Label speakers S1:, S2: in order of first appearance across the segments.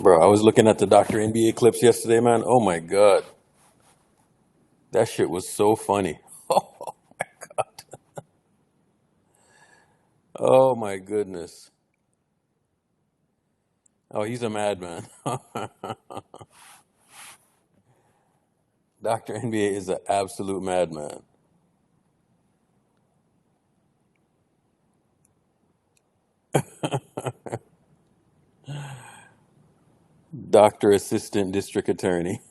S1: Bro, I was looking at the Dr. NBA clips yesterday, man. Oh my God. That shit was so funny. Oh my God. Oh my goodness. Oh, he's a madman. Dr. NBA is an absolute madman. Doctor Assistant District Attorney.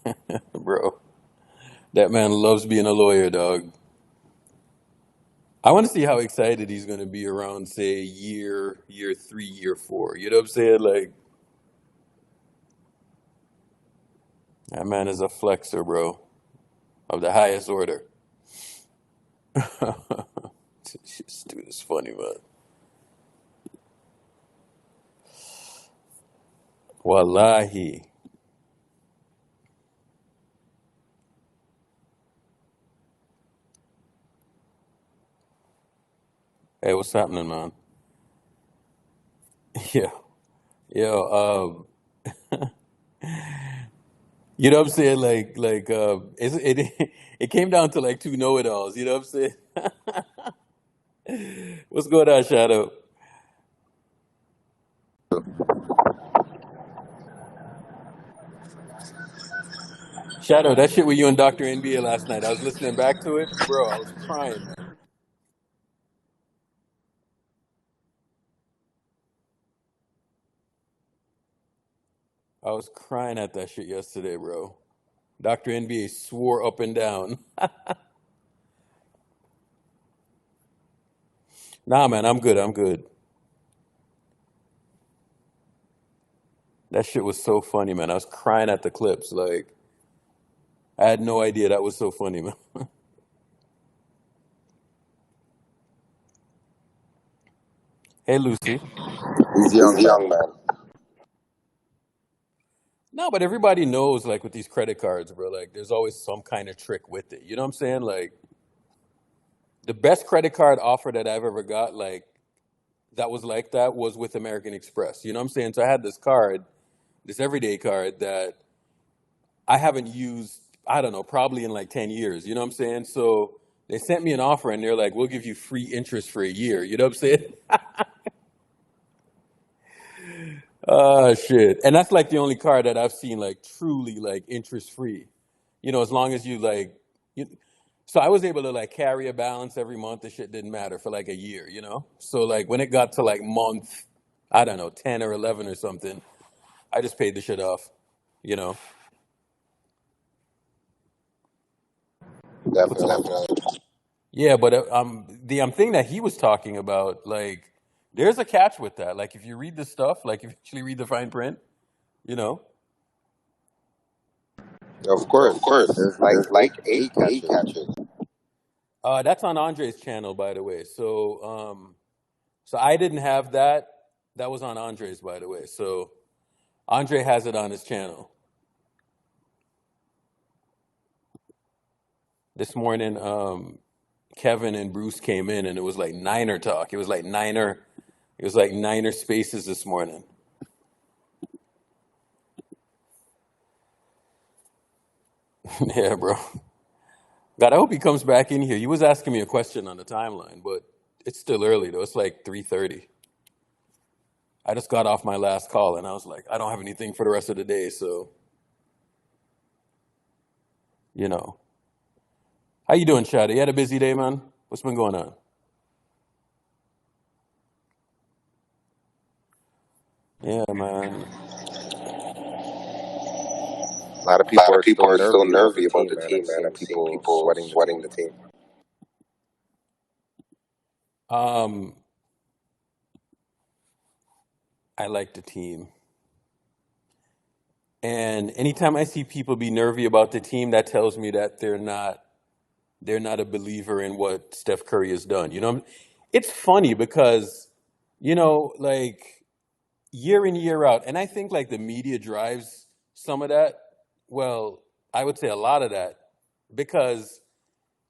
S1: Bro, that man loves being a lawyer, dog. I want to see how excited he's going to be around, say, year 3, year 4. You know what I'm saying? Like, that man is a flexer, bro, of the highest order. This dude is funny, man. Wallahi. Hey, what's happening, man? Yeah. Yo, you know what I'm saying? It it came down to like two know-it-alls. You know what I'm saying? What's going on, Shadow? Shadow, that shit with you and Dr. NBA last night. I was listening back to it, bro. I was crying, man. I was crying at that shit yesterday, bro. Dr. NBA swore up and down. Nah, man, I'm good. I'm good. That shit was so funny, man. I was crying at the clips. Like, I had no idea that was so funny, man. Hey, Lucy.
S2: He's
S3: He's
S2: young,
S3: a
S2: man.
S3: young man.
S1: No, but everybody knows, like, with these credit cards, bro, like, there's always some kind of trick with it. You know what I'm saying? Like, the best credit card offer that I've ever got, like, that was like that was with American Express. You know what I'm saying? So I had this card, this everyday card that I haven't used, I don't know, probably in like 10 years. You know what I'm saying? So they sent me an offer and they're like, we'll give you free interest for a year. You know what I'm saying? Oh, shit. And that's like the only card that I've seen like truly like interest free. You know, as long as you like, you, so I was able to like carry a balance every month. The shit didn't matter for like a year, you know? So like when it got to like month, I don't know, 10 or 11 or something, I just paid the shit off, you know? What's up?
S3: Definitely.
S2: Definitely.
S1: Yeah, but the thing that he was talking about, like, there's a catch with that. Like, if you read the stuff, like, if you actually read the fine print, you know,
S2: Of
S3: Of
S2: course.
S3: course,
S2: There's like
S3: there's like
S2: eight
S3: eight
S2: catches.
S3: catches.
S1: that's on Andre's channel, by the way. So I didn't have that. That was on Andre's, by the way. So Andre has it on his channel. This morning, Kevin and Bruce came in, and it was like Niner talk. It was like Niner Spaces this morning. Yeah, bro. God, I hope he comes back in here. He was asking me a question on the timeline, but it's still early though. It's like 3:30. I just got off my last call and I was like, I don't have anything for the rest of the day, so you know. How you doing, Shadi? You had a busy day, man? What's been going on? Yeah, man.
S2: A lot of
S3: A lot
S2: people
S3: of
S2: are still
S3: people are still
S2: nervy about the
S3: nervy about
S2: team,
S3: the
S2: man. I've
S3: team, man.
S2: seen
S3: I've seen
S2: people
S3: people
S2: sweating the
S3: sweating
S2: team.
S3: the team.
S1: Um, I like the team. And anytime I see people be nervy about the team, that tells me that they're not a believer in what Steph Curry has done. You know, it's funny because, like year in year out, and I think like the media drives some of that. Well, I would say a lot of that because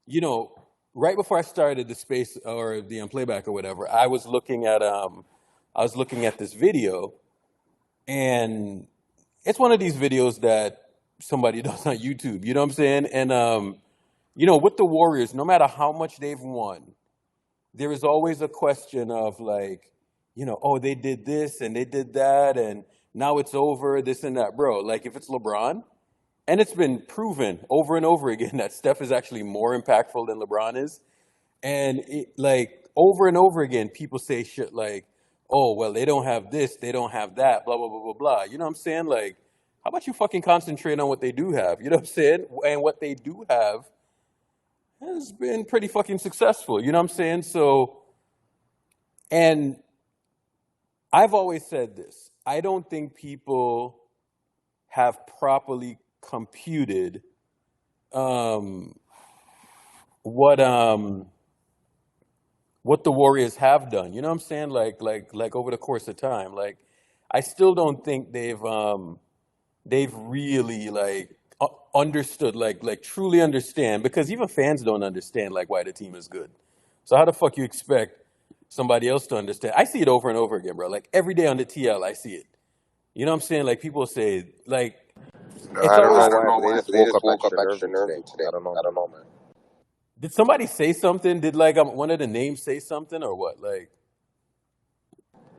S1: you know right before I started the space or the playback or whatever, I was looking at this video, and it's one of these videos that somebody does on YouTube. You know what I'm saying? And with the Warriors, no matter how much they've won, there is always a question of like, oh, they did this and they did that, and now it's over, this and that, bro. Like if it's LeBron, and it's been proven over and over again that Steph is actually more impactful than LeBron is. And like over and over again, people say shit like, "Oh, well, they don't have this, they don't have that, blah blah blah blah blah." You know what I'm saying? Like, how about you fucking concentrate on what they do have? You know what I'm saying? And what they do have has been pretty fucking successful. You know what I'm saying? So, and I've always said this. I don't think people have properly computed um, what what the Warriors have done. You know what I'm saying? Like over the course of time. Like I still don't think they've really like understood like truly understand, because even fans don't understand like why the team is good. So how the fuck you expect somebody else to understand? I see it over and over again, bro. Like every day on the TL I see it. You know what I'm saying? Like people say like
S2: No,
S1: it's
S2: I don't
S1: always.
S2: know why, but they just woke up extra nervy today. I don't know. Man.
S1: Did somebody say something? Did like one of the names say something or what? Like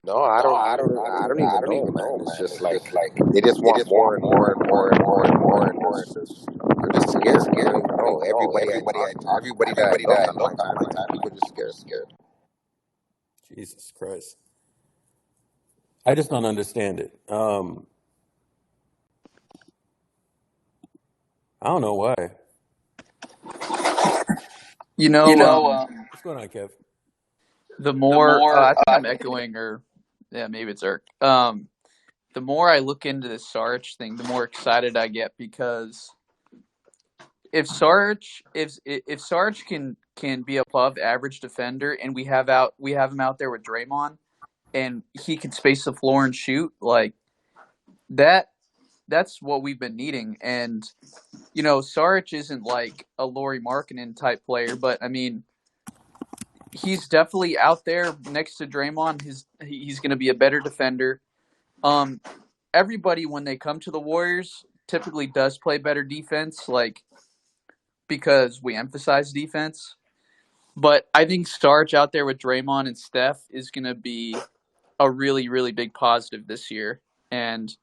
S2: No, I don't even know, man. It's just like they just want more and more and more and more and more, and I'm just scared. I don't know. Everybody that I know, people just scared.
S1: Jesus Christ. I just don't understand it. I don't know why.
S3: You know,
S1: What's going on, Kev?
S3: the more I think I'm echoing, or yeah, maybe it's Eric. The more I look into this Sarge thing, the more excited I get, because if Sarge can be above average defender, and we have him out there with Draymond, and he can space the floor and shoot like that. That's what we've been needing. And Sarge isn't like a Lauri Markkanen type player, but I mean, he's definitely out there next to Draymond. He's going to be a better defender. Everybody, when they come to the Warriors, typically does play better defense, like because we emphasize defense. But I think Sarge out there with Draymond and Steph is going to be a really, really big positive this year. And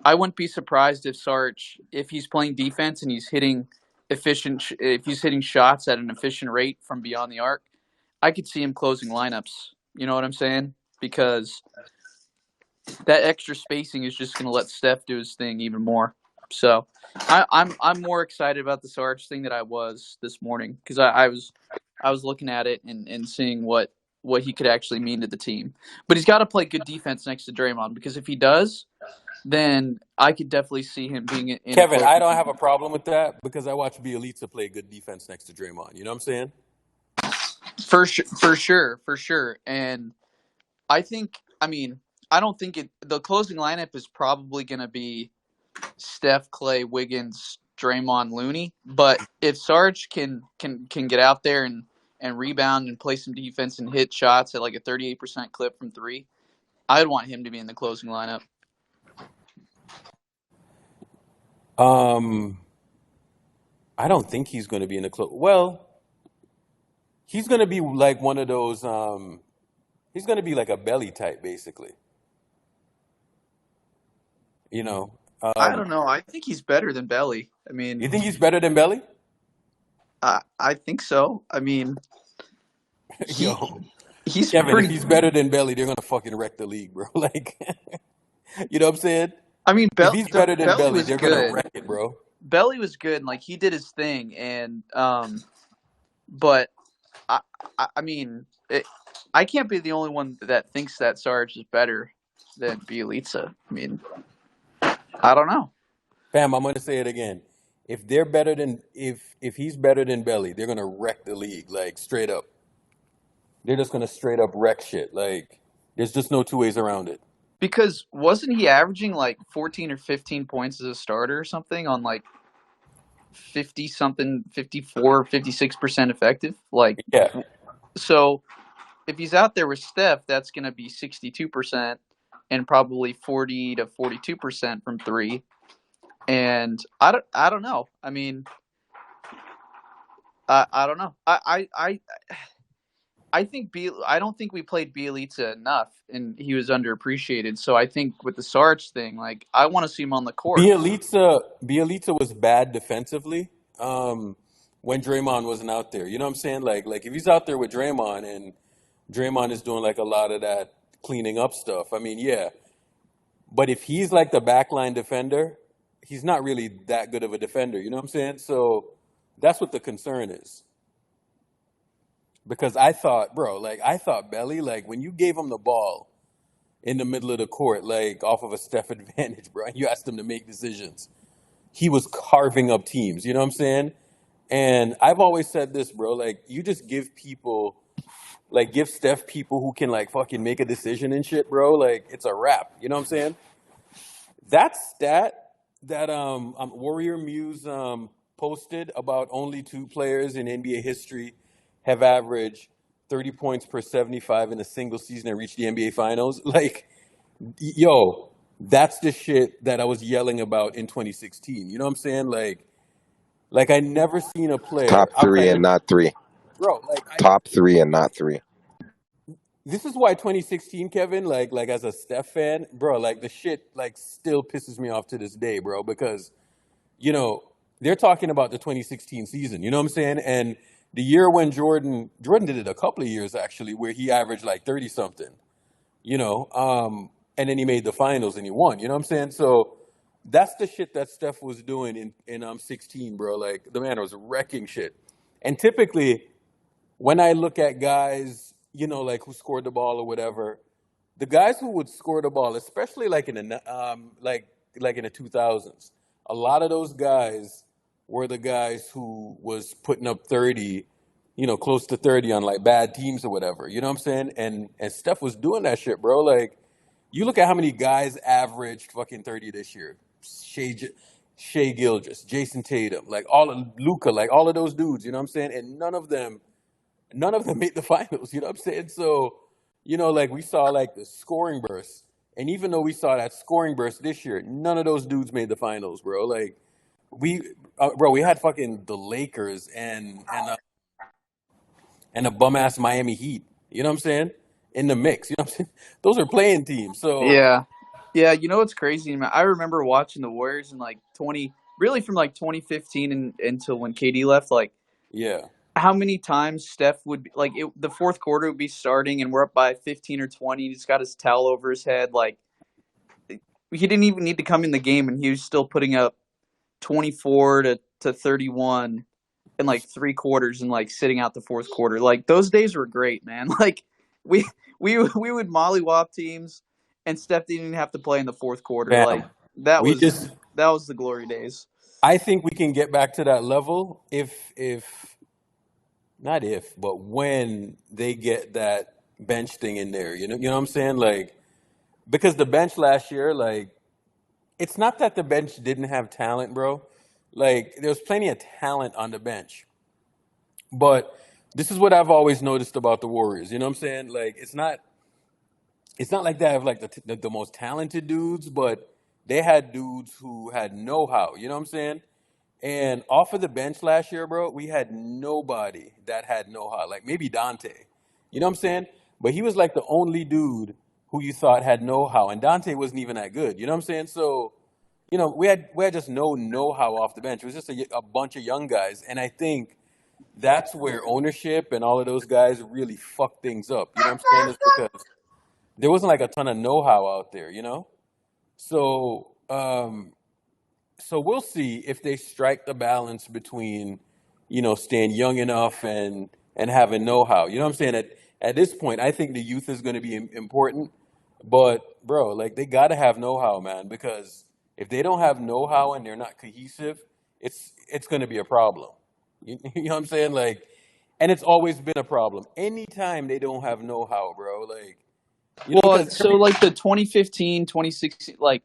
S3: I wouldn't be surprised if Sarge, if he's playing defense and if he's hitting shots at an efficient rate from beyond the arc, I could see him closing lineups. You know what I'm saying? Because that extra spacing is just going to let Steph do his thing even more. So I'm more excited about the Sarge thing than I was this morning, because I was looking at it and seeing what he could actually mean to the team. But he's got to play good defense next to Draymond, because if he does, then I could definitely see him being in.
S1: Kevin, I don't have a problem with that because I watch Bielitsa play good defense next to Draymond. You know what I'm saying?
S3: For sure. And I don't think the closing lineup is probably going to be Steph, Clay, Wiggins, Draymond, Looney. But if Sarge can get out there and rebound and play some defense and hit shots at like a 38% clip from three, I'd want him to be in the closing lineup.
S1: I don't think he's going to be in the close. Well, he's going to be like one of those. He's going to be like a Belly type, basically.
S3: I don't know. I think he's better than Belly. I mean,
S1: you think he's better than Belly?
S3: I think so. I mean, he's
S1: Kevin,
S3: pretty.
S1: if he's better than Belly, they're going to fucking wreck the league, bro. Like, you know what I'm saying?
S3: I mean,
S1: if he's better than Belly, they're going to wreck it, bro.
S3: Belly was good, and like he did his thing, and but I mean, I can't be the only one that thinks that Sarge is better than Bielitsa. I mean, I don't know.
S1: Fam, I'm going to say it again. If they're better than if he's better than Belly, they're going to wreck the league, like straight up. They're just going to straight up wreck shit. Like, there's just no two ways around it.
S3: Because wasn't he averaging like 14 or 15 points as a starter or something on like 50-something, 54, 56% effective? Like,
S1: yeah.
S3: So if he's out there with Steph, that's going to be 62%. and probably 40 to 42% from three. And I don't know. I mean, I don't know. I think I don't think we played Bielitsa enough, and he was underappreciated. So I think with the Sarge thing, like I want to see him on the court.
S1: Bielitsa was bad defensively when Draymond wasn't out there. You know what I'm saying? Like if he's out there with Draymond and Draymond is doing like a lot of that cleaning up stuff. I mean, yeah. But if he's like the backline defender, he's not really that good of a defender. You know what I'm saying? So that's what the concern is. Because I thought Belly, like when you gave him the ball in the middle of the court, like off of a Steph advantage, bro, and you asked him to make decisions, he was carving up teams. You know what I'm saying? And I've always said this, bro, like you just give Steph people who can like fucking make a decision and shit, bro. Like it's a wrap. You know what I'm saying? That stat that Warrior Muse posted about only two players in NBA history have averaged 30 points per 75 in a single season and reached the NBA Finals. Like, yo, that's the shit that I was yelling about in 2016. You know what I'm saying? Like I never seen a player
S2: Top three
S1: outside
S2: and
S1: of,
S2: not three.
S1: bro.
S2: Top three and not three.
S1: This is why 2016, Kevin, like as a Steph fan, bro, like the shit like still pisses me off to this day, bro, because you know, they're talking about the 2016 season, you know what I'm saying? And the year when Jordan did it a couple of years actually, where he averaged like 30 something, you know, and then he made the finals and he won, you know what I'm saying? So that's the shit that Steph was doing in 16, bro. Like the man was wrecking shit. And typically when I look at guys, you know, like who scored the ball or whatever, the guys who would score the ball, especially like in the like in the 2000s, a lot of those guys were the guys who was putting up 30, you know, close to 30 on like bad teams or whatever. You know what I'm saying? And Steph was doing that shit, bro. Like you look at how many guys averaged fucking 30 this year. Shea Gilgeous, Jason Tatum, like all of Luca, like all of those dudes, you know what I'm saying? And none of them made the finals, you know what I'm saying? So, you know, like we saw like the scoring burst. And even though we saw that scoring burst this year, none of those dudes made the finals, bro. Like we had fucking the Lakers and a bum ass Miami Heat. You know what I'm saying? In the mix. You know what I'm saying? Those are playing teams. So
S3: Yeah. Yeah, you know what's crazy, man? I remember watching the Warriors in like really from like 2015 until when KD left, like
S1: yeah.
S3: how many times Steph would be like the fourth quarter would be starting and we're up by 15 or 20. He's got his towel over his head. Like he didn't even need to come in the game and he was still putting up 24 to 31 in like three quarters and like sitting out the fourth quarter. Like those days were great, man. Like we would mollywop teams and Steph didn't even have to play in the fourth quarter.
S1: Bam.
S3: Like that
S1: We
S3: was
S1: just
S3: the glory days.
S1: I think we can get back to that level if not if, but when they get that bench thing in there. You know what I'm saying? Like because the bench last year, like it's not that the bench didn't have talent, bro. Like there was plenty of talent on the bench. But this is what I've always noticed about the Warriors. You know what I'm saying? Like it's not like they have like the most talented dudes, but they had dudes who had know-how. You know what I'm saying? And off of the bench last year, bro, we had nobody that had know-how. Like maybe Dante. You know what I'm saying? But he was like the only dude who you thought had know-how, and Dante wasn't even that good. You know what I'm saying? So, you know, we had just no know-how off the bench. It was just a bunch of young guys, and I think that's where ownership and all of those guys really fucked things up. You know what I'm saying? It's because there wasn't like a ton of know-how out there, you know? So, so we'll see if they strike the balance between, you know, staying young enough and having know-how. You know what I'm saying? At this point, I think the youth is going to be important, but bro, like they got to have know-how, man, because if they don't have know-how and they're not cohesive, it's going to be a problem. You know what I'm saying? Like, and it's always been a problem. Anytime they don't have know-how, bro, like, you know,
S3: Well,
S1: because
S3: so like the 2015, 2016, like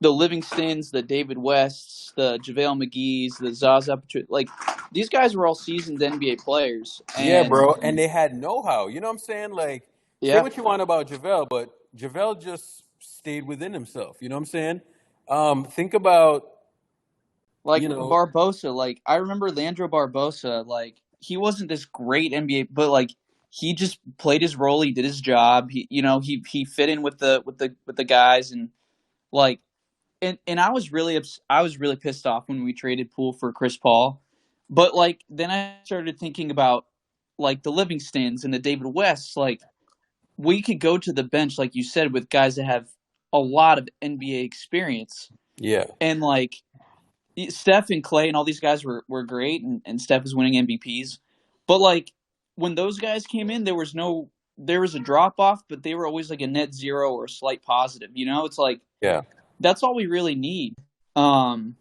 S3: the Livingstons, the David Wests, the JaVale McGee's, the Zaza Pachulia, like these guys were all seasoned NBA players.
S1: yeah,
S3: And
S1: bro, and they had know-how. You know what I'm saying? Like, say
S3: yeah,
S1: what you want about JaVale, but JaVale just stayed within himself. You know what I'm saying? Think about,
S3: Like
S1: you know,
S3: Barbosa, like I remember Leandro Barbosa, like he wasn't this great NBA, but like he just played his role. He did his job. He fit in with the guys, and like and I was really pissed off when we traded Poole for Chris Paul, but like then I started thinking about like the Livingstons and the David Wests. Like we could go to the bench, like you said, with guys that have a lot of NBA experience,
S1: yeah,
S3: and like Steph and Clay and all these guys were great, and Steph is winning MVPs. But like when those guys came in, there was a drop off, but they were always like a net zero or a slight positive. It's like
S1: yeah,
S3: that's all we really need. And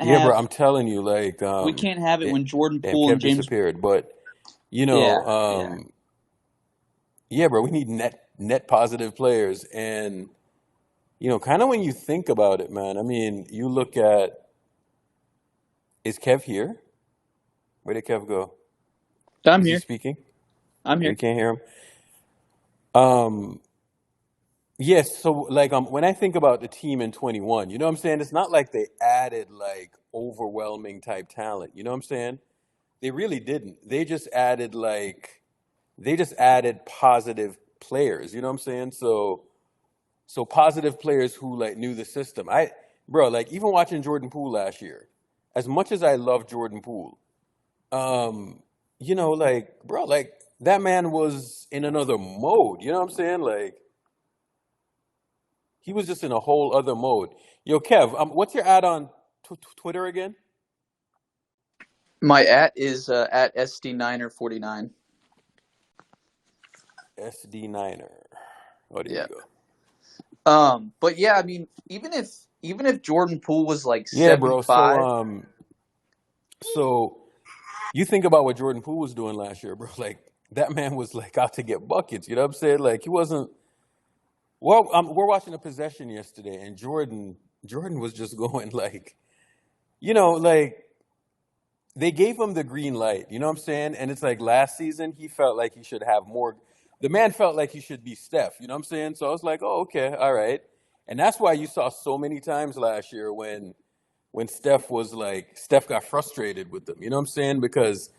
S1: yeah, bro. I'm telling you, like,
S3: we can't have it
S1: it,
S3: when Jordan
S1: damn,
S3: Poole and
S1: Kev
S3: James.
S1: disappeared, but you
S3: Yeah,
S1: know, yeah, bro. We need net positive players, and kind of when you think about it, man. I mean, you look at, is Kev here? Where did Kev go?
S3: I'm
S1: Is he
S3: here.
S1: speaking?
S3: I'm
S1: We
S3: here.
S1: can't hear him. Um, yes. So, like, when I think about the team in 21, you know what I'm saying? It's not like they added like overwhelming type talent. You know what I'm saying? They really didn't. They just added positive players. You know what I'm saying? So positive players who like knew the system. Bro, like even watching Jordan Poole last year, as much as I love Jordan Poole, um, like bro, like that man was in another mode. You know what I'm saying? Like he was just in a whole other mode. Yo, Kev, what's your ad on Twitter again?
S3: My at is at SD9er49.
S1: SD Niner. Oh, there
S3: Yeah.
S1: you go.
S3: But yeah, I mean, even if Jordan Poole was like
S1: Yeah, bro.
S3: 75.
S1: So you think about what Jordan Poole was doing last year, bro. Like that man was like out to get buckets. You know what I'm saying? Like he wasn't. Well, we're watching a possession yesterday, and Jordan was just going like, like they gave him the green light. You know what I'm saying? And it's like last season he felt like he should have more. The man felt like he should be Steph. You know what I'm saying? So I was like, oh, okay, all right. And that's why you saw so many times last year when Steph got frustrated with them. You know what I'm saying? Because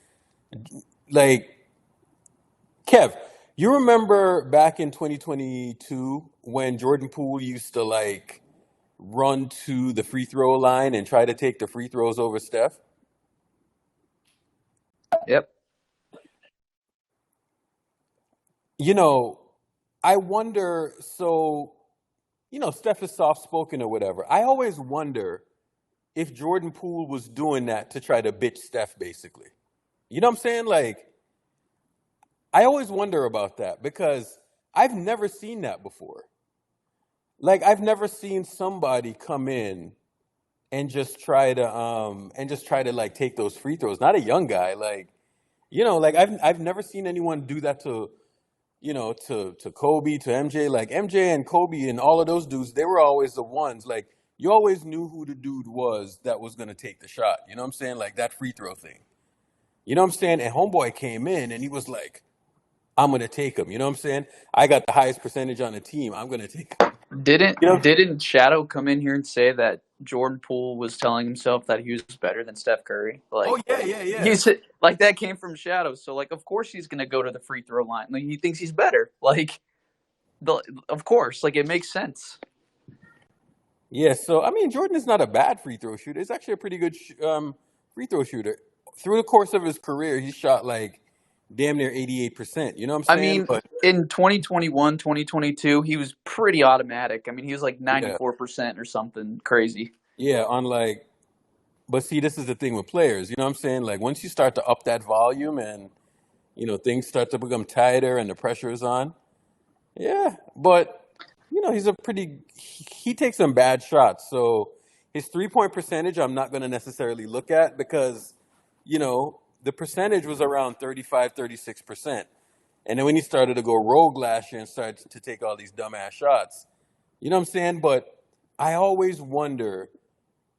S1: like Kev, you remember back in 2022 when Jordan Poole used to like run to the free throw line and try to take the free throws over Steph?
S3: Yep.
S1: I wonder, so, Steph is soft spoken or whatever. I always wonder if Jordan Poole was doing that to try to bitch Steph, basically. You know what I'm saying? Like, I always wonder about that because I've never seen that before. Like, I've never seen somebody come in and just try to like take those free throws. Not a young guy, like I've never seen anyone do that to Kobe, to MJ. Like MJ and Kobe and all of those dudes, they were always the ones. Like you always knew who the dude was that was gonna take the shot. You know what I'm saying? Like that free throw thing. You know what I'm saying? And homeboy came in and he was like, I'm gonna take him. You know what I'm saying? I got the highest percentage on the team. I'm gonna take him.
S3: Didn't
S1: You know?
S3: didn't Shadow come in here and say that Jordan Poole was telling himself that he was better than Steph Curry?
S1: Oh
S3: Like
S1: yeah, yeah, yeah.
S3: he's like that came from Shadow, so like of course he's gonna go to the free throw line. Like he thinks he's better. Like of course, like it makes sense.
S1: Yeah, so I mean, Jordan is not a bad free throw shooter. He's actually a pretty good free throw shooter. Through the course of his career, he shot like damn near 88%. You know what
S3: I
S1: I'm saying?
S3: mean,
S1: But
S3: in 2021, 2022, he was pretty automatic. I mean, he was like
S1: yeah,
S3: 94% or something crazy.
S1: yeah, but see, this is the thing with players. You know what I'm saying? Like once you start to up that volume and things start to become tighter and the pressure is on. Yeah, but he takes some bad shots. So his 3-point percentage, I'm not going to necessarily look at because the percentage was around 35, 36%. And then when he started to go rogue last year and started to take all these dumbass shots, you know what I'm saying? But I always wonder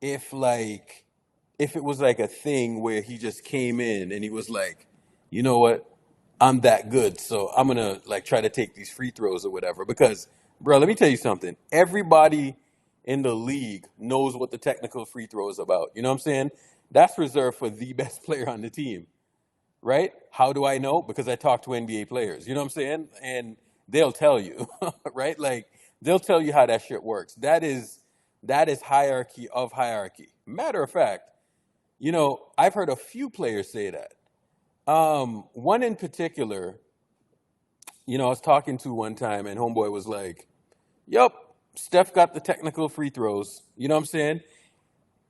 S1: if it was like a thing where he just came in and he was like, you know what? I'm that good, so I'm gonna like try to take these free throws or whatever. Because Bro, let me tell you something. Everybody in the league knows what the technical free throw is about. You know what I'm saying? That's reserved for the best player on the team, right? How do I know? Because I talk to NBA players. You know what I'm saying? And they'll tell you, right? Like they'll tell you how that shit works. That is hierarchy of hierarchy. Matter of fact, I've heard a few players say that. One in particular, I was talking to one time, and homeboy was like, "Yup, Steph got the technical free throws." You know what I'm saying?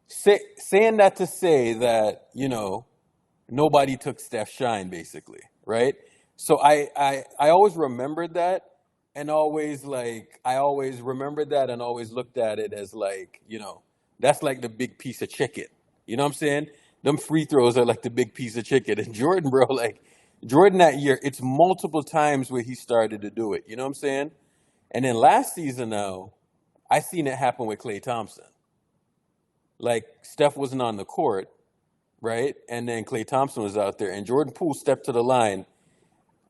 S1: Saying that to say that nobody took Steph's shine, basically, right? So I always remembered that, and I always remembered that, and always looked at it as like that's like the big piece of chicken. You know what I'm saying? Them free throws are like the big piece of chicken. And Jordan, bro, like Jordan that year, it's multiple times where he started to do it. You know what I'm saying? And then last season, now I seen it happen with Klay Thompson. Like Steph wasn't on the court, right? And then Klay Thompson was out there, and Jordan Poole stepped to the line.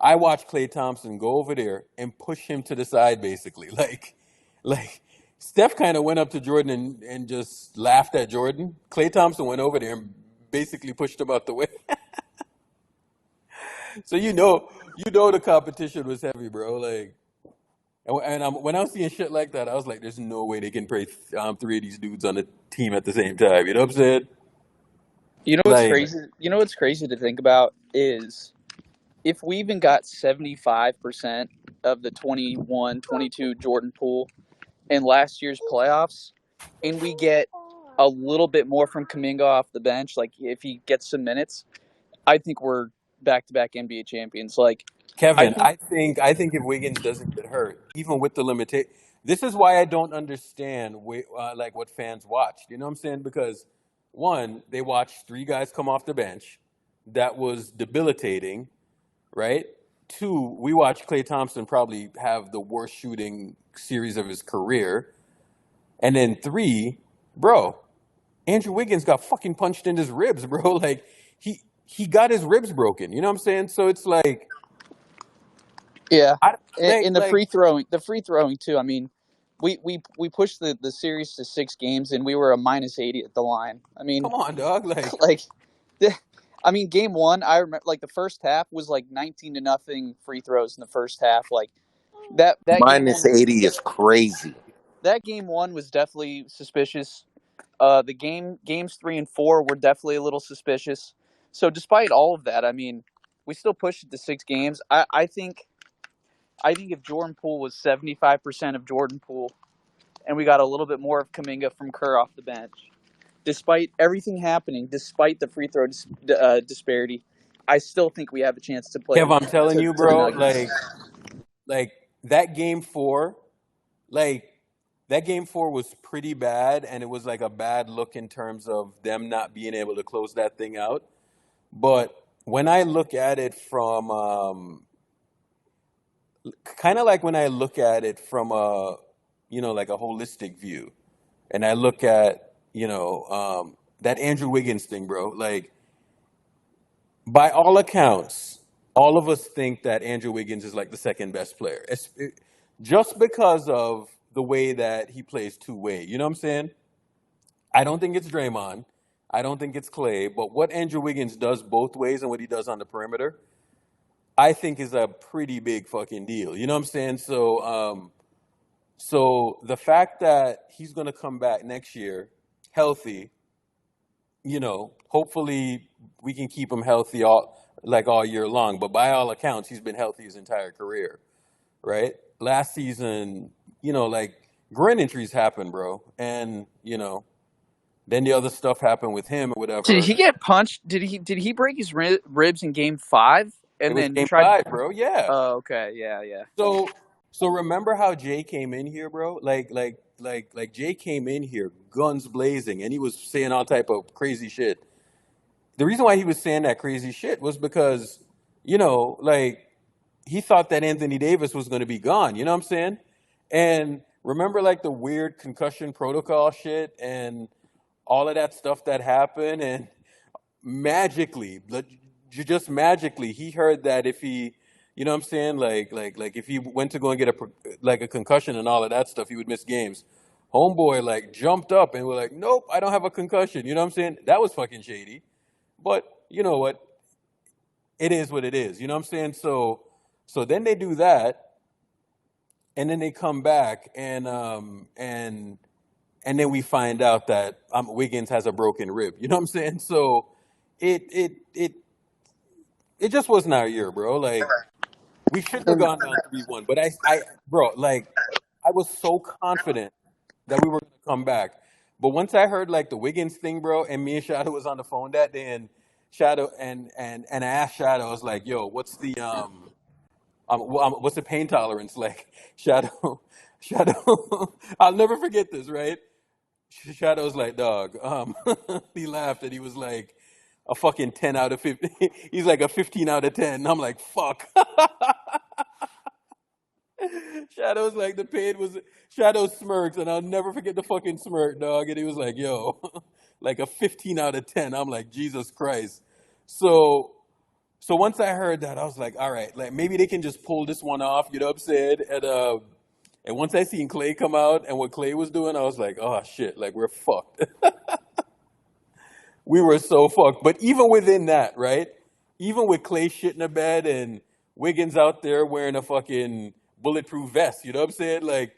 S1: I watched Klay Thompson go over there and push him to the side, basically. Like Steph kind of went up to Jordan and just laughed at Jordan. Klay Thompson went over there and basically pushed him out the way. So the competition was heavy, bro. Like, when I was seeing shit like that, I was like, "There's no way they can play three of these dudes on the team at the same time." You know what I'm saying?
S3: You know what's
S1: Like,
S3: crazy? You know what's crazy to think about is if we even got 75% of the 21-22 Jordan Poole in last year's playoffs, and we get a little bit more from Kuminga off the bench, like if he gets some minutes, I think we're back-to-back NBA champions. Like, I
S1: Kevin,
S3: think,
S1: I think if Wiggins doesn't get hurt, even with the limitation, this is why I don't understand like what fans watched. You know what I'm saying? Because one, they watched three guys come off the bench, that was debilitating, right? Two, we watched Klay Thompson probably have the worst shooting series of his career, and then three, bro, Andrew Wiggins got fucking punched in his ribs, bro. Like he got his ribs broken. You know what I'm saying? So it's like
S3: yeah,
S1: I
S3: in the free throwing too. I mean, we pushed the series to 6 games, and we were a -80 at the line. I mean,
S1: come on, dog. Like,
S3: like, I mean, game one, I remember like the first half was like 19-0 free throws in the first half. Like that game
S2: Minus
S3: one,
S2: 80 is crazy.
S3: that game one was definitely suspicious. The games 3 and 4 were definitely a little suspicious. So despite all of that, I mean, we still pushed it to 6 games. I think if Jordan Poole was 75% of Jordan Poole, and we got a little bit more of Kuminga from Kerr off the bench, despite everything happening, despite the free throw disparity, I still think we have a chance to play
S1: Kev, I'm telling you,
S3: to the
S1: bro.
S3: Nuggets.
S1: Like that game four, like that game four was pretty bad, and it was like a bad look in terms of them not being able to close that thing out. But when I look at it from kind of like when I look at it from like a holistic view, and I look at that Andrew Wiggins thing, bro. Like by all accounts, all of us think that Andrew Wiggins is like the second best player, just because of the way that he plays two way. You know what I'm saying? I don't think it's Draymond. I don't think it's Clay. But what Andrew Wiggins does both ways and what he does on the perimeter, I think is a pretty big fucking deal. You know what I'm saying? So the fact that he's going to come back next year healthy, hopefully we can keep him healthy all year long. But by all accounts, he's been healthy his entire career, right? Last season, like groin injuries happen, bro, and then the other stuff happened with him or
S3: Did
S1: whatever.
S3: he get punched? Did he break his ribs in game 5
S1: It
S3: and
S1: was
S3: then
S1: game
S3: tried?
S1: five, bro. Yeah.
S3: Oh, okay, yeah.
S1: So remember how Jay came in here, bro? Like Jay came in here guns blazing, and he was saying all type of crazy shit. The reason why he was saying that crazy shit was because, like he thought that Anthony Davis was going to be gone. You know what I'm saying? And remember, like the weird concussion protocol shit and all of that stuff that happened, and magically, just magically, he heard that if he, You know what I'm saying? Like if he went to go and get like a concussion and all of that stuff, he would miss games. Homeboy like jumped up and was like, "Nope, I don't have a concussion." You know what I'm saying? That was fucking shady. But you know what? It is what it is. You know what I'm saying? So then they do that, and then they come back and then we find out that Wiggins has a broken rib. You know what I'm saying? So it it it it just wasn't our year, bro. Like we shouldn't have
S2: And
S1: gone down 3-1. But bro, like I was so confident that we were gonna come back. But once I heard like the Wiggins thing, bro, and me and Shadow was on the phone that day, and Shadow and I asked Shadow, I was like, "Yo, what's the pain tolerance like?" Shadow, Shadow, I'll never forget this, right? Shadow's like, dog. He laughed and he was like, a fucking 10 out of 50. He's like a 15 out of 10. I'm like, fuck. Shadow's like, the pain was, Shadow smirks, and I'll never forget the fucking smirk, dog. And he was like, yo, like a 15 out of 10. I'm like, Jesus Christ. So, so once I heard that, I was like, all right, like maybe they can just pull this one off, you know what I'm saying? And once I seen Clay come out and what Clay was doing, I was like, oh shit, like we're fucked. We were so fucked. But even within that, right? Even with Clay shit in the bed and Wiggins out there wearing a fucking bulletproof vest, you know what I'm saying? Like,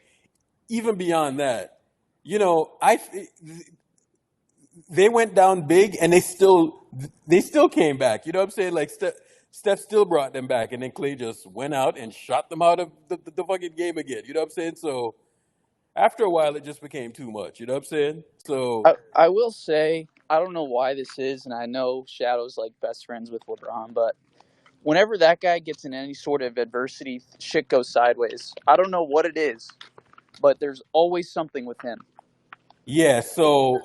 S1: even beyond that, you know, they went down big and they still came back. You know what I'm saying? Like Steph still brought them back, and then Clay just went out and shot them out of the fucking game again. You know what I'm saying? So after a while, it just became too much. You know what I'm saying? So
S3: I will say, I don't know why this is, and I know Shadow's like best friends with LeBron, but whenever that guy gets in any sort of adversity, shit goes sideways. I don't know what it is, but there's always something with him.
S1: yeah, so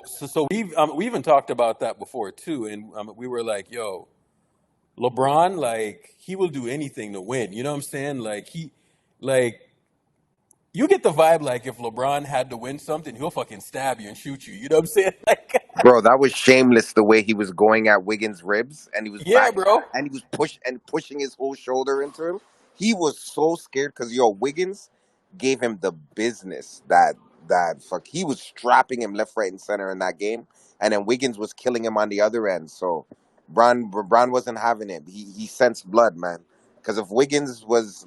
S1: we even talked about that before too, and we were like, yo, LeBron, like he will do anything to win. You know what I'm saying? Like you get the vibe like if LeBron had to win something, he'll fucking stab you and shoot you. You know what I'm saying? Like,
S2: bro, that was shameless the way he was going at Wiggins' ribs, and he was
S1: yeah,
S2: back,
S1: bro.
S2: and he was pushing his whole shoulder into him. He was so scared because Wiggins gave him the business that fuck. He was strapping him left, right, and center in that game, and then Wiggins was killing him on the other end. So, Bron wasn't having it. He sensed blood, man. Because if Wiggins was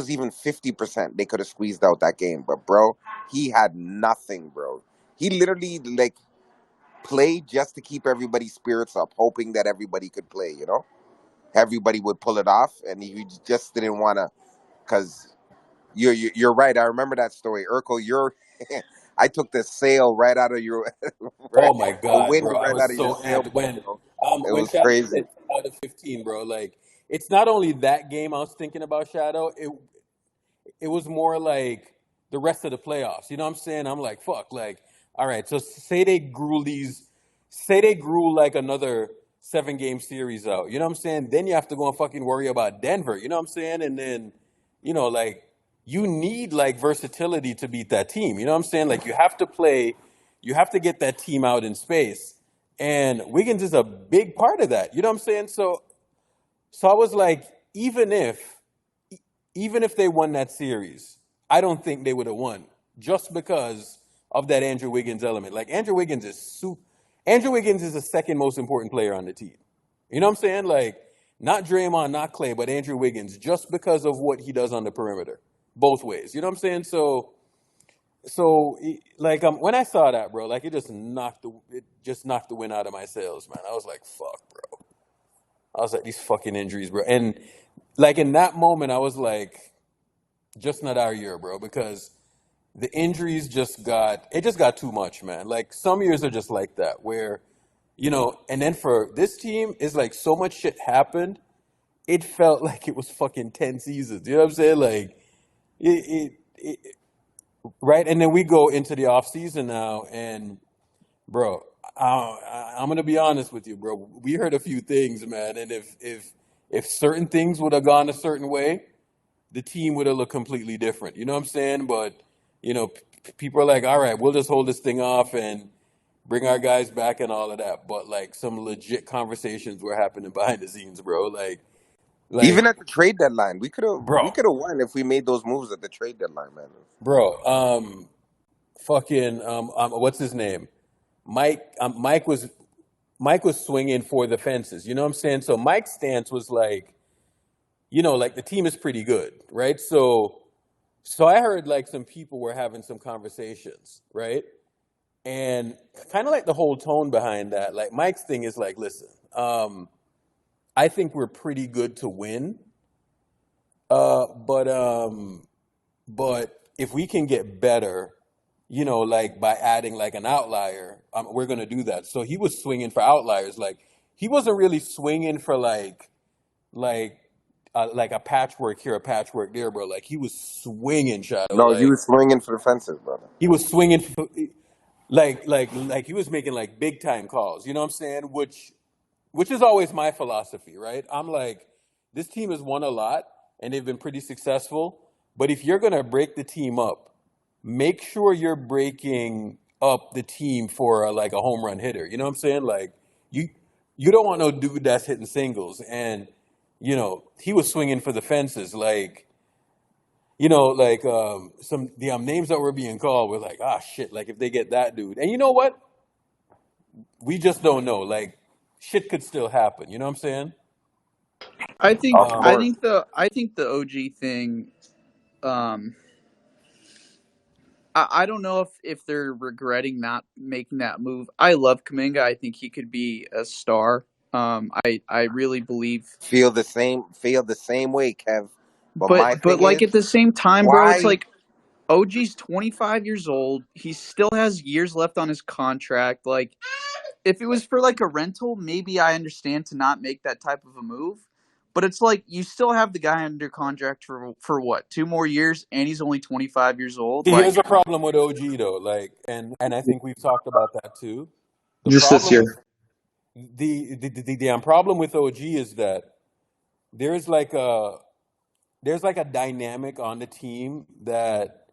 S2: even 50%, they could have squeezed out that game. But bro, he had nothing, bro. He literally like played just to keep everybody's spirits up, hoping that everybody could play. Everybody would pull it off, and he just didn't want to. Cause you're right. I remember that story, Urkel. I took the sail right out of your right,
S1: Oh my
S2: the
S1: God,
S2: wind
S1: bro. I
S2: right out
S1: was
S2: of your
S1: so amped
S2: sailboat. It
S1: when
S2: was
S1: Shadow
S2: crazy.
S1: said 10 out of 15, bro. Like it's not only that game I was thinking about Shadow. It was more like the rest of the playoffs. You know what I'm saying? I'm like, fuck, like, all right, so say they grew like another 7 game series out. You know what I'm saying? Then you have to go and fucking worry about Denver. You know what I'm saying? And then, like you need like versatility to beat that team. You know what I'm saying? Like you have to get that team out in space. And Wiggins is a big part of that. You know what I'm saying? So I was like, even if they won that series, I don't think they would have won just because of that Andrew Wiggins element. Like Andrew Wiggins is the second most important player on the team. You know what I'm saying? Like not Draymond, not Clay, but Andrew Wiggins, just because of what he does on the perimeter, both ways. You know what I'm saying? Like when I saw that, bro, like it just knocked the wind out of my sails, man. I was like, fuck, bro. I was like, these fucking injuries, bro. And like in that moment, I was like, just not our year, bro, because the injuries just got too much, man. Like some years are just like that, where, and then for this team, it's like so much shit happened. It felt like it was fucking 10 seasons. You know what I'm saying? Like, it right? And then we go into the off season now, and bro, I'm gonna be honest with you, bro. We heard a few things, man, and if certain things would have gone a certain way, the team would have looked completely different. You know what I'm saying? But people are like, all right, we'll just hold this thing off and bring our guys back and all of that. But like some legit conversations were happening behind the scenes, bro. Like Like,
S2: Even at the trade deadline, we could have
S1: bro,
S2: won if we made those moves at the trade deadline, man.
S1: bro, fucking, what's his name? Mike, Mike was swinging for the fences. You know what I'm saying? So Mike's stance was like, like the team is pretty good, right? So I heard like some people were having some conversations, right? And kind of like the whole tone behind that, like Mike's thing is like, listen, I think we're pretty good to win, uh, but um, but if we can get better, like by adding like an outlier, we're gonna do that. So he was swinging for outliers, like he wasn't really swinging for like like a patchwork here, a patchwork there, bro. Like he was swinging, Shadow.
S2: No, you
S1: Like
S2: were swinging for the fences, brother.
S1: he was swinging, like he was making like big time calls. You know what I'm saying? Which is always my philosophy, right? I'm like, this team has won a lot and they've been pretty successful. But if you're gonna break the team up, make sure you're breaking up the team for like a home run hitter. You know what I'm saying? Like you you don't want no dude that's hitting singles. And he was swinging for the fences. Like like some the names that were being called were like, ah, shit. Like if they get that dude, and you know what? We just don't know. Like shit could still happen. You know what I'm saying?
S3: I think
S2: Of
S3: I
S1: Um,
S2: course.
S3: think the I think the OG thing. Um, I don't know if they're regretting not making that move. I love Kaminga. I think he could be a star. I really believe,
S2: Feel the same way, Kev. But my
S3: but
S2: thing
S3: like
S2: is,
S3: at the same time, bro, it's
S2: why
S3: like OG's 25 years old. He still has years left on his contract. Like if it was for like a rental, maybe I understand to not make that type of a move. But it's like you still have the guy under contract for what, 2 more years, and he's only 25 years old.
S1: See, here's
S3: Like
S1: the problem with OG though. Like, and I think we've talked about that too. The
S3: just this
S1: problem
S3: year.
S1: with the damn problem with OG is that there's like a there's like a dynamic on the team that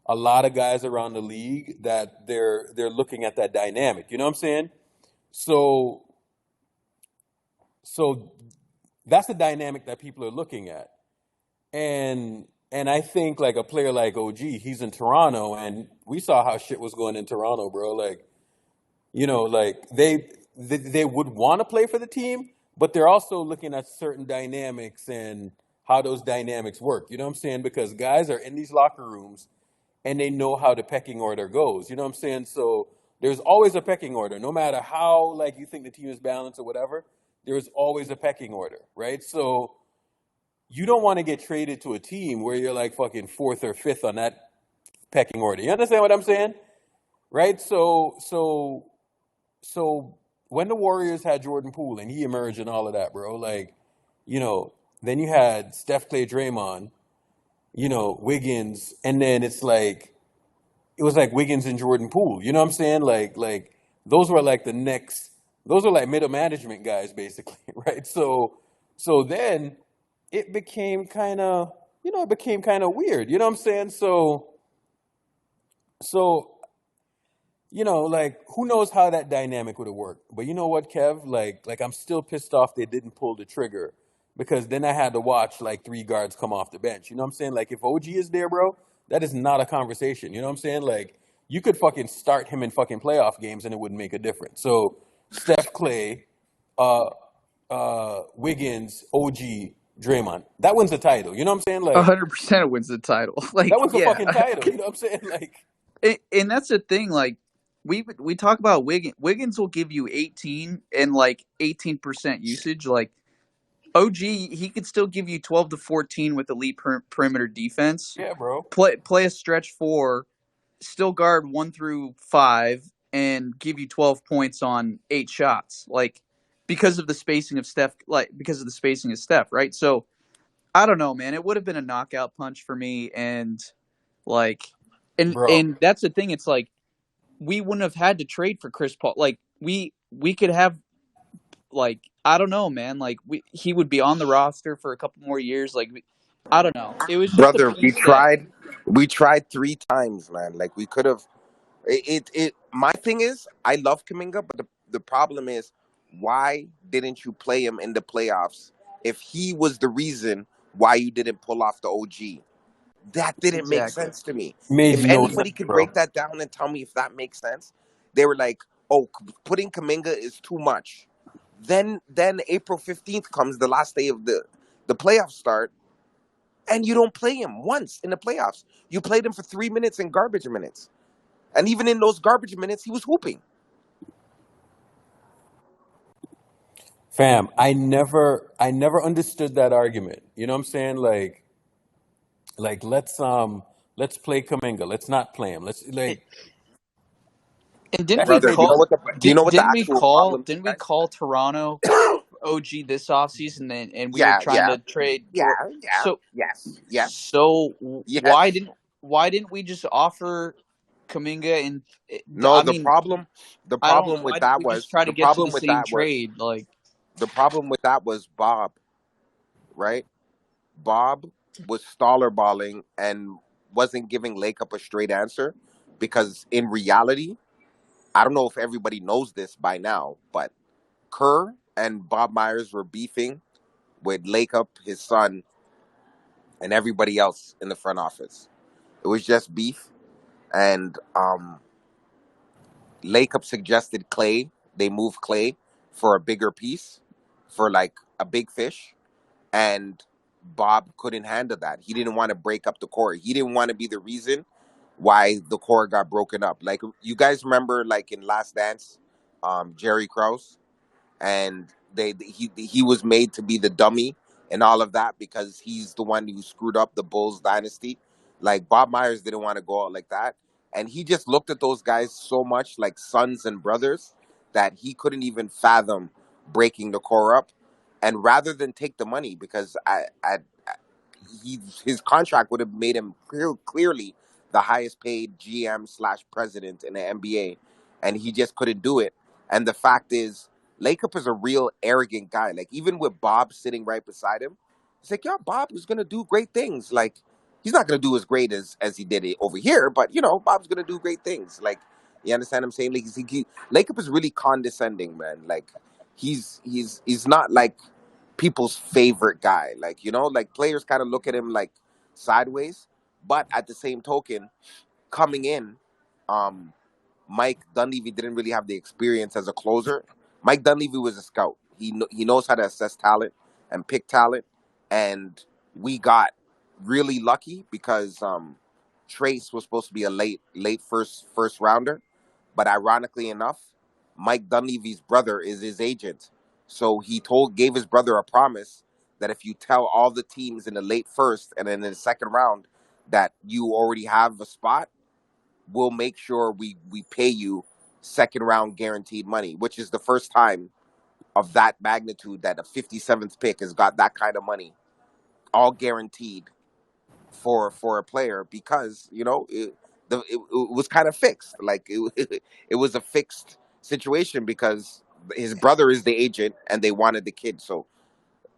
S1: a lot of guys around the league that they're looking at that dynamic. You know what I'm saying? So so that's the dynamic that people are looking at. And I think like a player like OG, he's in Toronto, and we saw how shit was going in Toronto, bro. Like like they would want to play for the team, but they're also looking at certain dynamics and how those dynamics work. You know what I'm saying? Because guys are in these locker rooms and they know how the pecking order goes. You know what I'm saying? So there's always a pecking order, no matter how like you think the team is balanced or whatever. There's always a pecking order, right? So you don't want to get traded to a team where you're like fucking fourth or fifth on that pecking order. You understand what I'm saying? Right? So when the Warriors had Jordan Poole and he emerged and all of that, bro, like, then you had Steph, Clay, Draymond, Wiggins, and then it was like Wiggins and Jordan Poole. You know what I'm saying? Like those were like those were like middle management guys basically, right? So then it became kind of, weird. You know what I'm saying? So like who knows how that dynamic would have worked. But you know what, Kev? Like I'm still pissed off they didn't pull the trigger because then I had to watch like three guards come off the bench. You know what I'm saying? Like if OG is there, bro, that is not a conversation. You know what I'm saying? Like you could fucking start him in fucking playoff games and it wouldn't make a difference. So Steph, Clay, uh Wiggins, OG, Draymond. That wins the title. You know what I'm saying? Like
S3: 100% wins the title.
S1: that
S3: Like
S1: wins the
S3: yeah,
S1: fucking title. You know what I'm saying? Like
S3: and that's the thing. Like we talk about Wiggins. Wiggins will give you 18 and like 18% usage. Like OG, he could still give you 12 to 14 with elite perimeter defense.
S1: yeah, bro.
S3: Play a stretch four, still guard 1 through 5, and give you 12 points on 8 shots. Like because of the spacing of Steph. Right? So I don't know, man. It would have been a knockout punch for me, and like,
S1: Bro.
S3: and that's the thing. It's like we wouldn't have had to trade for Chris Paul. Like we could have, like, I don't know, man. Like he would be on the roster for a couple more years. Like I don't know. It was just a
S2: brother,
S3: piece that
S2: we tried 3 times, man. Like we could have. My thing is, I love Kaminga, but the problem is, why didn't you play him in the playoffs if he was the reason why you didn't pull off the OG. That didn't make
S3: Exactly.
S2: sense to me.
S1: Made
S2: If
S1: no
S2: anybody
S1: sense,
S2: could
S1: bro.
S2: break that down and tell me if that makes sense, they were like, "Oh, putting Kaminga is too much." Then April 15th comes, the last day of the playoffs start, and you don't play him once in the playoffs. You played him for 3 minutes in garbage minutes, and even in those garbage minutes, he was hooping.
S1: Fam, I never understood that argument. You know what I'm saying? Like let's play Kaminga. Let's not play him. Let's
S3: And,
S1: like
S3: and didn't
S1: that
S3: we
S1: shit
S2: Brother,
S1: made
S2: you know
S3: call?
S1: no
S2: what the do you know what the
S3: Didn't we
S2: actual
S3: call?
S2: problem is,
S3: Didn't we
S2: guys?
S3: call Toronto OG this offseason, and we were
S2: Yeah,
S3: trying
S2: yeah,
S3: to trade
S2: yeah,
S3: Jordan?
S2: yeah. Yes, yes,
S3: So why
S2: yes.
S3: didn't we just offer Kaminga? And
S2: No,
S3: I mean,
S2: the
S3: I don't.
S2: problem with
S3: Why didn't
S2: that
S3: we just
S2: was
S3: try to
S2: the
S3: get to the
S2: problem with
S3: same
S2: that was
S3: trade? Like,
S2: the problem with that was Bob, right? Bob was staller balling and wasn't giving Lake Up a straight answer because in reality, I don't know if everybody knows this by now, but Kerr and Bob Myers were beefing with Lake Up, his son, and everybody else in the front office. It was just beef, and Lake Up suggested Clay. They moved Clay for a bigger piece, for like a big fish, and Bob couldn't handle that. He didn't want to break up the core. He didn't want to be the reason why the core got broken up. Like you guys remember, like in Last Dance, Jerry Krause, and he was made to be the dummy and all of that because he's the one who screwed up the Bulls dynasty. Like Bob Myers didn't want to go out like that, and he just looked at those guys so much like sons and brothers that he couldn't even fathom breaking the core up. And rather than take the money, because his contract would have made him clearly the highest paid GM slash president in the NBA, and he just couldn't do it. And the fact is, Lacob is a real arrogant guy. Like even with Bob sitting right beside him, he's like, "Yeah, Bob is gonna do great things. Like he's not gonna do as great as he did it over here, but you know, Bob's gonna do great things." Like you understand what I'm saying? Like Lacob is really condescending, man. Like he's not like people's favorite guy. Like, you know, like players kind of look at him like sideways. But at the same token, coming in, um, Mike Dunleavy didn't really have the experience as a closer. Mike Dunleavy was a scout. He knows how to assess talent and pick talent. And we got really lucky because Trace was supposed to be a late first rounder. But ironically enough, Mike Dunleavy's brother is his agent. So gave his brother a promise that if you tell all the teams in the late first and then in the second round that you already have a spot, we'll make sure we pay you second round guaranteed money, which is the first time of that magnitude that a 57th pick has got that kind of money, all guaranteed for a player because you know it was kind of fixed. Like it was a fixed situation because his brother is the agent and they wanted the kid. So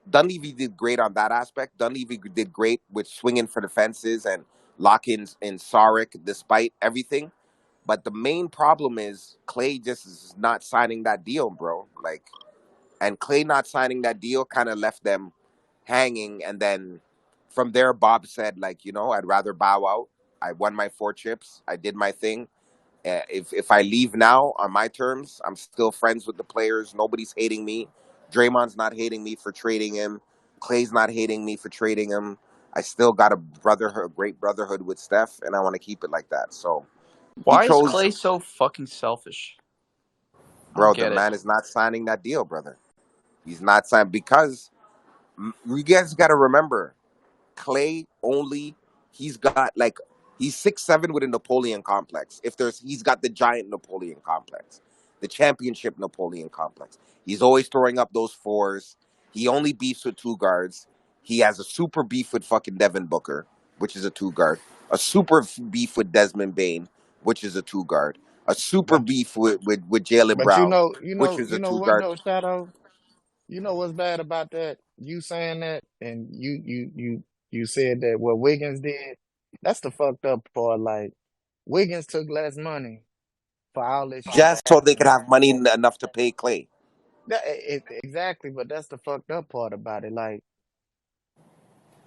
S2: Dunleavy did great on that aspect. Dunleavy did great with swinging for the fences and lock-ins in Sarek despite everything. But the main problem is Clay just is not signing that deal, bro. Like, and Clay not signing that deal kind of left them hanging. And then from there, Bob said, like, you know, I'd rather bow out. I won my 4 chips. I did my thing. If I leave now on my terms, I'm still friends with the players. Nobody's hating me. Draymond's not hating me for trading him. Clay's not hating me for trading him. I still got a great brotherhood with Steph, and I want to keep it like that. So he
S3: why is
S2: chose,
S3: Clay so fucking selfish? I don't
S2: bro. The
S3: get it.
S2: man is not signing that deal, brother. He's not signing because you guys got to remember, Clay only he's got like he's 6'7" with a Napoleon complex. He's got the giant Napoleon complex, the championship Napoleon complex. He's always throwing up those fours. He only beefs with two guards. He has a super beef with fucking Devin Booker, which is a two guard. A super beef with Desmond Bain, which is a two guard. A super
S4: But
S2: beef with Jalen
S4: but
S2: Brown, which is a two
S4: what
S2: guard.
S4: though, Shadow? You know what's bad about that? You saying that, and you said that what Wiggins did. That's the fucked up part. Like Wiggins took less money for all this shit to
S2: Just so they
S4: happen.
S2: could have money enough to pay Clay.
S4: Exactly, but that's the fucked up part about it. Like,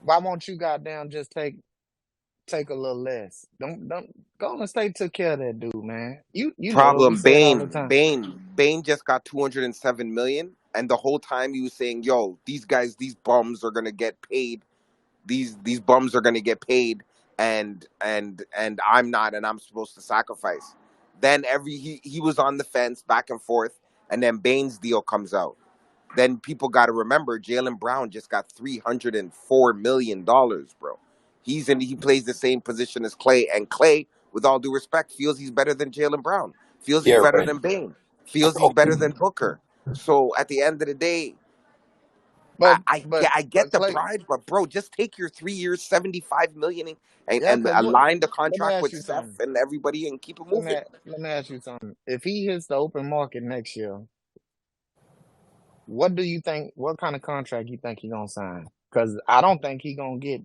S4: why won't you goddamn just take a little less? Don't Golden State took care of that dude, man. You know what we
S2: Problem,
S4: said all the time.
S2: Bane just got 207 million, and the whole time he was saying, "Yo, these guys, these bums are gonna get paid. These bums are gonna get paid, and I'm not, and I'm supposed to sacrifice." Then he was on the fence back and forth, and then Bane's deal comes out. Then people got to remember Jaylen Brown just got $304 million, bro. He plays the same position as Clay, and Clay, with all due respect, feels he's better than Jaylen Brown, feels he's
S1: Yeah,
S2: better
S1: right.
S2: than Bane, feels he's better than Booker. So at the end of the day,
S4: But
S2: I get the
S4: Clay,
S2: pride, but bro, just take your 3 years, 75 million,
S4: yeah,
S2: and
S4: because
S2: align the
S4: let me
S2: contract
S4: ask
S2: with
S4: you
S2: Steph
S4: something.
S2: and everybody and keep it
S4: Let me
S2: moving.
S4: let me ask you something. If he hits the open market next year, what do you think? What kind of contract you think he gonna sign? Because I don't think he gonna get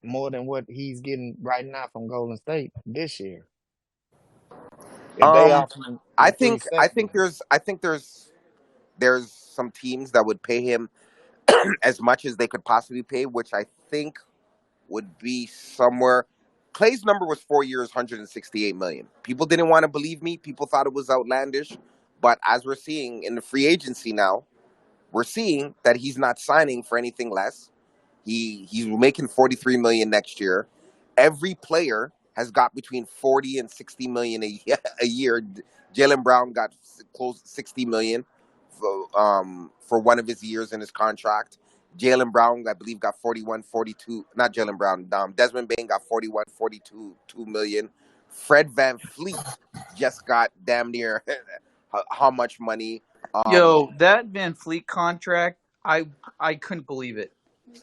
S4: more than what he's getting right now from Golden State this year. If they
S2: Um,
S4: offer him
S2: I
S4: the
S2: think I
S4: 370,
S2: think there's some teams that would pay him as much as they could possibly pay, which I think would be somewhere. Clay's number was 4 years, 168 million. People didn't want to believe me. People thought it was outlandish, but as we're seeing in the free agency now, we're seeing that he's not signing for anything less. He's making 43 million next year. Every player has got between 40 and 60 million a year. Jaylen Brown got close to 60 million for one of his years in his contract. Jaylen Brown, I believe, got 41, 42. Not Jaylen Brown. Desmond Bain got 41, 42, 2 million. Fred Van Fleet just got damn near how much money?
S3: Yo, that Van Fleet contract, I couldn't believe it.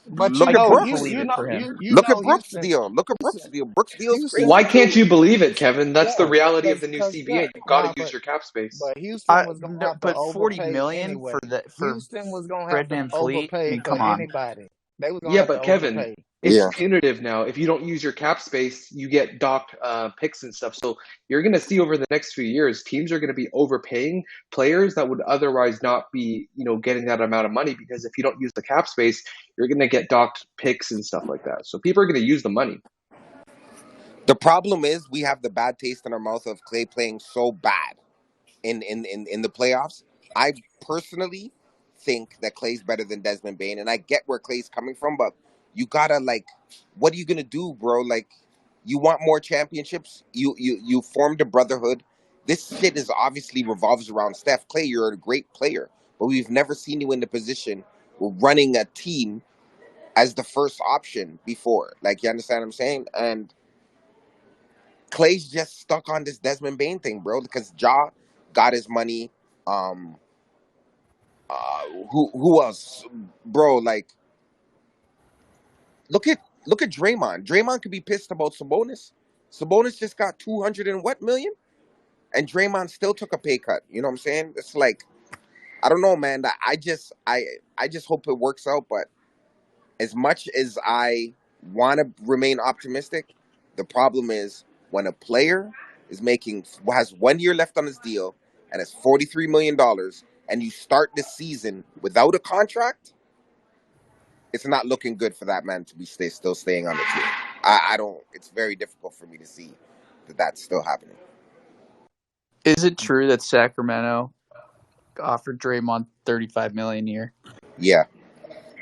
S4: but
S2: Look
S3: I
S2: at
S3: couldn't
S2: Brooks.
S3: believe it for him.
S2: Look at Brooks'
S4: Houston,
S2: deal. Look at Brooks'
S4: Houston,
S2: deal. Brooks' deal is
S4: Houston,
S5: Why
S2: crazy
S5: can't
S2: too.
S5: you believe it, Kevin? That's the
S4: yeah,
S5: reality of the new
S4: yeah,
S5: CBA. You've got to
S4: nah,
S5: use your cap space.
S4: but Houston was gonna
S3: No,
S4: have to
S3: but 40
S4: overpay
S3: million
S4: anyway.
S3: for
S4: Houston was gonna have
S3: Fred
S4: to
S3: Van Fleet. I
S4: overpay
S3: mean,
S4: for
S3: come on.
S4: anybody. They was gonna
S5: Yeah,
S4: have to
S5: but Kevin,
S4: overpay.
S5: it's
S2: Yeah.
S5: punitive now. If you don't use your cap space, you get docked picks and stuff. So you're going to see over the next few years, teams are going to be overpaying players that would otherwise not be, getting that amount of money because if you don't use the cap space, you're going to get docked picks and stuff like that. So people are going to use the money.
S2: The problem is we have the bad taste in our mouth of Clay playing so bad in the playoffs. I personally think that Clay's better than Desmond Bain, and I get where Clay's coming from, but you gotta what are you gonna do, bro? Like, you want more championships? You formed a brotherhood. This shit is obviously revolves around Steph. Clay, you're a great player, but we've never seen you in the position where running a team as the first option before. Like, you understand what I'm saying? And Clay's just stuck on this Desmond Bain thing, bro, because Ja got his money. Um, who else, bro? Like, look at Draymond. Draymond could be pissed about Sabonis. Sabonis just got 200 and what million, and Draymond still took a pay cut. You know what I'm saying? It's like, I don't know, man. I just hope it works out. But as much as I want to remain optimistic, the problem is when a player has 1 year left on his deal and has $43 million, and you start the season without a contract, it's not looking good for that man to be still staying on the team. I don't. It's very difficult for me to see that that's still happening.
S3: Is it true that Sacramento offered Draymond $35 million a year?
S2: Yeah.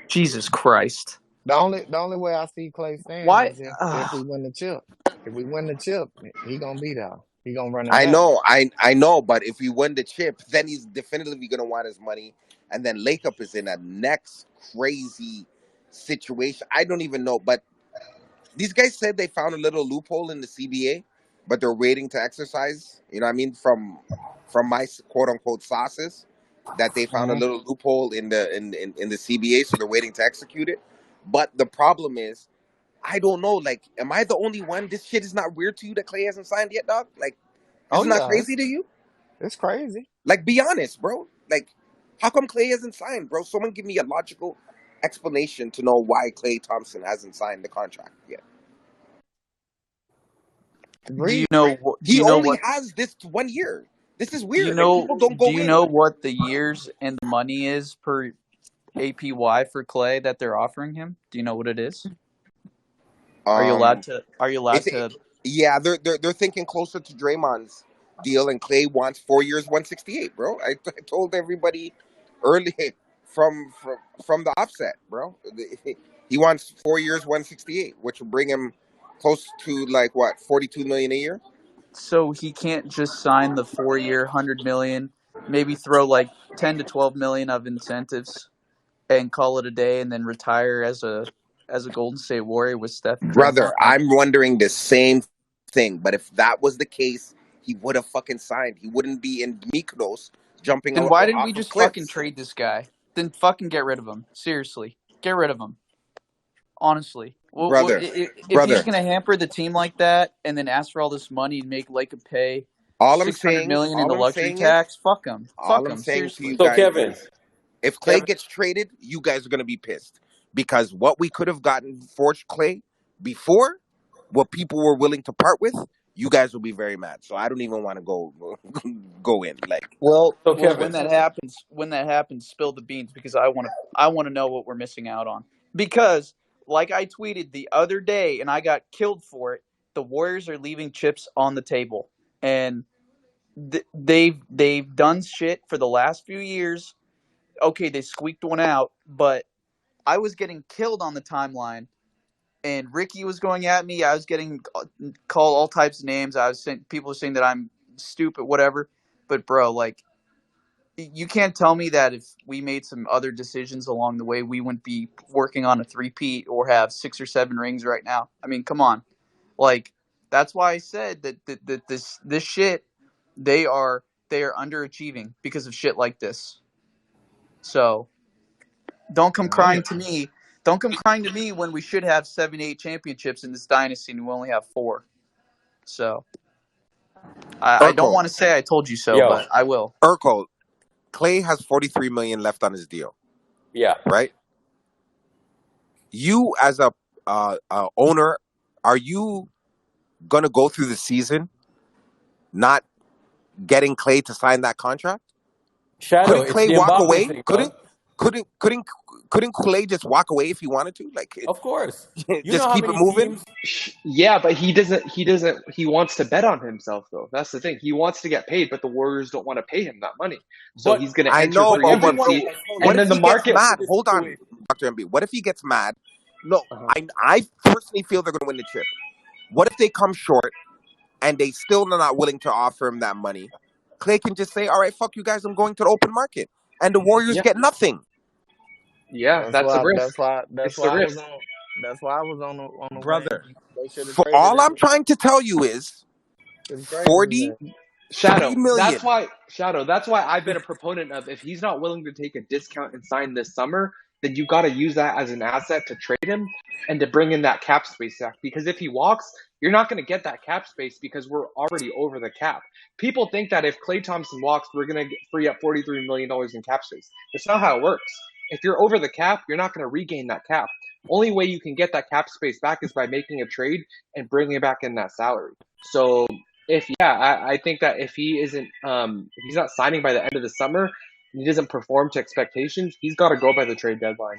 S3: Jesus Christ!
S4: The only way I see Clay staying
S3: Why?
S4: is if we win the chip. If we win the chip, he gonna be there. He gonna run it
S2: I
S4: back.
S2: know, I know, but if we win the chip, then he's definitively gonna want his money, and then Lakeup is in a next crazy situation. I don't even know, but these guys said they found a little loophole in the CBA, but they're waiting to exercise. You know what I mean? From my quote unquote sources, that they found a
S4: Hmm.
S2: little loophole in the CBA, so they're waiting to execute it. But the problem is, I don't know. Like, am I the only one? This shit is not weird to you that Clay hasn't signed yet, dog? Like, this
S4: Oh
S2: is not
S4: yeah,
S2: crazy to you?
S4: it's crazy.
S2: Like, be honest, bro. Like, how come Clay hasn't signed, bro? Someone give me a logical explanation to know why Clay Thompson hasn't signed the contract yet.
S3: Do you
S4: Agreed.
S3: know? Do
S2: He
S3: you know
S2: only
S3: what?
S2: has this 1 year. This is
S3: Do you
S2: weird, and
S3: know?
S2: people don't
S3: Do
S2: go
S3: you
S2: in.
S3: know what the years and the money is per APY for Clay that they're offering him? Do you know what it is? Are you allowed
S2: Um,
S3: to? Are you allowed
S2: it's
S3: to?
S2: yeah, they're thinking closer to Draymond's deal, and Clay wants 4 years, 168, bro. I told everybody early from the offset, bro. He wants 4 years, 168, which will bring him close to like what 42 million a year.
S3: So he can't just sign the 4 year, 100 million, maybe throw like 10 to 12 million of incentives and call it a day, and then retire as a Golden State Warrior with Steph and
S2: Brother,
S3: Draymond. Like,
S2: I'm wondering the same thing. But if that was the case, he would have fucking signed. He wouldn't be in Mykonos jumping
S3: then why didn't we
S2: off of
S3: just fucking
S2: cliffs.
S3: trade this guy? Then fucking get rid of him. Seriously, get rid of him. Honestly,
S2: Brother,
S3: if he's
S2: brother,
S3: gonna hamper the team like that, and then ask for all this money and make Laker pay
S2: all I'm
S3: 600 million in
S2: all
S3: the
S2: I'm
S3: luxury
S2: saying is,
S3: tax, fuck him.
S2: all
S3: Fuck
S2: I'm
S3: him.
S2: saying to you
S3: Seriously.
S1: So
S2: guys
S1: Kevin,
S2: is, if Clay
S1: Kevin,
S2: gets traded, you guys are gonna be pissed because what we could have gotten for Clay before, what people were willing to part with, you guys will be very mad. So I don't even want to go go in. Like,
S4: Well,
S1: so
S3: Well,
S1: Kevin,
S3: when that happens, spill the beans because I want to know what we're missing out on. Because like I tweeted the other day and I got killed for it, the Warriors are leaving chips on the table. And they've done shit for the last few years. Okay, they squeaked one out, but I was getting killed on the timeline and Ricky was going at me. I was getting called all types of names. I was saying people were saying that I'm stupid, whatever. But bro, like you can't tell me that if we made some other decisions along the way, we wouldn't be working on a three-peat or have 6 or 7 rings right now. I mean, come on. Like that's why I said that this shit they are underachieving because of shit like this. So don't come
S4: I'm
S3: crying to me. Don't come crying to me when we should have 7, 8 championships in this dynasty and we only have 4. So I don't
S2: Urkel,
S3: want to say I told you so,
S1: yo,
S3: but I will.
S2: Urkel, Clay has 43 million left on his deal,
S1: yeah,
S2: right? You as a owner, are you gonna go through the season not getting Clay to sign that contract?
S1: Shadow,
S2: Couldn't
S1: it's
S2: Clay
S1: the
S2: walk
S1: Mbappe
S2: away?
S1: thing,
S2: Couldn't
S1: dog.
S2: couldn't couldn't couldn't Clay just walk away if he wanted to? Like,
S1: Of course. You know
S2: just
S1: how
S2: keep it
S1: many
S2: moving.
S1: teams?
S5: Yeah, but he doesn't. He doesn't. He wants to bet on himself, though. That's the thing. He wants to get paid, but the Warriors don't want to pay him that money. So
S1: But
S5: he's going to
S2: I
S5: enter
S2: know,
S1: but
S5: free
S2: but
S1: everyone
S5: agency,
S1: has. Hold
S2: what
S5: and
S1: on.
S2: if
S5: then the
S2: he gets
S5: market.
S2: mad?
S1: Look at
S2: Hold
S1: this
S2: on,
S1: situation.
S2: Dr. MB. What if he gets mad? No,
S5: Uh-huh.
S2: I personally feel they're going to win the chip. What if they come short and they still are not willing to offer him that money? Clay can just say, "All right, fuck you guys. I'm going to the open market," and the Warriors
S5: Yeah,
S2: get nothing.
S5: yeah,
S4: that's
S5: that's a
S4: why
S5: risk.
S4: that's why that's
S5: It's the
S4: why I was
S5: risk.
S4: on that's why I was on the
S2: Brother,
S4: wing. They should have
S2: for
S4: traded
S2: all
S4: him.
S2: I'm trying to tell you is
S4: It's crazy, man.
S2: 43 million.
S5: Shadow. That's why I've been a proponent of if he's not willing to take a discount and sign this summer, then you got to use that as an asset to trade him and to bring in that cap space back. Because if he walks, you're not going to get that cap space because we're already over the cap. People think that if Klay Thompson walks, we're going to free up $43 million in cap space. That's not how it works. If you're over the cap, you're not going to regain that cap. Only way you can get that cap space back is by making a trade and bringing back in that salary. So if I think that if he isn't if he's not signing by the end of the summer and he doesn't perform to expectations, he's got to go by the trade deadline.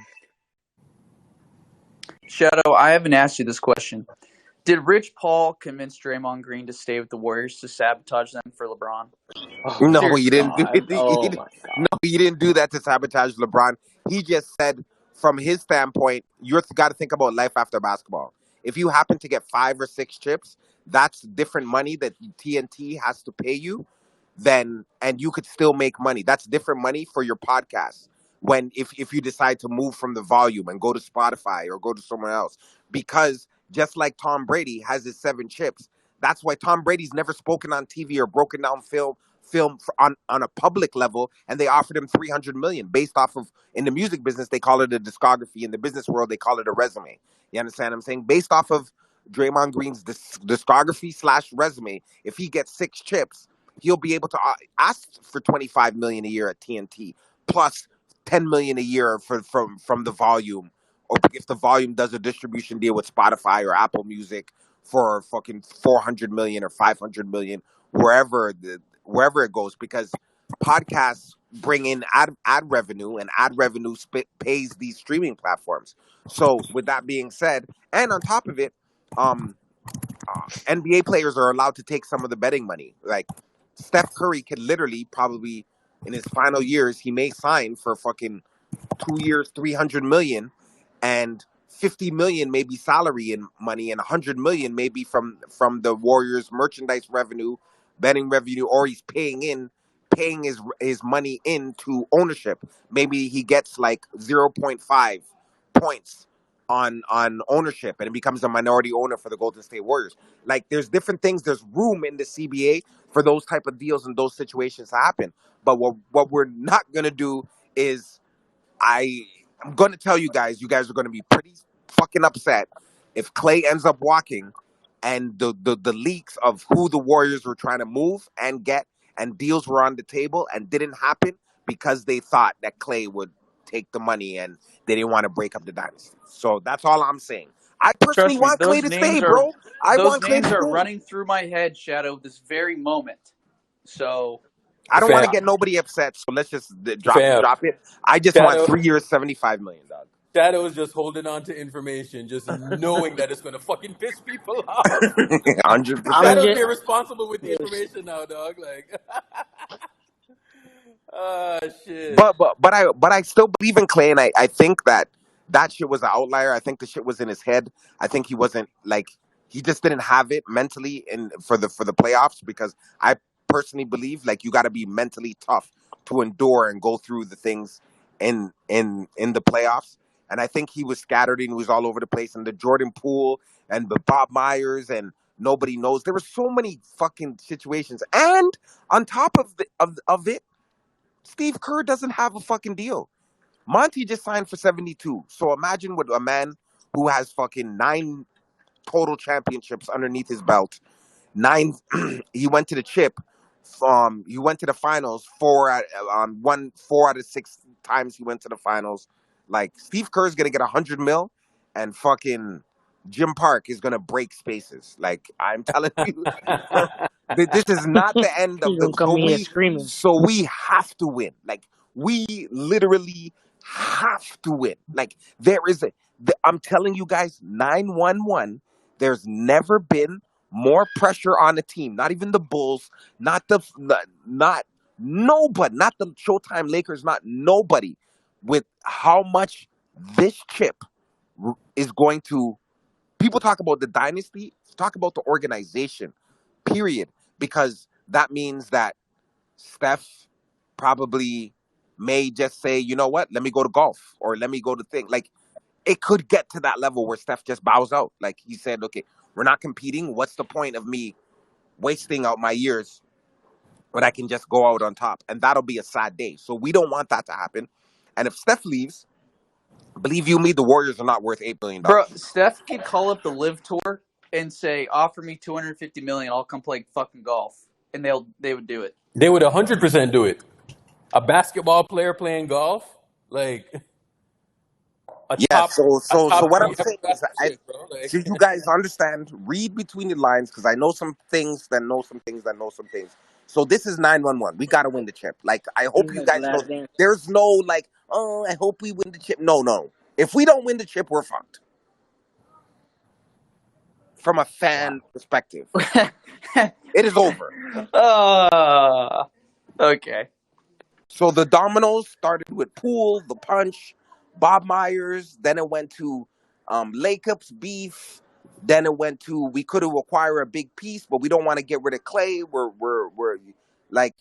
S3: Shadow, I haven't asked you this question. Did Rich Paul convince Draymond Green to stay with the Warriors to sabotage them for LeBron?
S5: Oh
S2: No,
S5: my
S2: he didn't do it.
S5: god! Oh my god!
S2: No, he didn't do that to sabotage LeBron. He just said, from his standpoint, you've got to think about life after basketball. If you happen to get 5 or 6 chips, that's different money that TNT has to pay you. Then, and you could still make money. That's different money for your podcast. When if you decide to move from the volume and go to Spotify or go to somewhere else, because just like Tom Brady has his 7 chips, that's why Tom Brady's never spoken on TV or broken down on a public level, and they offered him 300 million based off of, in the music business they call it a discography, in the business world they call it a resume. You understand what I'm saying? Based off of Draymond Green's discography slash resume, if he gets 6 chips, he'll be able to ask for 25 million a year at TNT plus 10 million a year from the volume, or if the volume does a distribution deal with Spotify or Apple Music for fucking 400 million or 500 million, wherever wherever it goes, because podcasts bring in ad revenue, and ad revenue pays these streaming platforms. So with that being said, and on top of it, um, NBA players are allowed to take some of the betting money. Like Steph Curry could literally probably in his final years he may sign for fucking 2 years, 300 million, and 50 million maybe salary and money, and 100 million maybe from the Warriors merchandise revenue, betting revenue, or he's paying his money into ownership. Maybe he gets like 0.5 points on ownership and it becomes a minority owner for the Golden State Warriors. Like there's different things, there's room in the CBA for those type of deals and those situations to happen. But what we're not gonna do is I'm going to tell you guys are going to be pretty fucking upset if Clay ends up walking, and the leaks of who the Warriors were trying to move and get and deals were on the table and didn't happen because they thought that Clay would take the money and they didn't want to break up the dynasty. So that's all I'm saying. I personally
S3: Trust me,
S2: want Clay to stay, bro. I want Clay to stay.
S3: running through my head, Shadow, this very moment. So
S2: I don't want to
S1: Fam,
S2: get nobody upset, so let's just
S1: fam.
S2: drop it. I just want
S1: Shadow,
S2: 3 years, 75 million, dog.
S1: Shadow is just holding on to information, just knowing that it's gonna fucking piss people off.
S2: 100%.
S1: Shadow's being responsible with the information now, dog. Like, shit.
S2: But I still believe in Clay, and I think that shit was an outlier. I think the shit was in his head. I think he wasn't like, he just didn't have it mentally in for the playoffs, because I personally believe like you got to be mentally tough to endure and go through the things in the playoffs. And I think he was scattered and he was all over the place. And the Jordan Poole and the Bob Myers and nobody knows. There were so many fucking situations. And on top of it, Steve Kerr doesn't have a fucking deal. Monty just signed for 72. So imagine what a man who has fucking 9 total championships underneath his belt. 9 he went to the chip. He went to the finals 4 out of 6 times he went to the finals. Like Steve Kerr's gonna get 100 mil, and fucking Jim Park is gonna break spaces. Like I'm telling you, this is not the end
S6: He's
S2: of the.
S6: gonna come in here screaming.
S2: So we have to win. Like we literally have to win. Like there is I'm telling you guys, 9-1-1. There's never been more pressure on the team. Not even the Bulls. Not nobody. Not the Showtime Lakers. Not nobody. With how much this chip is going to. People talk about the dynasty. Talk about the organization. Period. Because that means that Steph probably may just say, you know what, let me go to golf, or let me go to thing. Like it could get to that level where Steph just bows out. Like he said, okay, we're not competing. What's the point of me wasting out my years when I can just go out on top? And that'll be a sad day. So we don't want that to happen. And if Steph leaves, believe you me, the Warriors are not worth $8 billion.
S3: bro, Steph could call up the Live Tour and say, "Offer me $250 million, I'll come play fucking golf," and they would do it.
S1: They would 100% do it. A basketball player playing golf, like a
S2: Yeah,
S1: top,
S2: so
S1: a top
S2: what I'm
S1: three
S2: saying is,
S1: chick, bro. Like,
S2: so you guys understand, read between the lines, because I know some things that know some things that know some things. So this is 9-1-1. We gotta win the chip. Like I hope
S6: He's
S2: you
S6: like the
S2: guys know.
S6: last dance.
S2: There's no like, oh, I hope we win the chip. No. If we don't win the chip, we're fucked. From a fan perspective, it is over.
S3: Okay.
S2: So the dominoes started with Poole, the punch, Bob Myers. Then it went to Lakeups beef. Then it went to, we could have acquired a big piece, but we don't want to get rid of Clay. We're like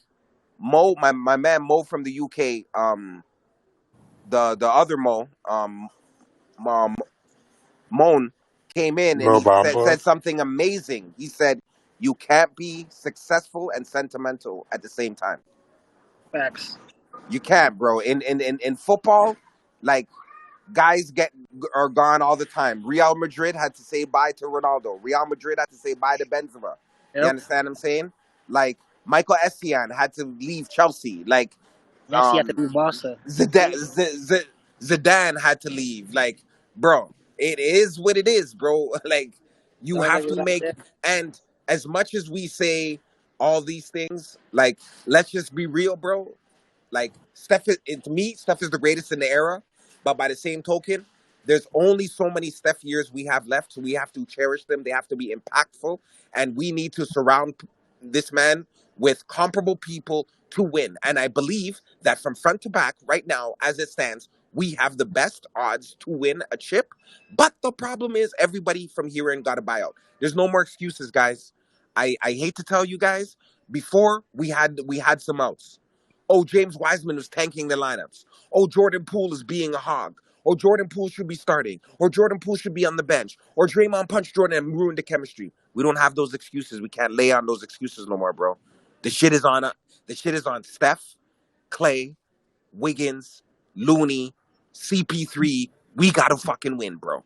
S2: Mo, my man Mo from the UK. The other Mo, Moan came in and
S7: Mo
S2: he
S7: Bamba.
S2: said something amazing. He said, "You can't be successful and sentimental at the same time.
S6: Facts.
S2: You can't, bro. In football, like guys are gone all the time. Real Madrid had to say bye to Ronaldo. Real Madrid had to say bye to Benzema. You
S6: Yep.
S2: understand what I'm saying? Like Michael Essien had to leave Chelsea. Like
S6: Messi had to be Barca.
S2: Zidane had to leave. Like, bro, it is what it is, bro. Like, you
S6: Don't
S2: have
S6: ever
S2: to
S6: like
S2: make.
S6: that.
S2: And as much as we say all these things. Like, let's just be real, bro. Like Steph is, to me, Steph is the greatest in the era. But by the same token, there's only so many Steph years we have left. So we have to cherish them. They have to be impactful. And we need to surround this man with comparable people to win. And I believe that from front to back, right now, as it stands, we have the best odds to win a chip. But the problem is everybody from here in got a buyout. There's no more excuses, guys. I hate to tell you guys, before we had some outs. Oh, James Wiseman was tanking the lineups. Oh, Jordan Poole is being a hog. Or Jordan Poole should be starting. Or Jordan Poole should be on the bench. Or Draymond punched Jordan and ruined the chemistry. We don't have those excuses. We can't lay on those excuses no more, bro. The shit is on. The shit is on Steph, Clay, Wiggins, Looney, CP3. We gotta fucking win, bro.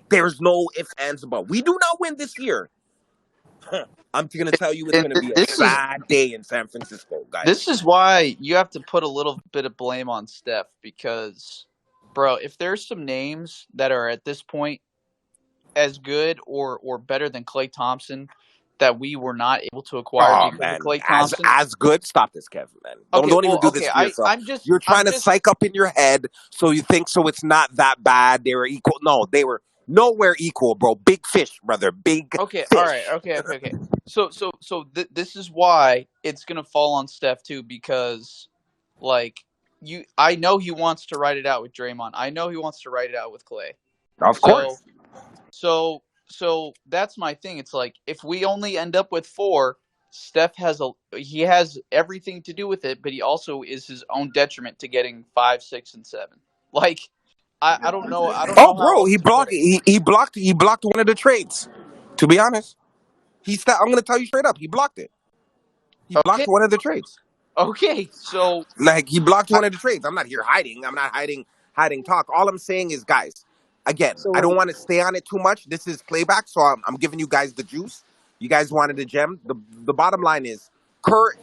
S2: There's no ifs, ands, about. We do not win this year. I'm gonna tell you, it's
S3: And
S2: gonna be a
S3: this is
S2: sad day in San Francisco, guys.
S3: this is why you have to put a little bit of blame on Steph because, bro, if there's some names that are at this point as good or better than Klay Thompson that we were not able to acquire
S2: Oh
S3: because of
S2: man,
S3: Klay
S2: as
S3: Thompson.
S2: good. Stop this, Kev, man. Don't
S3: Okay,
S2: don't even
S3: well,
S2: do
S3: okay,
S2: this to yourself. You're
S3: I'm
S2: trying to
S3: just
S2: psych up in your head so you think so it's not that bad. They were equal. No, they were nowhere equal, bro. Big fish, brother. Big
S3: okay. All right,
S2: fish.
S3: okay. This is why it's gonna fall on Steph too because, like, I know he wants to write it out with Draymond. I know he wants to write it out with Klay.
S2: Of course.
S3: So that's my thing. It's like if we only end up with 4, Steph he has everything to do with it, but he also is his own detriment to getting 5, 6, and 7. Like I don't know
S2: Oh,
S3: how
S2: bro,
S3: else
S2: he
S3: to put
S2: blocked.
S3: it.
S2: He blocked one of the trades. To be honest, I'm gonna tell you straight up. He blocked it. He blocked
S3: Okay,
S2: one of the trades.
S3: so
S2: Like he blocked
S3: I,
S2: one of the trades. I'm not here hiding. I'm not hiding talk. All I'm saying is, guys, again,
S6: So
S2: I don't
S6: wait,
S2: want to stay on it too much. This is playback, so I'm giving you guys the juice. You guys wanted the gem. The bottom line is Kerr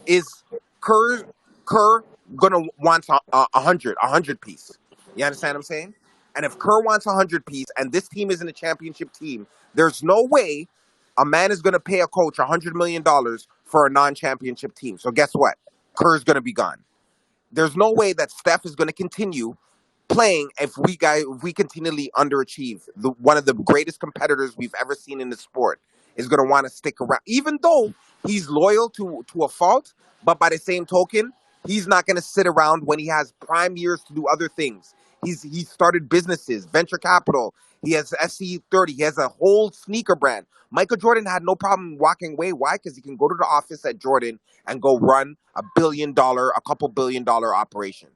S2: Kerr gonna want a hundred piece. You understand what I'm saying? And if Kerr wants 100 piece, and this team isn't a championship team, there's no way a man is gonna pay a coach $100 million for a non-championship team. So guess what? Kerr's gonna be gone. There's no way that Steph is going to continue playing if we continually underachieve. One of the greatest competitors we've ever seen in the sport is going to want to stick around, even though he's loyal to a fault. But by the same token, he's not going to sit around when he has prime years to do other things. He started businesses, venture capital. He has SC30. He has a whole sneaker brand. Michael Jordan had no problem walking away. Why? Because he can go to the office at Jordan and go run a couple $1 billion operation.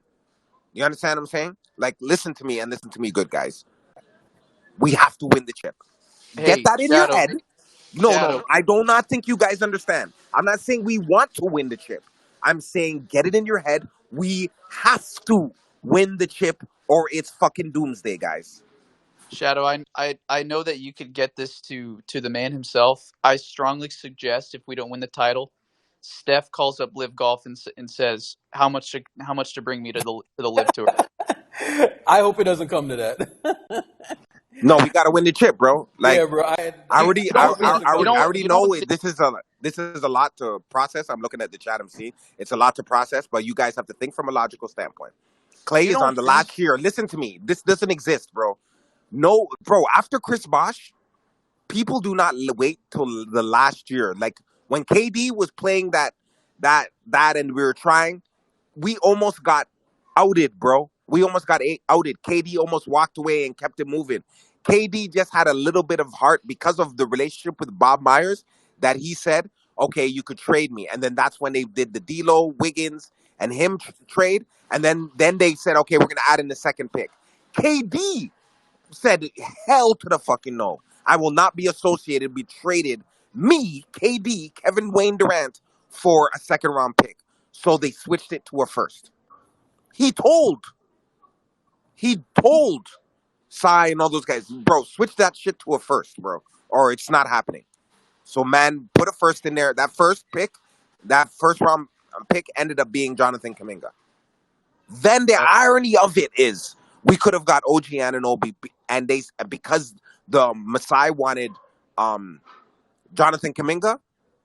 S2: You understand what I'm saying? Like, listen to me and listen to me, good guys. We have to win the chip. Get
S3: hey,
S2: that in your
S3: Shadow,
S2: head. No.
S3: Shadow,
S2: I do not think you guys understand. I'm not saying we want to win the chip. I'm saying get it in your head. We have to win the chip or it's fucking doomsday, guys.
S3: Shadow, I know that you could get this to the man himself. I strongly suggest if we don't win the title, Steph calls up Live Golf and says how much to bring me to the Live Tour.
S1: I hope it doesn't come to that.
S2: No, we gotta win the chip, bro.
S1: Yeah,
S2: Like,
S1: bro.
S2: I
S1: I
S2: already,
S1: hope it doesn't come to
S2: I
S1: that.
S2: already know it. This is a lot to process. I'm looking at the chat. I'm seeing it's a lot to process, but you guys have to think from a logical standpoint. Clay
S3: You
S2: is
S3: don't
S2: on the
S3: think?
S2: last year. Listen to me. This doesn't exist, bro. No, bro. After Chris Bosh, people do not wait till the last year. Like when KD was playing and we were trying, we almost got outed, bro. We almost got outed. KD almost walked away and kept it moving. KD just had a little bit of heart because of the relationship with Bob Myers that he said, okay, you could trade me. And then that's when they did the D'Lo, Wiggins, and him trade. And then they said, okay, we're going to add in the second pick. KD said, hell to the fucking no. I will not be associated, be traded, me, KD, Kevin Wayne Durant, for a second round pick. So they switched it to a first. He told Sai and all those guys, bro, switch that shit to a first, bro, or it's not happening. So man, put a first in there. That first round pick ended up being Jonathan Kuminga. Then the irony of it is we could have got OG Anunoby, and because the Masai wanted Jonathan Kuminga,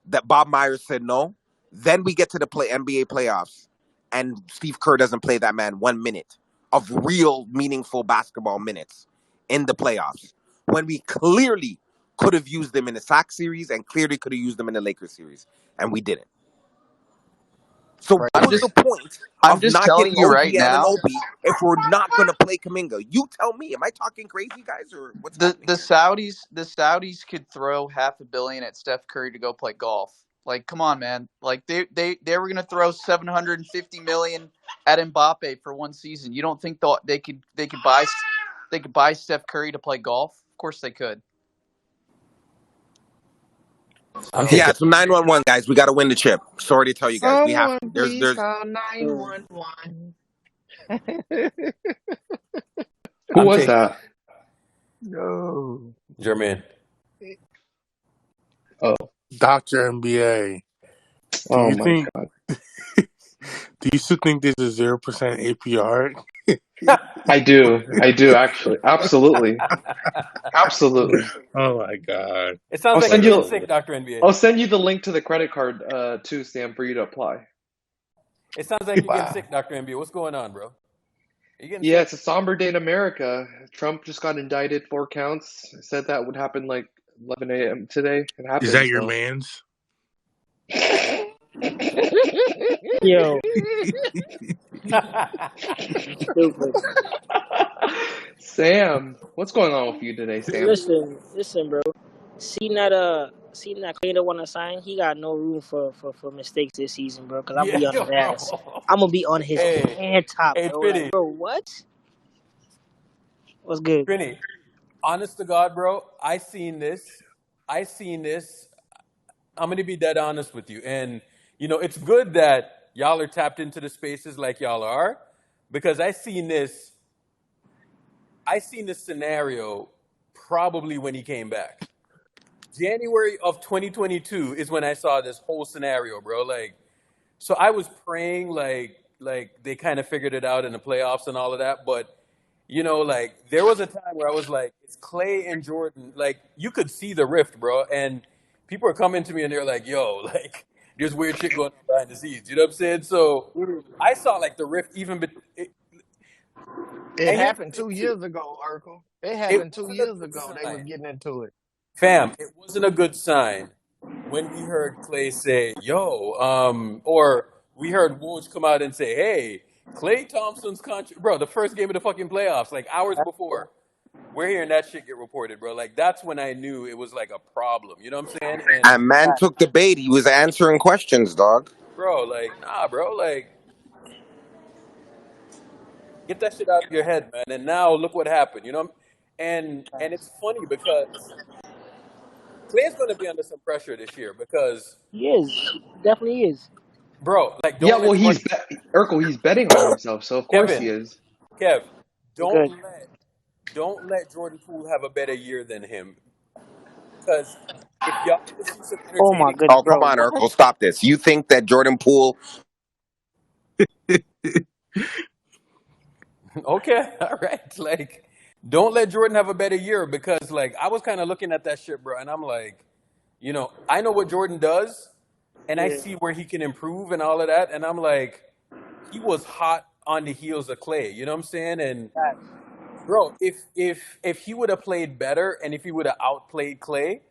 S2: that Bob Myers said no. Then we get to the NBA playoffs, and Steve Kerr doesn't play that man 1 minute of real meaningful basketball minutes in the playoffs, when we clearly could have used them in the Sox series and clearly could have used them in the Lakers series, and we didn't. So
S4: Right.
S2: what was the point
S3: I'm
S2: of
S3: just
S2: not
S3: telling
S2: getting
S3: you
S2: OG
S3: right now.
S2: Anunoby if we're not going to play Kuminga? You tell me. Am I talking crazy, guys, or what's happening
S3: The
S2: here?
S3: Saudis could throw $500 million at Steph Curry to go play golf. Like, come on, man. Like they were gonna throw $750 million at Mbappe for one season. You don't think they could buy Steph Curry to play golf? Of course they could.
S1: I'm
S2: Yeah,
S1: taking.
S2: so 911, guys. We got to win the chip. Sorry to tell you guys. We have
S4: Someone
S2: to.
S4: please
S2: There's.
S4: call
S6: So,
S4: 911.
S5: Who
S1: I'm
S5: was
S1: taking
S5: that?
S7: No.
S1: Jermaine.
S5: Oh,
S7: Dr. NBA. Do
S5: oh
S7: you
S5: my
S7: think
S5: God.
S7: do you still think there's a 0% APR?
S5: I do actually. Absolutely. Absolutely.
S7: Oh my god.
S1: It sounds
S5: I'll
S1: like you're
S5: send
S1: getting
S5: you
S1: sick, Dr. NBA.
S5: I'll send you the link to the credit card too, Sam, for you to apply.
S1: It sounds like you're getting
S7: Wow.
S1: sick, Dr. NBA. What's going on, bro? Are you getting
S5: Yeah,
S1: sick?
S5: it's a somber day in America. Trump just got indicted, 4 counts. Said that would happen like 11 a.m. today. It
S7: Is
S5: happened,
S7: that your
S5: so.
S7: man's?
S6: yo, stupid.
S5: Sam, what's going on with you today, Sam?
S6: Listen, bro. Seeing that Clay don't want to sign, he got no room for mistakes this season, bro. Cause I'm gonna
S1: Yeah,
S6: be on his ass.
S1: bro.
S6: I'm gonna be on his
S1: Hey,
S6: hand top,
S1: hey,
S6: bro.
S1: Trini,
S6: Like, bro, what? What's good?
S1: Trini. Honest to God, bro. I seen this. I'm gonna be dead honest with you, and it's good that y'all are tapped into the spaces like y'all are, because I seen this scenario probably when he came back. January of 2022 is when I saw this whole scenario, bro. Like, so I was praying like they kind of figured it out in the playoffs and all of that, but like there was a time where I was like, it's Clay and Jordan. Like you could see the rift, bro, and people are coming to me and they're like, yo, like there's weird shit going on behind the scenes. You know what I'm saying? So I saw like the rift even.
S4: It
S1: And here's the
S4: happened
S1: thing
S4: 2 years
S1: too.
S4: ago, Urkel. It
S1: It
S4: happened two
S1: wasn't a
S4: years
S1: good
S4: ago. They was
S1: sign.
S4: getting into it.
S1: Fam, it wasn't a good sign when we heard Clay say, yo, or we heard Woj come out and say, hey, Clay Thompson's contract, bro, the first game of the fucking playoffs, like hours before. We're hearing that shit get reported, bro. Like, that's when I knew it was like a problem. You know what I'm saying? And,
S2: And man took the bait. He was answering questions, dog.
S1: bro, like, nah, bro, like, get that shit out of your head, man. And now look what happened, And it's funny because Clay's going to be under some pressure this year because,
S6: He is. He definitely is.
S1: bro, like,
S5: Yeah,
S1: don't
S5: well,
S1: let Jordan,
S5: Urkel, he's betting on himself, so of course he
S1: Kevin,
S5: is.
S1: Kev,
S6: Good.
S1: don't let Jordan Poole have a better year than him. Because if y'all want to see some
S6: Oh my
S1: entertaining,
S6: goodness,
S2: Oh, come
S6: bro.
S2: on,
S6: What?
S2: Urkel. Stop this. You think that Jordan Poole...
S1: okay, all right, like, don't let Jordan have a better year because, like, I was kind of looking at that shit, bro, and I'm like, I know what Jordan does, and I
S6: Yeah.
S1: see where he can improve and all of that, and I'm like, he was hot on the heels of Clay. You know what I'm saying? And
S6: Facts.
S1: bro, if he would have played better and if he would have outplayed Clay,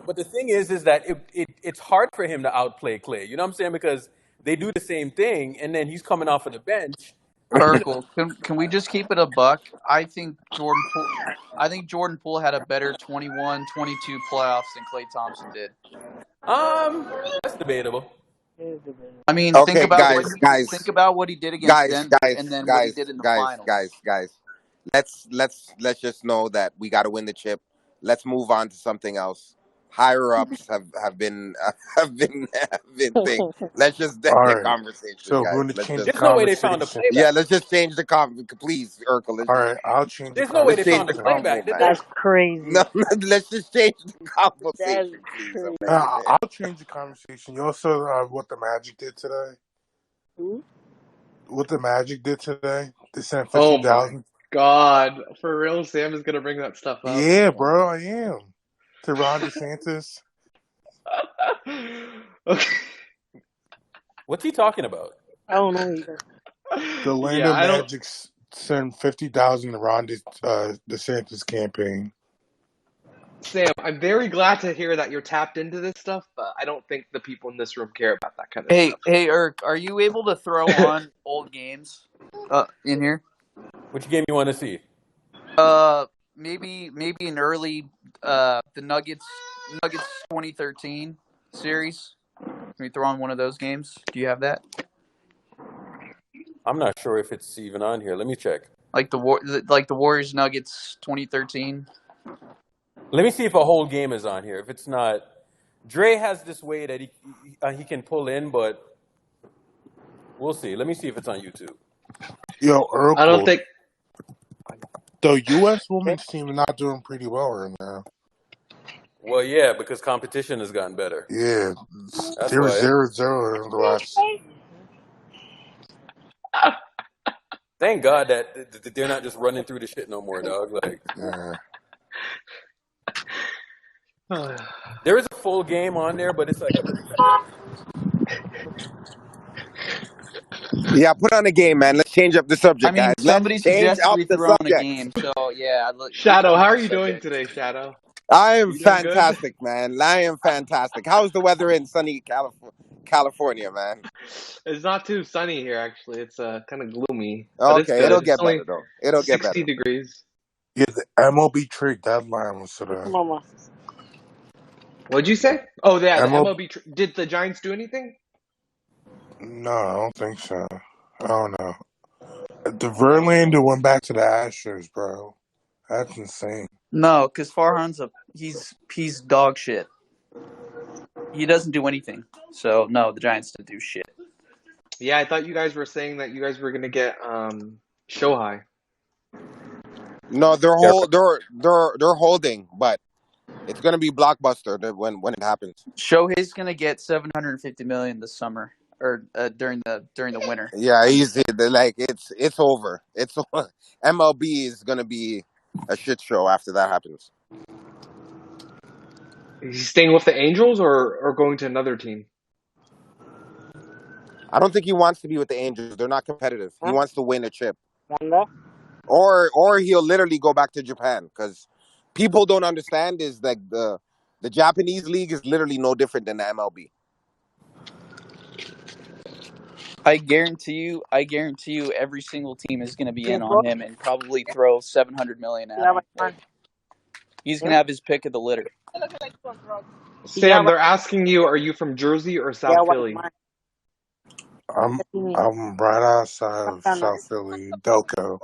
S1: but the thing is that it's hard for him to outplay Clay. You know what I'm saying? Because they do the same thing, and then he's coming off of the bench.
S3: Urkel, can we just keep it a buck? I think Jordan Poole had a better 21-22 playoffs than Klay Thompson did.
S1: That's debatable.
S3: I mean, think
S2: Okay,
S3: about what he did against Denver, and then what he did in the finals.
S2: guys. Let's just know that we got to win the chip. Let's move on to something else. Higher ups have been thing. Let's just end
S7: All
S2: the
S7: right.
S2: conversation,
S7: So we're
S2: guys.
S7: going to
S2: Let's
S7: change the
S2: just
S1: There's no way they found a
S7: conversation.
S1: playback.
S2: let's just change the please, Urkel. Let's
S7: All
S2: just
S7: right, I'll change the
S1: There's no way they
S2: change
S1: found a
S2: the
S7: conversation.
S1: playback,
S2: convo,
S1: did
S2: man.
S1: they?
S6: That's crazy.
S2: No, let's just change the
S6: That's
S2: conversation, please.
S6: crazy.
S7: I'll change the conversation. You also what the Magic did today?
S6: Who?
S7: What the Magic did today? They sent
S5: Oh my
S7: 50,000.
S5: God. For real, Sam is going to bring that stuff up.
S7: Yeah, bro, I am. To Ron DeSantis.
S5: Okay.
S1: What's he talking about?
S6: I don't know either.
S7: The
S5: Yeah,
S7: Orlando
S5: I don't.
S7: Magic sent 50,000 to Ron DeSantis campaign.
S5: Sam, I'm very glad to hear that you're tapped into this stuff, but I don't think the people in this room care about that kind of
S3: Hey,
S5: stuff.
S3: Irk, are you able to throw on old games in here?
S1: Which game you want to see?
S3: Maybe an early the Nuggets 2013 series. Can we throw on one of those games? Do you have that?
S1: I'm not sure if it's even on here. Let me check.
S3: Like the Warriors Nuggets 2013.
S1: Let me see if a whole game is on here. If it's not, Dre has this way that he can pull in, but we'll see. Let me see if it's on YouTube.
S7: Yo,
S5: I don't
S7: Urkel,
S5: think.
S7: the U.S. women's team is not doing pretty well right now.
S1: Well, yeah, because competition has gotten better.
S7: Yeah,
S1: That's
S7: they're
S1: why.
S7: 0-0 in the last.
S1: Thank God that they're not just running through the shit no more, dog. Like,
S7: Yeah.
S1: there is a full game on there, but it's like a 3-minute.
S2: Yeah, put on a game, man. Let's change up the
S3: I
S2: subject,
S3: mean,
S2: guys. Let's
S3: somebody
S2: change
S3: suggested
S2: up
S3: we
S2: the
S3: throw on a
S2: subject.
S3: game, so yeah, we can
S5: Shadow, how
S3: change
S5: are
S3: the
S5: you doing
S3: subject.
S5: today, Shadow?
S2: I am
S5: You doing good?
S2: fantastic, man. I am fantastic. How's the weather in sunny California, man?
S5: It's not too sunny here, actually. It's kind of gloomy, but it's
S2: Okay,
S5: good.
S2: it'll
S5: It's
S2: get
S5: only
S2: better, though. It'll get
S5: 60
S2: better.
S5: degrees.
S7: Yeah, the MLB trade deadline was today.
S6: Mama.
S5: What'd you say? Oh, yeah, the
S7: MLB,
S5: MLB. Did the Giants do anything?
S7: no, I don't think so. I don't know. The Verlander went back to the Astros, bro. That's insane.
S3: No, because Farhan's he's dog shit. He doesn't do anything. So no, the Giants didn't do shit.
S5: Yeah, I thought you guys were saying that you guys were gonna get Shohei.
S2: No,
S1: Yeah,
S2: they're holding, but it's gonna be blockbuster when it happens.
S3: Shohei's gonna get $750 million this summer or during the winter.
S2: Yeah, easy. Like it's over. It's over. MLB is gonna be a shit show after that happens.
S5: Is he staying with the Angels or going to another team?
S2: I don't think he wants to be with the Angels. They're not competitive. He
S6: Huh?
S2: wants to win a chip,
S6: Wanda?
S2: or he'll literally go back to Japan because people don't understand is like the Japanese league is literally no different than the MLB.
S3: I guarantee you, every single team is going to be in
S6: Yeah,
S3: on him and probably throw $700 million at him. Like, he's going to have his pick of the litter.
S5: Sam, they're asking you, are you from Jersey or South Philly?
S7: I'm right outside of South Philly, Delco,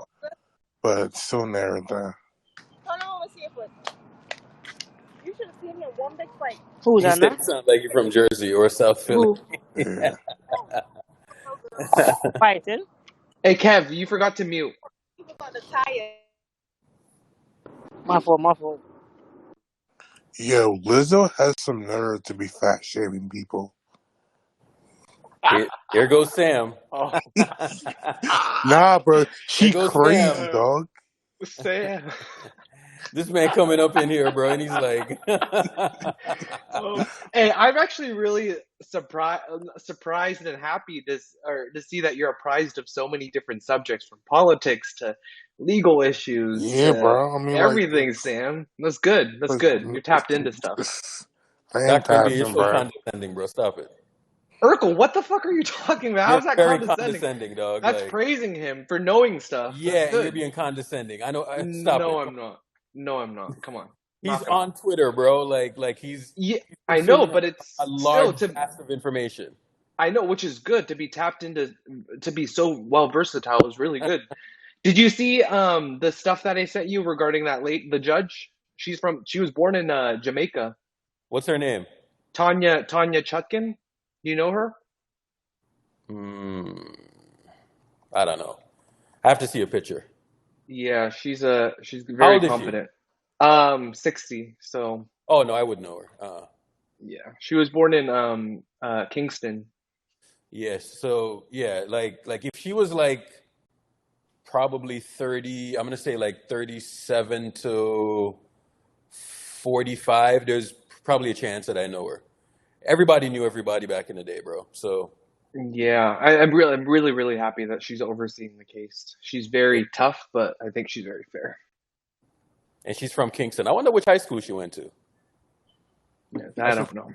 S7: but soon everything.
S6: Who's
S1: he
S6: that
S1: said
S6: now?
S1: it sounds like you're from Jersey or South Philly.
S6: Who?
S7: Yeah.
S6: Fighting?
S5: Hey, Kev, you forgot to mute.
S6: My fault.
S7: Yo, Lizzo has some nerve to be fat shaming people.
S1: Here goes Sam.
S5: Oh,
S7: Nah, bro, she
S1: Here goes
S7: crazy,
S1: Sam.
S7: dog.
S5: Sam.
S1: This man coming up in here, bro, and he's like,
S5: Hey, I'm actually really surprised and happy to see that you're apprised of so many different subjects, from politics to legal issues
S7: Yeah,
S5: to
S7: bro. I mean,
S5: everything. Sam, that's good. That's good. You're tapped into stuff.
S7: I am
S1: Dr. MD, you're
S7: passing,
S1: so
S7: bro.
S1: condescending, bro. Stop it.
S5: Urkel, what the fuck are you talking about?
S1: You're
S5: How's that
S1: very
S5: condescending?
S1: condescending, dog.
S5: That's
S1: Like,
S5: praising him for knowing stuff.
S1: yeah,
S5: That's
S1: and you're
S5: good.
S1: being condescending. I know. Stop
S5: No,
S1: it.
S5: I'm not. No, I'm not. Come on.
S1: He's
S5: Knock it off.
S1: on Twitter, bro. Like he's
S5: Yeah, I know,
S1: consuming
S5: but it's
S1: a
S5: still
S1: large
S5: to.
S1: mass of information.
S5: I know, which is good to be tapped into, to be so well versatile is really good. Did you see the stuff that I sent you regarding the judge? She was born in Jamaica.
S1: What's her name?
S5: Tanya Chutkin. You know her?
S1: I don't know. I have to see a picture.
S5: Yeah, she's
S1: How
S5: very
S1: old is she?
S5: competent. 60. So
S1: Oh no, I would know her.
S5: yeah, she was born in Kingston.
S1: Yes. So yeah, like if she was like probably 30, I'm gonna say like 37 to 45. There's probably a chance that I know her. everybody knew everybody back in the day, bro. So
S5: Yeah, I'm really happy that she's overseeing the case. She's very tough, but I think she's very fair.
S1: and she's from Kingston. I wonder which high school she went to.
S5: Yeah, I don't know.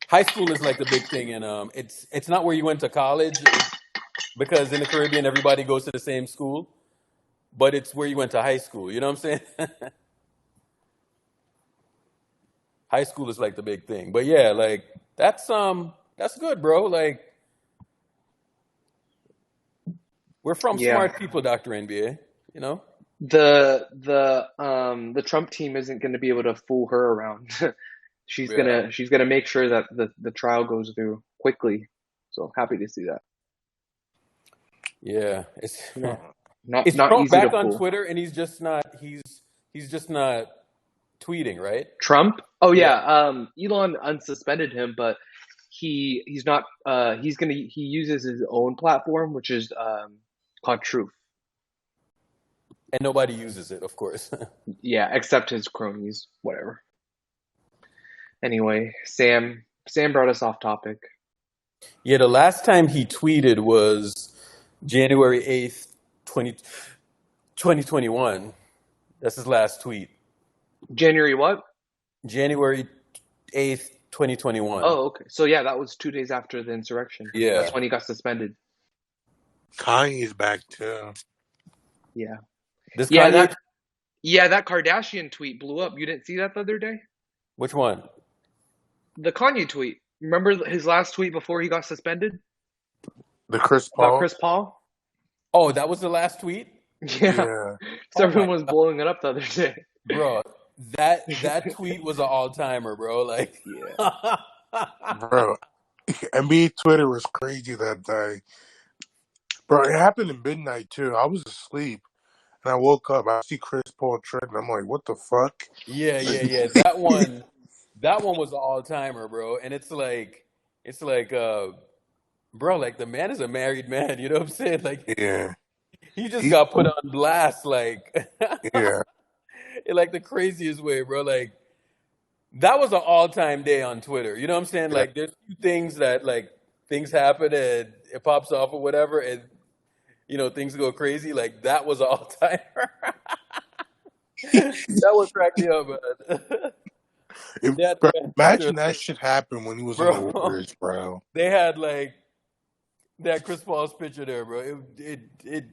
S1: High school is like the big thing, and it's not where you went to college because in the Caribbean everybody goes to the same school, but it's where you went to high school. You know what I'm saying? High school is like the big thing. But yeah, like that's good, bro. Like we're from
S5: Yeah.
S1: smart people, Dr. NBA, you know?
S5: The Trump team isn't going to be able to fool her around. She's
S1: Yeah.
S5: gonna make sure that the trial goes through quickly. So happy to see that.
S1: Yeah. It's
S5: Not
S1: is
S5: not
S1: Trump
S5: easy to
S1: back on
S5: fool.
S1: Twitter and he's just not tweeting, right?
S5: Trump? Oh
S1: Yeah.
S5: yeah, Elon unsuspended him, but he's not he uses his own platform, which is called Truth.
S1: And nobody uses it, of course.
S5: Yeah, except his cronies, whatever. Anyway, Sam brought us off topic.
S1: Yeah, the last time he tweeted was January 8th, 2021. That's his last tweet.
S5: January what?
S1: January 8th, 2021.
S5: Oh, okay. So yeah, that was 2 days after the insurrection.
S1: Yeah.
S5: That's when he got suspended.
S7: Kanye's back too.
S5: Yeah.
S1: Does
S5: Yeah,
S1: Kanye,
S5: that Kardashian tweet blew up. You didn't see that the other day?
S1: which one?
S5: The Kanye tweet. Remember his last tweet before he got suspended
S7: The Chris
S5: about
S7: Paul.
S5: Chris Paul?
S1: Oh, that was the last tweet?
S5: Yeah.
S7: Yeah,
S5: So
S1: Oh
S5: everyone
S1: my
S5: was
S1: God.
S5: blowing it up the other day.
S1: Bro, that tweet was an all-timer, bro. Like
S5: Yeah.
S7: bro. NBA Twitter was crazy that day, bro. It happened at midnight too. I was asleep and I woke up. I see Chris Paul trending. I'm like, what the fuck?
S1: Yeah. That one was an all-timer, bro. And it's like bro, like the man is a married man, you know what I'm saying? Like
S7: Yeah,
S1: he just
S7: he,
S1: got put on blast like
S7: yeah,
S1: in like the craziest way, bro. Like that was an all-time day on Twitter. You know what I'm saying?
S7: yeah.
S1: Like there's few things that like things happen and it pops off or whatever and you know things go crazy. Like that was an all-timer. That would crack me up, man. That
S7: Bro,
S1: man
S7: imagine that shit happened when he was on the
S1: bro.
S7: Warriors, bro.
S1: They had like that Chris Paul's picture there, bro. It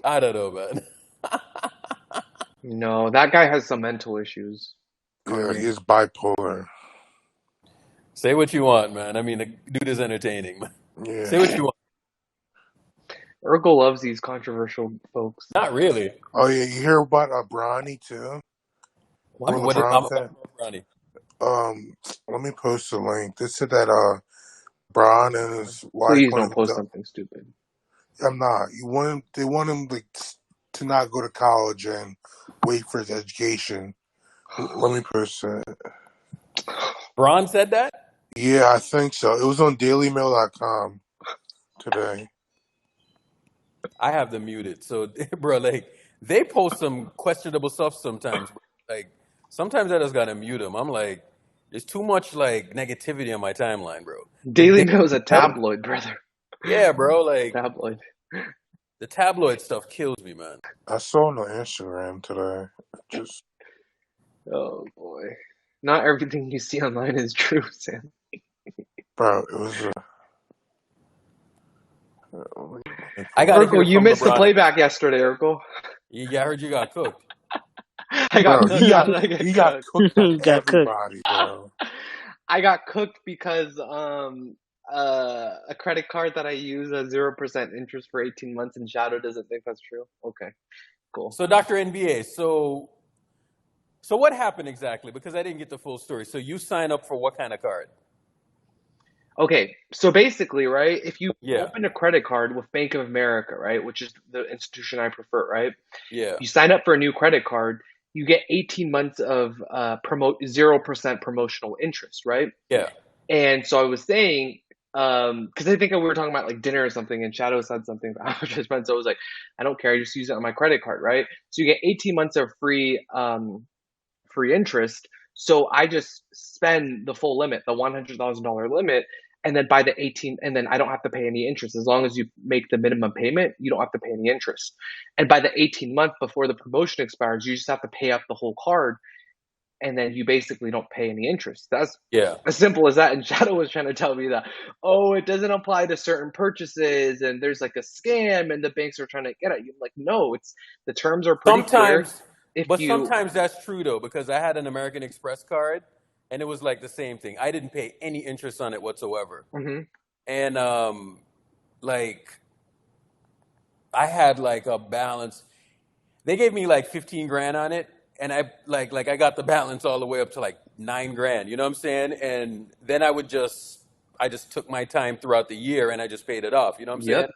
S1: I don't know, man.
S5: No, that guy has some mental issues.
S7: Yeah, he is bipolar.
S1: Say what you want, man. I mean, the dude is entertaining, man. Say
S7: Yeah.
S1: what you want.
S5: Urkel loves these controversial folks.
S1: Not really.
S7: Oh yeah, you hear about Bronny too?
S1: I mean,
S7: What
S1: what is, I'm
S7: LeBron said?
S1: Ronnie.
S7: Let me post the link. They said that Bron and his wife
S5: Please
S7: wanted
S5: don't post
S7: to.
S5: something stupid.
S7: I'm not. They want him like to not go to college and wait for his education. Let me post it.
S1: Braun said that?
S7: Yeah, I think so. It was on DailyMail.com today.
S1: I have them muted. So, bro, like, they post some questionable stuff sometimes. Bro. Like, sometimes I just gotta mute them. I'm like, there's too much, like, negativity on my timeline, bro.
S5: Daily Mail is a tabloid, brother.
S1: Yeah, bro, like,
S5: Tabloid.
S1: the tabloid stuff kills me, man.
S7: I saw it on Instagram today. Just
S5: Oh boy. Not everything you see online is true, Sam.
S7: bro, it was
S1: I gotta hear
S5: Urkel, you
S1: from
S5: missed the
S1: LeBron.
S5: playback yesterday, Urkel.
S1: Yeah, I heard you got cooked.
S5: I got
S7: bro,
S5: cooked.
S7: he got cooked by
S6: Got cooked.
S7: everybody, bro.
S5: I got cooked because a credit card that I use at 0% interest for 18 months and Shadow doesn't think that's true. Okay, cool.
S1: So, Dr. NBA, so what happened exactly? Because I didn't get the full story. So you sign up for what kind of card?
S5: Okay, so basically, right, if you
S1: Yeah.
S5: open a credit card with Bank of America, right, which is the institution I prefer, right,
S1: Yeah.
S5: you sign up for a new credit card, you get 18 months of 0% promotional interest, right?
S1: Yeah.
S5: And so I was saying, because I think we were talking about like dinner or something, and Shadow said something about how just friends. So I was like, I don't care, I just use it on my credit card, right? So you get 18 months of free interest. So I just spend the full limit, the $100,000 limit, and then by the 18, and then I don't have to pay any interest. As long as you make the minimum payment, you don't have to pay any interest. And by the 18 month before the promotion expires, you just have to pay off the whole card, and then you basically don't pay any interest. That's
S1: Yeah.
S5: as simple as that. And Shadow was trying to tell me that, oh, it doesn't apply to certain purchases, and there's like a scam, and the banks are trying to get at you. I'm like, no, it's the terms are pretty clear.
S1: Sometimes,
S5: If
S1: but
S5: you,
S1: sometimes that's true though, because I had an American Express card, and it was like the same thing. I didn't pay any interest on it whatsoever,
S5: Mhm.
S1: and like I had like a balance. They gave me like 15 grand on it, and I I got the balance all the way up to like 9 grand. You know what I'm saying? And then I just took my time throughout the year, and I just paid it off. You know what I'm saying?
S5: Yep,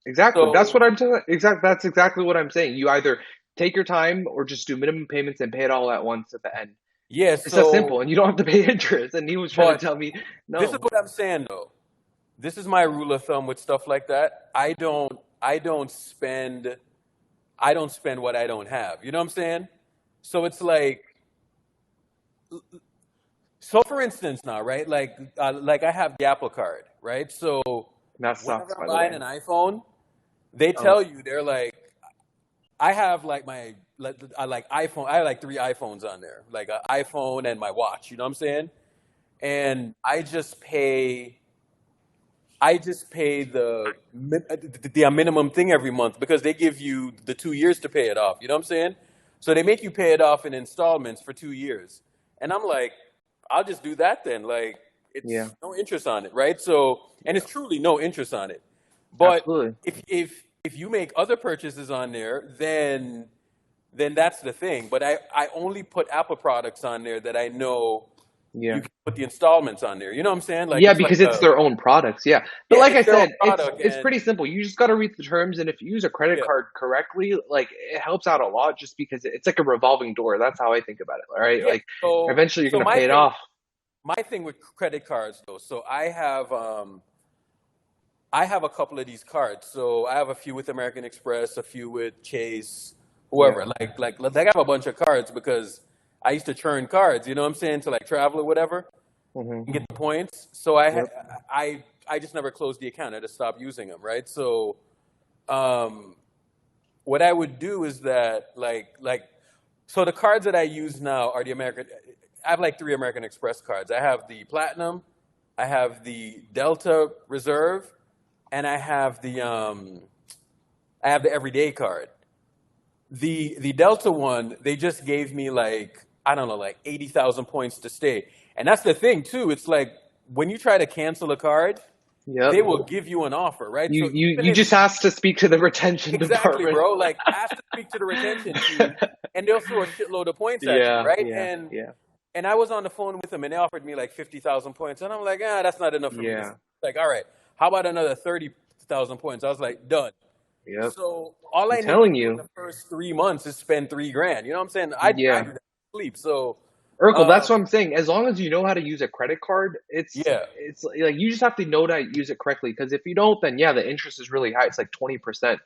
S5: exactly. That's
S1: So
S5: what I'm saying. That's exactly what I'm saying. You either take your time or just do minimum payments and pay it all at once at the end.
S1: yeah.
S5: It's that simple,
S1: So,
S5: and you don't have to pay interest. And he was trying to
S1: but
S5: tell me,
S1: this is
S5: no.
S1: what I'm saying though. This is my rule of thumb with stuff like that. I don't spend what I don't have. You know what I'm saying? So it's like, so for instance now, right? Like I have the Apple Card, right? So
S5: That
S1: whenever
S5: sucks,
S1: I'm
S5: by the
S1: buying
S5: way.
S1: an iPhone, they
S5: Oh,
S1: tell you, they're like, I have like I like iPhone. I have like 3 iPhones on there, like an iPhone and my watch. You know what I'm saying? And I just pay the minimum thing every month because they give you the 2 years to pay it off. You know what I'm saying? So they make you pay it off in installments for 2 years, and I'm like, I'll just do that then. Like
S5: yeah,
S1: it's no interest on it, right? So and
S5: yeah,
S1: it's truly no interest on it. But
S5: absolutely.
S1: if you make other purchases on there, then that's the thing. But I only put Apple products on there that I know
S5: Yeah.
S1: you can put the installments on there. You know what I'm saying? Like
S5: Yeah,
S1: it's like
S5: because it's their own products. Yeah. But
S1: yeah,
S5: like I
S1: it's their own
S5: said, it's
S1: product,
S5: it's
S1: and
S5: pretty simple. You just got to read the terms, and if you use a credit
S1: yeah,
S5: card correctly, like it helps out a lot just because it's like a revolving door. That's how I think about it, all right?
S1: yeah.
S5: Like
S1: So
S5: eventually you're
S1: so
S5: going to
S1: my
S5: pay it
S1: thing
S5: off.
S1: my thing with credit cards though. So I have a couple of these cards. So I have a few with American Express, a few with Chase,
S5: Yeah.
S1: whoever. Like I have a bunch of cards because I used to churn cards. You know what I'm saying, to like travel or whatever
S5: Mhm.
S1: and get the points. So I
S5: Yep.
S1: ha- I just never closed the account. I just stopped using them. Right. So um, what I would do is that so the cards that I use now are the American. I have like 3 American Express cards. I have the Platinum, I have the Delta Reserve, and I have the Everyday card. The Delta one, they just gave me like, I don't know, like 80,000 points to stay. And that's the thing too. It's like when you try to cancel a card,
S5: Yep.
S1: they will give you an offer, right?
S5: You
S1: So
S5: you
S1: even
S5: you
S1: if
S5: just asked to speak to the retention
S1: exactly,
S5: department.
S1: bro, like ask to speak to the retention team, and they'll throw a shitload of points at you,
S5: Yeah,
S1: right?
S5: yeah,
S1: And
S5: yeah,
S1: and I was on the phone with them, and they offered me like 50,000 points, and I'm like, that's not enough for me to.
S5: yeah.
S1: Like, all right, how about another 30,000 points? I was like, done.
S5: Yep.
S1: So all
S5: I'm
S1: I need to
S5: telling
S1: do in
S5: you.
S1: the first 3 months is spend 3 grand. You know what I'm saying? I
S5: Yeah.
S1: do that in sleep. So,
S5: Urkel, that's
S1: um,
S5: what I'm saying. As long as you know how to use a credit card, it's
S1: yeah,
S5: it's like you just have to know how to use it correctly. Because if you don't, then yeah, the interest is really high. It's like 20%.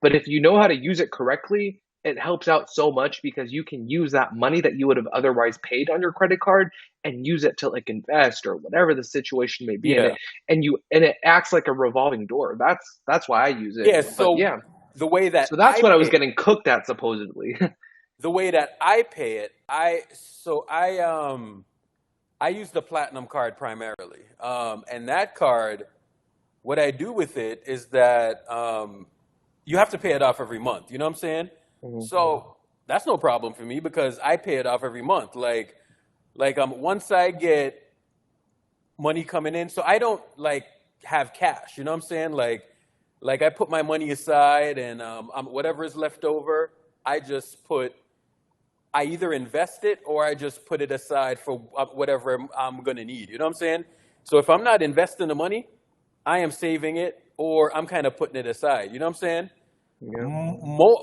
S5: But if you know how to use it correctly, it helps out so much because you can use that money that you would have otherwise paid on your credit card and use it to like invest or whatever the situation may be in it.
S1: yeah,
S5: And it acts like a revolving door. That's why I use it.
S1: yeah.
S5: But
S1: So
S5: yeah,
S1: the way that
S5: so that's
S1: I
S5: what I was
S1: pay,
S5: getting cooked at supposedly.
S1: the way that I pay it, I use the Platinum card primarily, and that card, what I do with it is that you have to pay it off every month. You know what I'm saying?
S5: Mhm.
S1: So that's no problem for me because I pay it off every month. Once I get money coming in, so I don't like have cash. You know what I'm saying? Like I put my money aside, and whatever is left over, I just put. I either invest it or I just put it aside for whatever I'm gonna need. You know what I'm saying? So if I'm not investing the money, I am saving it or I'm kind of putting it aside. You know what I'm saying?
S5: Yeah.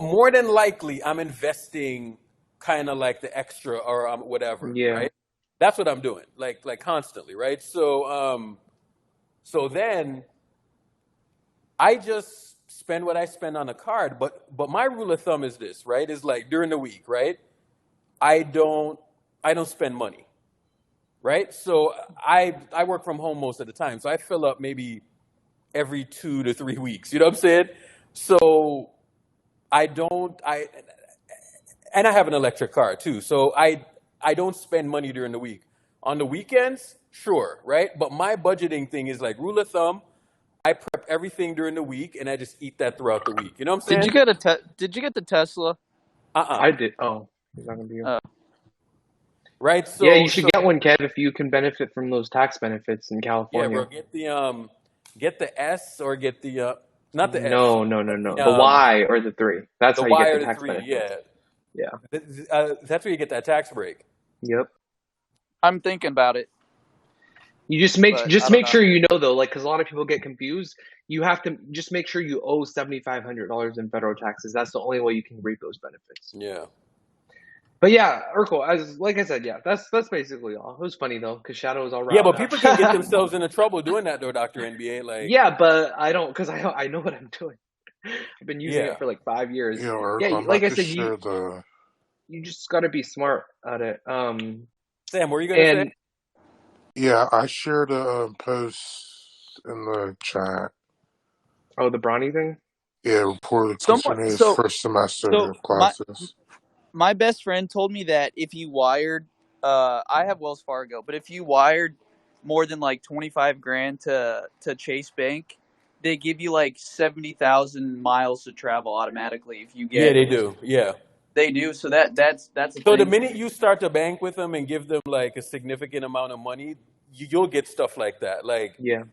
S1: More than likely, I'm investing kind of like the extra or whatever,
S5: Yeah.
S1: right? That's what I'm doing, like constantly, right? So then I just spend what I spend on a card, but my rule of thumb is this, right? Is like during the week, right? I don't I don't spend money. right? So I work from home most of the time, so I fill up maybe every 2 to 3 weeks. You know what I'm saying? So I don't I and I have an electric car too. So I don't spend money during the week. On the weekends, sure, right? But my budgeting thing is like rule of thumb. I prep everything during the week and I just eat that throughout the week. You know what I'm
S3: Did
S1: saying?
S3: you get a Did you get the Tesla?
S5: I did. Oh, is that gonna be you?
S1: Right?
S5: Yeah, you
S1: So
S5: should get one, Kev, if you can benefit from those tax benefits in
S1: yeah,
S5: California.
S1: bro, get the S or get the not the S,
S5: No.
S1: the
S5: The Y or the 3. That's
S1: the
S5: how you
S1: Y
S5: get
S1: or
S5: the
S1: the
S5: tax
S1: 3,
S5: benefits.
S1: yeah.
S5: Yeah.
S1: That's where you get that tax break.
S5: Yep.
S3: I'm thinking about it,
S5: You just make
S3: but I don't know.
S5: sure you know though, like, because a lot of people get confused. You have to just make sure you owe $7,500 in federal taxes. That's the only way you can reap those benefits.
S1: Yeah.
S5: But yeah, Urkel, as like I said, yeah, that's basically all. It was funny though, because Shadow was all
S1: Yeah,
S5: riled
S1: but
S5: up.
S1: people can get themselves into trouble doing that though, Dr. NBA. Like,
S5: Yeah, but I don't, because I know what I'm doing. I've been using
S1: yeah.
S5: it for like 5 years.
S7: Yo, Urkel,
S5: Yeah,
S7: I'm
S5: like
S7: about
S5: I
S7: to
S5: said,
S7: share the.
S5: you just got to be smart at it.
S1: Sam, what were you gonna say?
S5: And
S7: Yeah, I shared a post in the chat.
S5: oh, the Bronny thing.
S7: Yeah, reportedly
S3: Someone,
S7: concerning his
S3: so
S7: first semester
S3: so
S7: classes.
S3: my best friend told me that if you wired, I have Wells Fargo, but if you wired more than like 25 grand to Chase Bank, they give you like 70,000 miles to travel automatically if you
S1: Yeah,
S3: get.
S1: they do. Yeah.
S3: They do. So that's a
S1: So the
S3: thing.
S1: minute you start to bank with them and give them like a significant amount of money, you'll get stuff like that. Like,
S5: Yeah.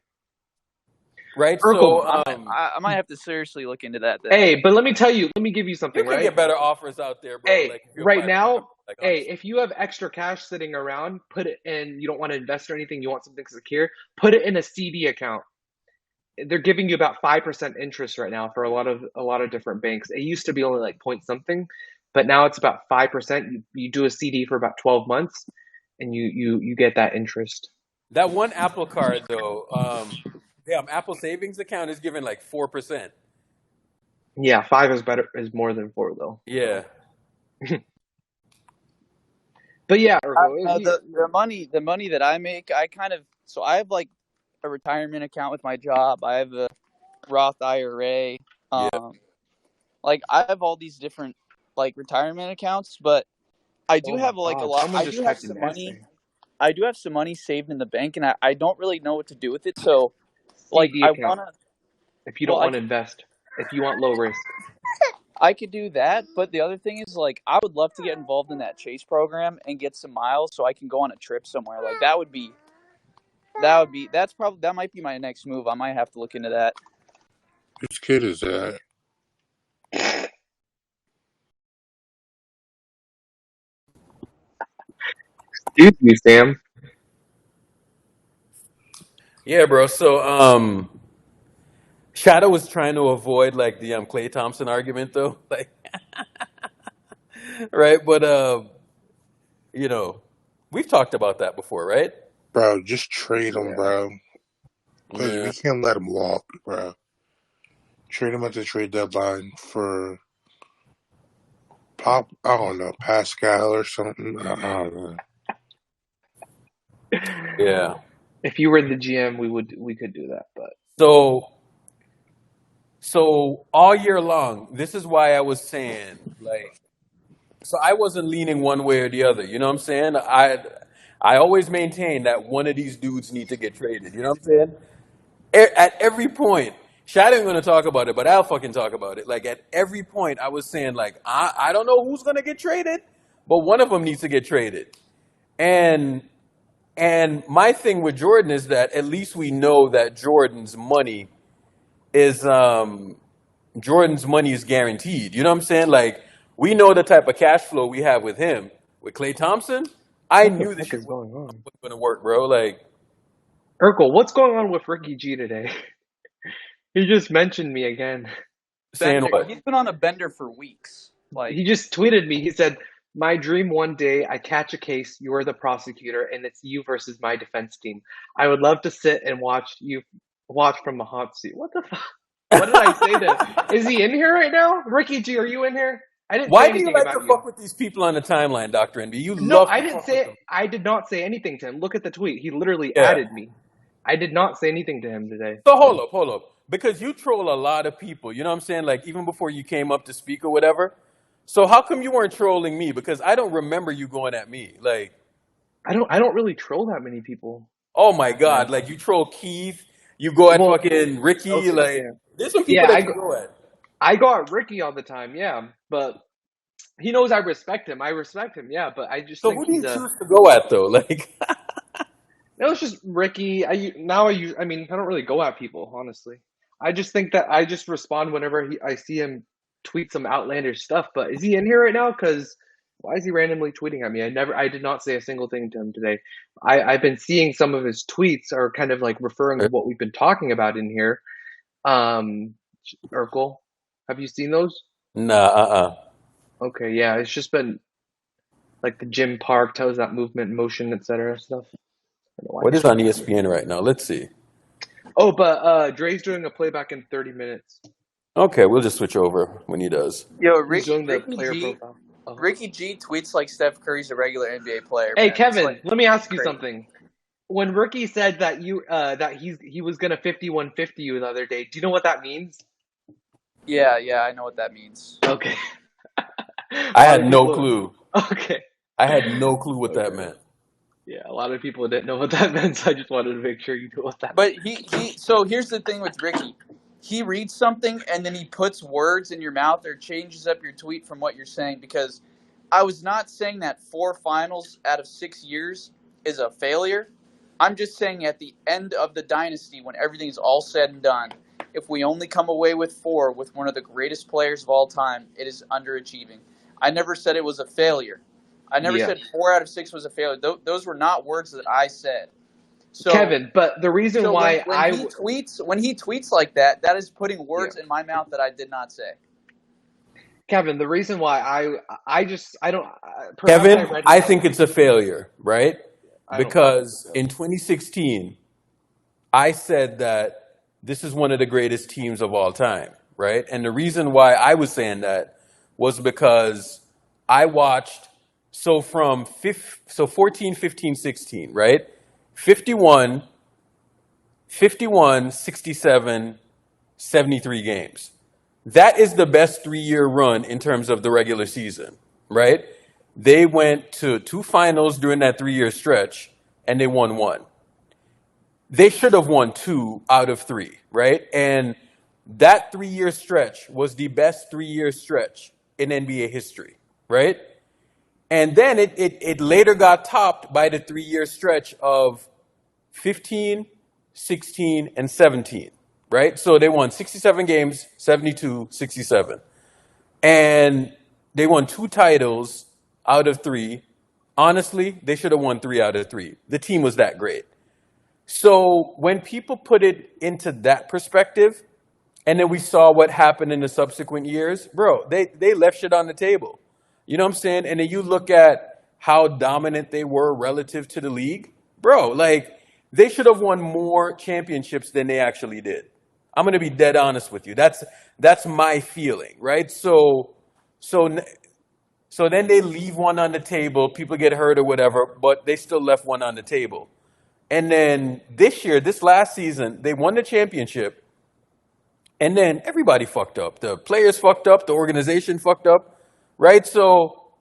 S1: right?
S5: Urkel,
S1: So
S3: I might have to seriously look into that then.
S5: hey, but let me tell you, let me give you
S1: you
S5: something,
S1: can
S5: right?
S1: get better offers out there, bro.
S5: Hey,
S1: Like if you're
S5: right
S1: applying for
S5: now,
S1: government, like
S5: hey,
S1: honestly.
S5: if you have extra cash sitting around, put it in. You don't want to invest or anything. You want something secure. Put it in a CD account. They're giving you about 5% interest right now for a lot of different banks. It used to be only like point something, but now it's about 5%. You do a CD for about 12 months, and you get that interest.
S1: That one Apple card though, Apple savings account is giving like 4%.
S5: Yeah, 5 is more than 4 though.
S1: Yeah.
S5: But yeah, Urkel,
S3: The money that I make, I have like a retirement account with my job. I have a Roth IRA.
S1: Yeah.
S3: Like I have all these different like retirement accounts, but I do
S5: oh
S3: have
S5: my
S3: like a
S5: God,
S3: lot.
S5: someone
S3: I
S5: just
S3: do have
S5: typed in
S3: some money.
S5: essay.
S3: I do have some money saved in the bank, and I don't really know what to do with it. So, like,
S5: CD
S3: I
S5: account.
S3: wanna.
S5: If you don't
S3: Well, I
S5: want to invest, if you want low risk.
S3: I could do that, but the other thing is like I would love to get involved in that Chase program and get some miles so I can go on a trip somewhere. Like that might be my next move. I might have to look into that.
S7: Whose kid is that?
S5: Excuse me, Sam.
S1: Yeah, bro. So Shadow was trying to avoid like the Klay Thompson argument though. Like right? But you know, we've talked about that before, right?
S7: Bro, just trade him,
S5: Yeah.
S7: bro. Because
S1: Yeah.
S7: we can't let him walk, bro. Trade him at the trade deadline for I don't know, Pascal or something. I don't know.
S1: Yeah.
S5: If you were the GM, we could do that, but
S1: So all year long, this is why I was saying, like, so I wasn't leaning one way or the other. You know what I'm saying? I always maintain that one of these dudes need to get traded. You know what I'm saying? At every point, Shadow ain't gonna talk about it, but I'll fucking talk about it. Like at every point, I was saying, like, I don't know who's gonna get traded, but one of them needs to get traded. And my thing with Jordan is that at least we know that Jordan's money is guaranteed. You know what I'm saying? Like we know the type of cash flow we have with him. With Klay Thompson, I
S5: what the
S1: knew this
S5: fuck
S1: shit
S5: is going on?
S1: wasn't gonna work, bro. Like
S5: Urkel, what's going on with Ricky G today? He just mentioned me again.
S1: saying
S3: Bender,
S1: what?
S3: he's been on a bender for weeks. Like
S5: He just tweeted me. He said, "My dream one day I catch a case, you're the prosecutor, and it's you versus my defense team. I would love to sit and watch from the hot seat." What the fuck? What did I say to? Is he in here right now? Ricky G, are you in here? I didn't say
S1: Why do you
S5: anything
S1: like to
S5: about you.
S1: fuck with these people on the timeline, Dr. Envy? You
S5: No,
S1: love
S5: I
S1: to
S5: didn't
S1: fuck with
S5: say.
S1: them.
S5: I did not say anything to him. Look at the tweet. He literally
S1: Yeah.
S5: added me. I did not say anything to him today.
S1: So hold up. Because you troll a lot of people, you know what I'm saying? Like even before you came up to speak or whatever. So how come you weren't trolling me? Because I don't remember you going at me. Like,
S5: I don't really troll that many people,
S1: oh my God,
S5: man.
S1: like you troll Keith, you go at
S5: Well,
S1: fucking Ricky,
S5: okay,
S1: like
S5: yeah,
S1: there's some people
S5: yeah.
S1: that you go at.
S5: I go at Ricky all the time, yeah, but he knows I respect him. I respect him, yeah, but I just
S1: So
S5: think
S1: who do
S5: he's
S1: you
S5: a.
S1: choose to go at though? Like
S5: No, it's just Ricky. I mean, I don't really go at people, honestly. I just think that I just respond whenever I see him tweet some outlandish stuff. But is he in here right now? Because why is he randomly tweeting at me? I did not say a single thing to him today. I've been seeing some of his tweets are kind of like referring to what we've been talking about in here. Urkel, have you seen those?
S1: nah.
S5: Okay, yeah, it's just been like the Jim Park tells that movement, motion, etc. stuff. I don't know why
S1: What
S5: he's
S1: is on
S5: tweeting.
S1: ESPN right now? Let's see.
S5: Oh, but Dre's doing a playback in 30 minutes.
S1: Okay, we'll just switch over when he does.
S3: Yo,
S5: He's doing the
S3: Ricky
S5: player
S3: G.
S5: profile. Oh.
S3: Ricky G tweets like Steph Curry's a regular NBA player.
S5: Hey,
S3: Man. It's
S5: Kevin,
S3: like
S5: let me ask you
S3: crazy.
S5: something. When Ricky said that he was gonna 51-50 you the other day, do you know what that means?
S3: Yeah, I know what that means.
S5: Okay.
S1: I had no clue.
S5: Okay.
S1: I had no clue what that
S5: Okay.
S1: meant.
S5: Yeah, a lot of people didn't know what that meant, so I just wanted to make sure you knew what that
S3: But
S5: meant.
S3: so here's the thing with Ricky. He reads something and then he puts words in your mouth or changes up your tweet from what you're saying, because I was not saying that 4 finals out of 6 years is a failure. I'm just saying at the end of the dynasty, when everything's all said and done, if we only come away with 4 with one of the greatest players of all time, it is underachieving. I never said it was a failure. I never
S5: Yeah.
S3: said 4 out of 6 was a failure. Those were not words that I said. So,
S5: Kevin, but the reason
S3: so
S5: why
S3: when he tweets like that, that is putting words in my mouth that I did not say.
S5: Kevin, the reason why I don't perhaps
S1: Kevin,
S5: read
S1: I think it's a failure, right?
S5: I don't think it's
S1: Because in 2016, I said that this is one of the greatest teams of all time, right? And the reason why I was saying that was because I watched, so from 14, 15, 16, right? 51, 67, 73 games. That is the best 3-year run in terms of the regular season, right? They went to 2 finals during that 3-year stretch, and they won 1. They should have won 2 out of 3, right? And that 3-year stretch was the best 3-year stretch in NBA history, right? And then it later got topped by the 3-year stretch of 15, 16, and 17, right? So they won 67 games, 72, 67. And they won 2 titles out of 3. Honestly, they should have won 3 out of 3. The team was that great. So when people put it into that perspective, and then we saw what happened in the subsequent years, bro, they left shit on the table. You know what I'm saying? And then you look at how dominant they were relative to the league, bro, like they should have won more championships than they actually did. I'm gonna be dead honest with you. That's my feeling, right? So then they leave one on the table. People get hurt or whatever, but they still left one on the table. And then this last season, they won the championship. And then everybody fucked up. The players fucked up. The organization fucked up, right? So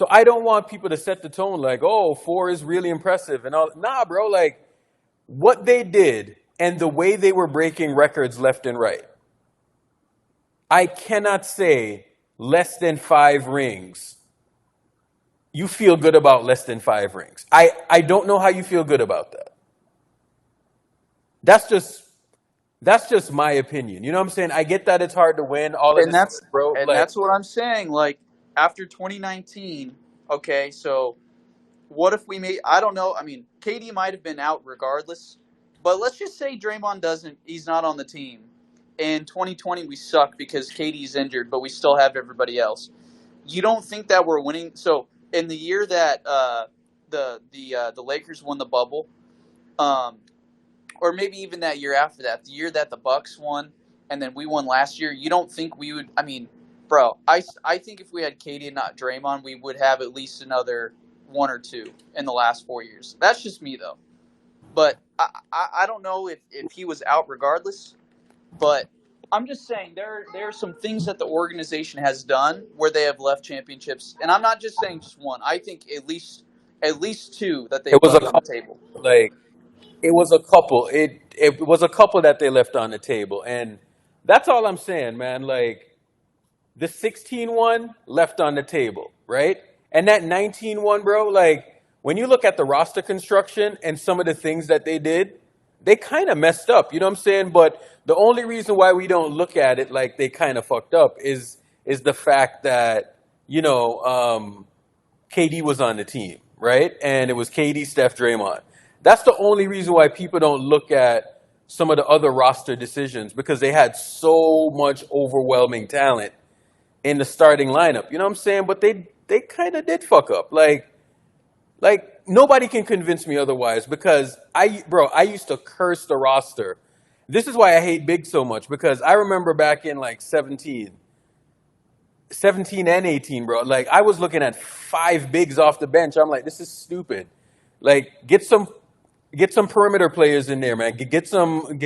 S1: I don't want people to set the tone like, oh, 4 is really impressive and all. Nah, bro. Like what they did and the way they were breaking records left and right. I cannot say less than 5 rings. You feel good about less than 5 rings. I don't know how you feel good about that. That's just my opinion. You know what I'm saying? I get that it's hard to win all of
S3: And
S1: this, bro. Like,
S3: that's what I'm saying. Like after 2019, okay, so what if we made? I don't know. I mean, KD might have been out regardless, but let's just say Draymond doesn't. He's not on the team. In 2020, we suck because KD's injured, but we still have everybody else. You don't think that we're winning? So in the year that the Lakers won the bubble, or maybe even that year after that, the year that the Bucks won, and then we won last year, you don't think we would? I mean, bro, I think if we had KD and not Draymond, we would have at least another 1 or 2 in the last 4 years. That's just me, though. But I don't know if he was out regardless. But I'm just saying there are some things that the organization has done where they have left championships, and I'm not just saying just one. I think at least 2 that
S1: It
S3: they've
S1: was a
S3: left on the
S1: couple,
S3: table.
S1: like it was a couple. It was a couple that they left on the table, and that's all I'm saying, man. Like the 16 one left on the table, right? And that 19 one, bro, like when you look at the roster construction and some of the things that they did, they kind of messed up, you know what I'm saying? But the only reason why we don't look at it like they kind of fucked up is the fact that, you know, KD was on the team, right? And it was KD, Steph, Draymond. That's the only reason why people don't look at some of the other roster decisions, because they had so much overwhelming talent in the starting lineup. You know what I'm saying? But they kind of did fuck up. Like nobody can convince me otherwise, because I used to curse the roster. This is why I hate Big so much, because I remember back in like 17 and 18, bro. Like I was looking at 5 bigs off the bench. I'm like, this is stupid. Like get some perimeter players in there, man. Get some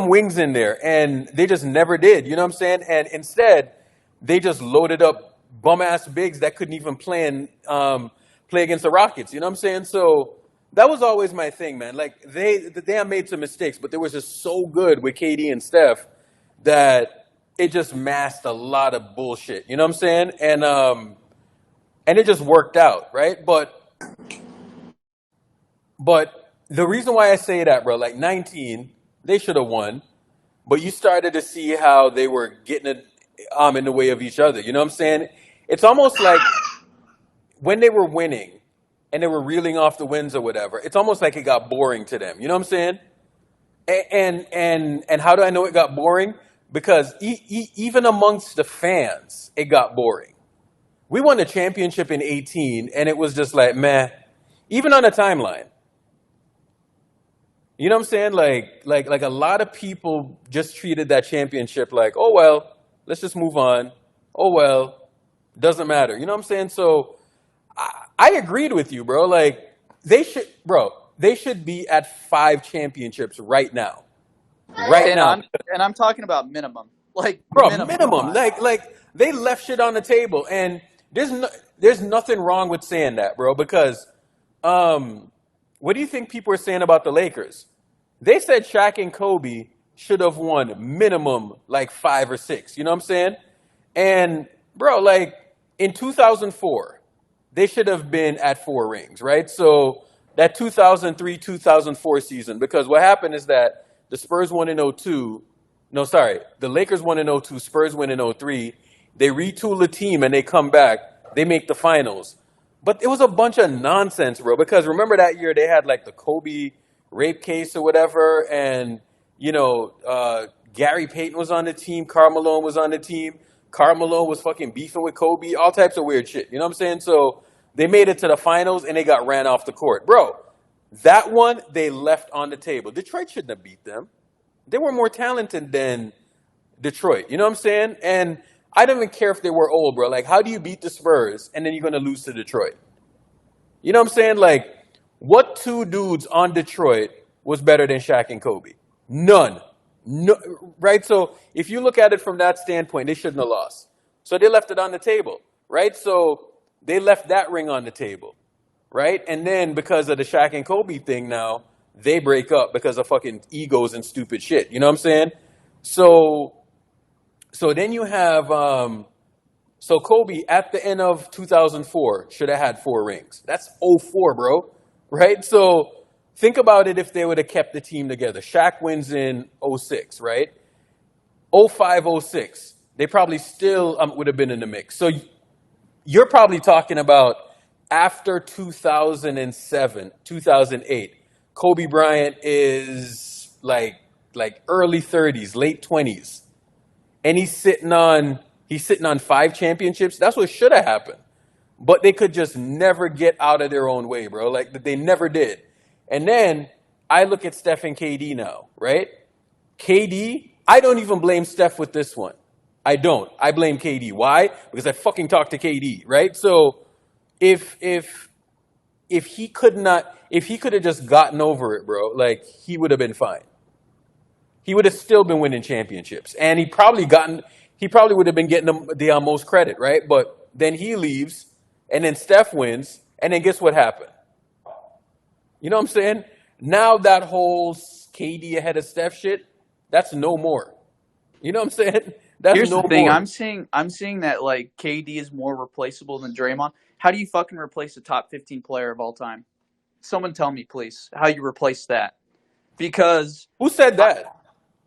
S1: wings in there. And they just never did. You know what I'm saying? And instead, they just loaded up bum ass bigs that couldn't even play against the Rockets. You know what I'm saying? So that was always my thing, man. Like they have made some mistakes, but they were just so good with KD and Steph that it just masked a lot of bullshit. You know what I'm saying? And it just worked out, right? But the reason why I say that, bro, like 19, they should have won, but you started to see how they were getting it in the way of each other. You know what I'm saying? It's almost like when they were winning and they were reeling off the wins or whatever, it's almost like it got boring to them. You know what I'm saying? And how do I know it got boring? Because even amongst the fans, it got boring. We won the championship in 18, and it was just like, meh. Even on the timeline. You know what I'm saying? Like a lot of people just treated that championship like, oh well, let's just move on. Oh well, doesn't matter. You know what I'm saying? So I agreed with you, bro. Like they should be at 5 championships right now. Right
S3: And
S1: now.
S3: I'm talking about minimum. Like
S1: Bro,
S3: minimum.
S1: minimum. Like they left shit on the table, and there's nothing wrong with saying that, bro. Because what do you think people are saying about the Lakers? They said Shaq and Kobe should have won minimum like 5 or 6. You know what I'm saying? And bro, like in 2004, they should have been at 4 rings, right? So that 2003-2004 season, because what happened is that the Spurs won in '02. No, sorry. The Lakers won in '02. Spurs win in '03. They retool the team and they come back. They make the finals. But it was a bunch of nonsense, bro. Because remember that year they had like the Kobe rape case or whatever. And, you know, Gary Payton was on the team. Karl Malone was on the team. Karl Malone was fucking beefing with Kobe. All types of weird shit. You know what I'm saying? So they made it to the finals and they got ran off the court. Bro, that one they left on the table. Detroit shouldn't have beat them. They were more talented than Detroit. You know what I'm saying? And I don't even care if they were old, bro. Like, how do you beat the Spurs and then you're going to lose to Detroit? You know what I'm saying? Like, what 2 dudes on Detroit was better than Shaq and Kobe? None. No, right? So if you look at it from that standpoint, they shouldn't have lost. So they left it on the table, right? So they left that ring on the table, right? And then because of the Shaq and Kobe thing now, they break up because of fucking egos and stupid shit. You know what I'm saying? So then you have so Kobe at the end of 2004 should have had 4 rings. That's '04, bro. Right? So think about it if they would have kept the team together. Shaq wins in '06, right? '05, '06. They probably still would have been in the mix. So you're probably talking about after 2007, 2008. Kobe Bryant is like early 30s, late 20s. And he's sitting on 5 championships. That's what should have happened. But they could just never get out of their own way, bro. Like they never did. And then I look at Steph and KD now, right? KD, I don't even blame Steph with this one. I don't. I blame KD. Why? Because I fucking talked to KD, right? So if he could not, if he could have just gotten over it, bro, like he would have been fine. He would have still been winning championships, and he probably would have been getting the most credit, right? But then he leaves, and then Steph wins, and then guess what happened? You know what I'm saying? Now that whole KD ahead of Steph shit, that's no more. You know what I'm saying? That's
S3: Here's
S1: no
S3: the thing.
S1: more.
S3: I'm seeing that like KD is more replaceable than Draymond. How do you fucking replace a top 15 player of all time? Someone tell me, please, how you replace that? Because
S1: Who said that?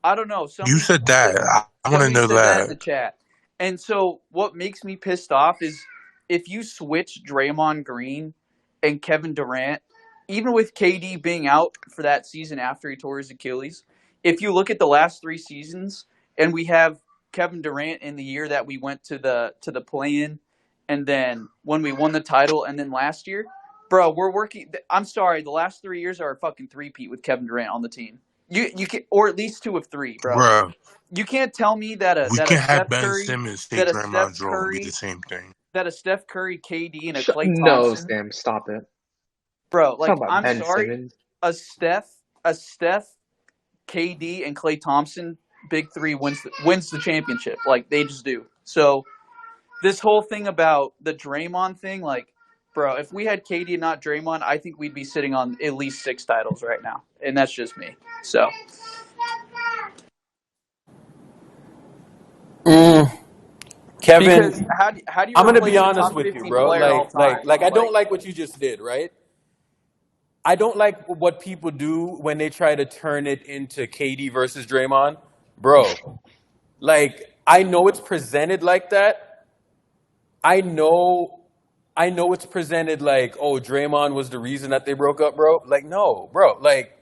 S3: I don't know.
S7: You
S3: Somebody
S7: said that. I want to know
S3: said that in the
S7: that.
S3: chat. And so what makes me pissed off is if you switch Draymond Green and Kevin Durant, even with KD being out for that season after he tore his Achilles, if you look at the last 3 seasons and we have Kevin Durant in the year that we went to the play-in, and then when we won the title, and then last year, bro, we're working. I'm sorry, the last 3 years are a fucking three-peat with Kevin Durant on the team. You can, or at least 2 of 3, bro.
S7: Bro,
S3: You can't tell me that
S7: we
S3: a
S7: can have
S3: Steph
S7: Ben
S3: Curry,
S7: Simmons take
S3: that a
S7: Draymond's
S3: Steph
S7: role and be the
S3: Curry,
S7: same thing.
S3: that a Steph Curry, KD, and a
S5: Sh-
S3: Klay
S5: no,
S3: Thompson,
S5: Sam, stop it.
S3: bro. Like
S5: Talk about
S3: I'm
S5: Ben
S3: sorry,
S5: Simmons.
S3: a Steph, KD, and Klay Thompson, big 3 wins the championship. Like they just do. So this whole thing about the Draymond thing, like, bro, if we had KD and not Draymond, I think we'd be sitting on at least 6 titles right now, and that's just me. So
S1: Kevin,
S3: because how do you
S1: I'm gonna
S3: replace
S1: be
S3: a
S1: honest
S3: top
S1: with you,
S3: 15
S1: bro.
S3: player all time?
S1: I don't like what you just did, right? I don't like what people do when they try to turn it into KD versus Draymond, bro. Like I know it's presented like that. I know it's presented like, oh, Draymond was the reason that they broke up, bro. Like, no, bro. Like,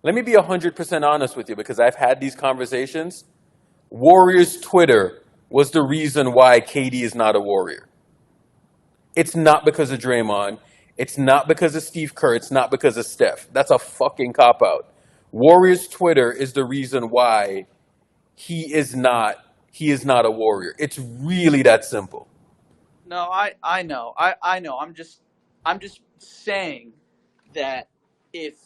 S1: let me be 100% honest with you because I've had these conversations. Warriors Twitter was the reason why KD is not a Warrior. It's not because of Draymond. It's not because of Steve Kerr. It's not because of Steph. That's a fucking cop out. Warriors Twitter is the reason why he is not a Warrior. It's really that simple.
S3: No, I know. I know. I'm just saying that if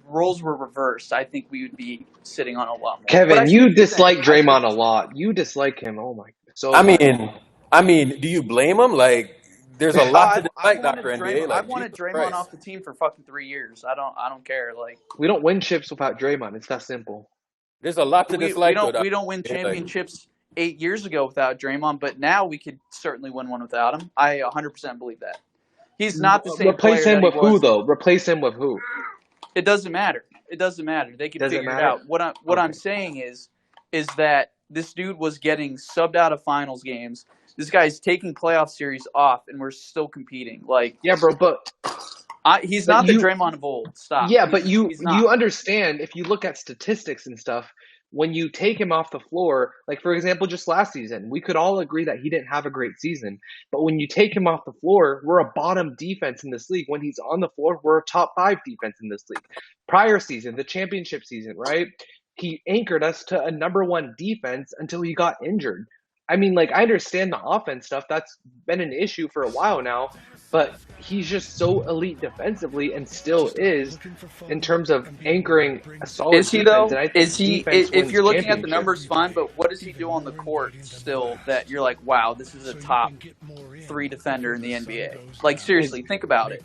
S3: roles were reversed, I think we would be sitting on a lot more. But I
S5: Kevin,
S3: see
S5: you
S3: what you're saying.
S5: dislike Draymond a lot. You dislike him. Oh my, so
S1: I
S5: much.
S1: mean, do you blame him? Like, there's a lot to
S3: I've
S1: dislike,
S3: wanted
S1: Dr. NBA.
S3: I've
S1: Like,
S3: wanted
S1: Jesus
S3: Draymond
S1: Christ.
S3: off the team for fucking 3 years. I don't care. Like
S5: We don't win chips without Draymond. It's that simple.
S1: There's a lot to
S3: we
S1: dislike, though,
S3: we
S1: Dr.
S3: don't win
S1: NBA. Like,
S3: championships 8 years ago without Draymond, but now we could certainly win one without him. I 100% believe that. He's not the same
S5: Replace
S3: player
S5: him
S3: that
S5: with
S3: he
S5: who
S3: was.
S5: though? Replace him with who?
S3: It doesn't matter. It doesn't matter. They can
S5: Doesn't
S3: figure it
S5: matter?
S3: out. What I'm
S5: Okay.
S3: saying is that this dude was getting subbed out of finals games. This guy's taking playoff series off, and we're still competing. Like,
S5: Yeah, bro, but
S3: he's
S5: but
S3: not the
S5: you
S3: Draymond of old. Stop.
S5: yeah, but
S3: He's not.
S5: you understand if you look at statistics and stuff, when you take him off the floor, like for example, just last season, we could all agree that he didn't have a great season. But when you take him off the floor, we're a bottom defense in this league. When he's on the floor, we're a top 5 defense in this league. Prior season, the championship season, right? He anchored us to a number 1 defense until he got injured. I mean, like, I understand the offense stuff. That's been an issue for a while now, but he's just so elite defensively and still is in terms of anchoring a solid
S3: Is he
S5: defense.
S3: though?
S5: And I think
S3: Is he?
S5: defense
S3: If
S5: wins
S3: you're looking at the
S5: championships.
S3: numbers, fine. But what does he do on the court still that you're like, wow, this is a top 3 defender in the NBA? Like seriously, think about it.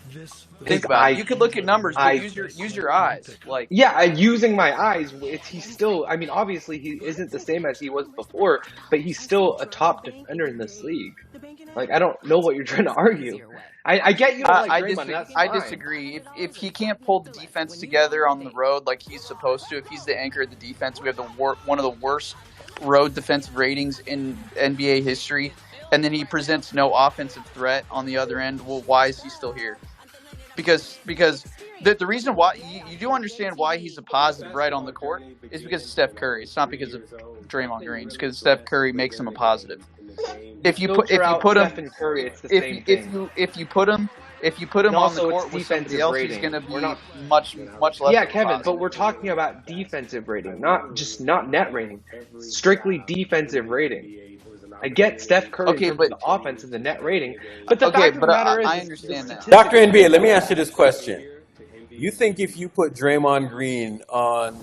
S3: Think about it. You could look at numbers, but use your eyes. Like
S5: Yeah, using my eyes, he's still. I mean, obviously he isn't the same as he was before, but he's still a top defender in this league. Like, I don't know what you're trying to argue. I get you don't like Draymond. That's
S3: I
S5: fine.
S3: disagree. If he can't pull the defense together on the road like he's supposed to, if he's the anchor of the defense, we have one of the worst road defensive ratings in NBA history, and then he presents no offensive threat on the other end. Well, why is he still here? Because the reason why you do understand why he's a positive right on the court is because of Steph Curry. It's not because of Draymond Green. It's because Steph Curry makes him a positive. If you put him
S5: Stephen Curry, it's the same thing.
S3: if you put him if you put
S5: And
S3: him on the
S5: also, it's
S3: court with somebody
S5: defensive
S3: else, he's
S5: rating.
S3: going to
S5: We're
S3: be
S5: not.
S3: much less
S5: Yeah,
S3: of a
S5: Kevin, but
S3: positive.
S5: we're talking about defensive rating, not net rating. Strictly defensive rating. I get Steph Curry in
S3: Okay,
S5: terms
S3: but
S5: of the offense and the net rating, but the
S3: okay,
S5: fact of the
S3: but
S5: matter
S3: I
S5: is the
S3: understand that.
S1: Dr.
S5: statistics
S1: NBA,
S5: don't
S1: let me
S5: lie.
S1: ask you this question. You think if you put Draymond Green on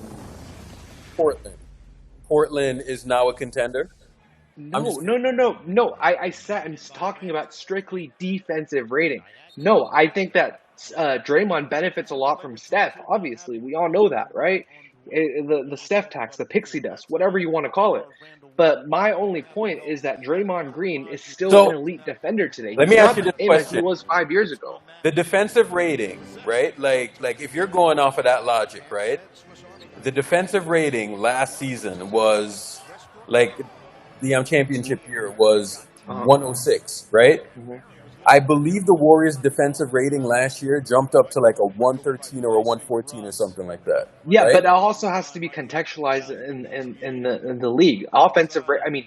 S1: Portland is now a contender?
S5: No. I said I'm talking about strictly defensive rating. No, I think that Draymond benefits a lot from Steph. Obviously, we all know that, right? The Steph tax, the pixie dust, whatever you want to call it. But my only point is that Draymond Green is still an
S1: So
S5: elite defender today.
S1: let
S5: He's
S1: me ask
S5: not
S1: you
S5: the
S1: this
S5: same as he
S1: question.
S5: was 5 years ago.
S1: The defensive rating, right? Like if you're going off of that logic, right? The defensive rating last season was like the championship year was
S5: Uh-huh.
S1: 106, right?
S5: Mhm.
S1: I believe the Warriors' defensive rating last year jumped up to like a 113 or a 114 or something like that,
S5: Yeah,
S1: right?
S5: but it also has to be contextualized in the league.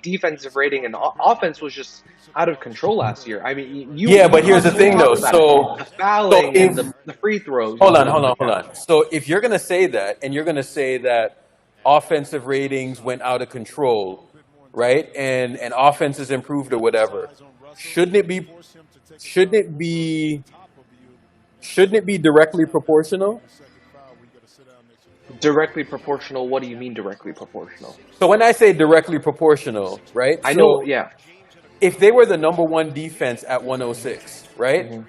S5: Defensive rating and offense was just out of control last year. I mean,
S1: Yeah,
S5: you
S1: but here's the
S5: constantly
S1: thing
S5: talk
S1: though.
S5: about it,
S1: So
S5: the
S1: so
S5: fouling
S1: if
S5: and the free throws and
S1: hold on,
S5: stuff
S1: hold on,
S5: like
S1: hold
S5: that.
S1: on. So if you're gonna say that and you're gonna say that offensive ratings went out of control, right? And offenses improved or whatever, shouldn't it be shouldn't it be shouldn't it be directly proportional?
S5: Directly proportional. What do you mean directly proportional?
S1: So when I say directly proportional, right?
S5: I know.
S1: So
S5: Yeah.
S1: if they were the number one defense at 106, right?
S5: hmm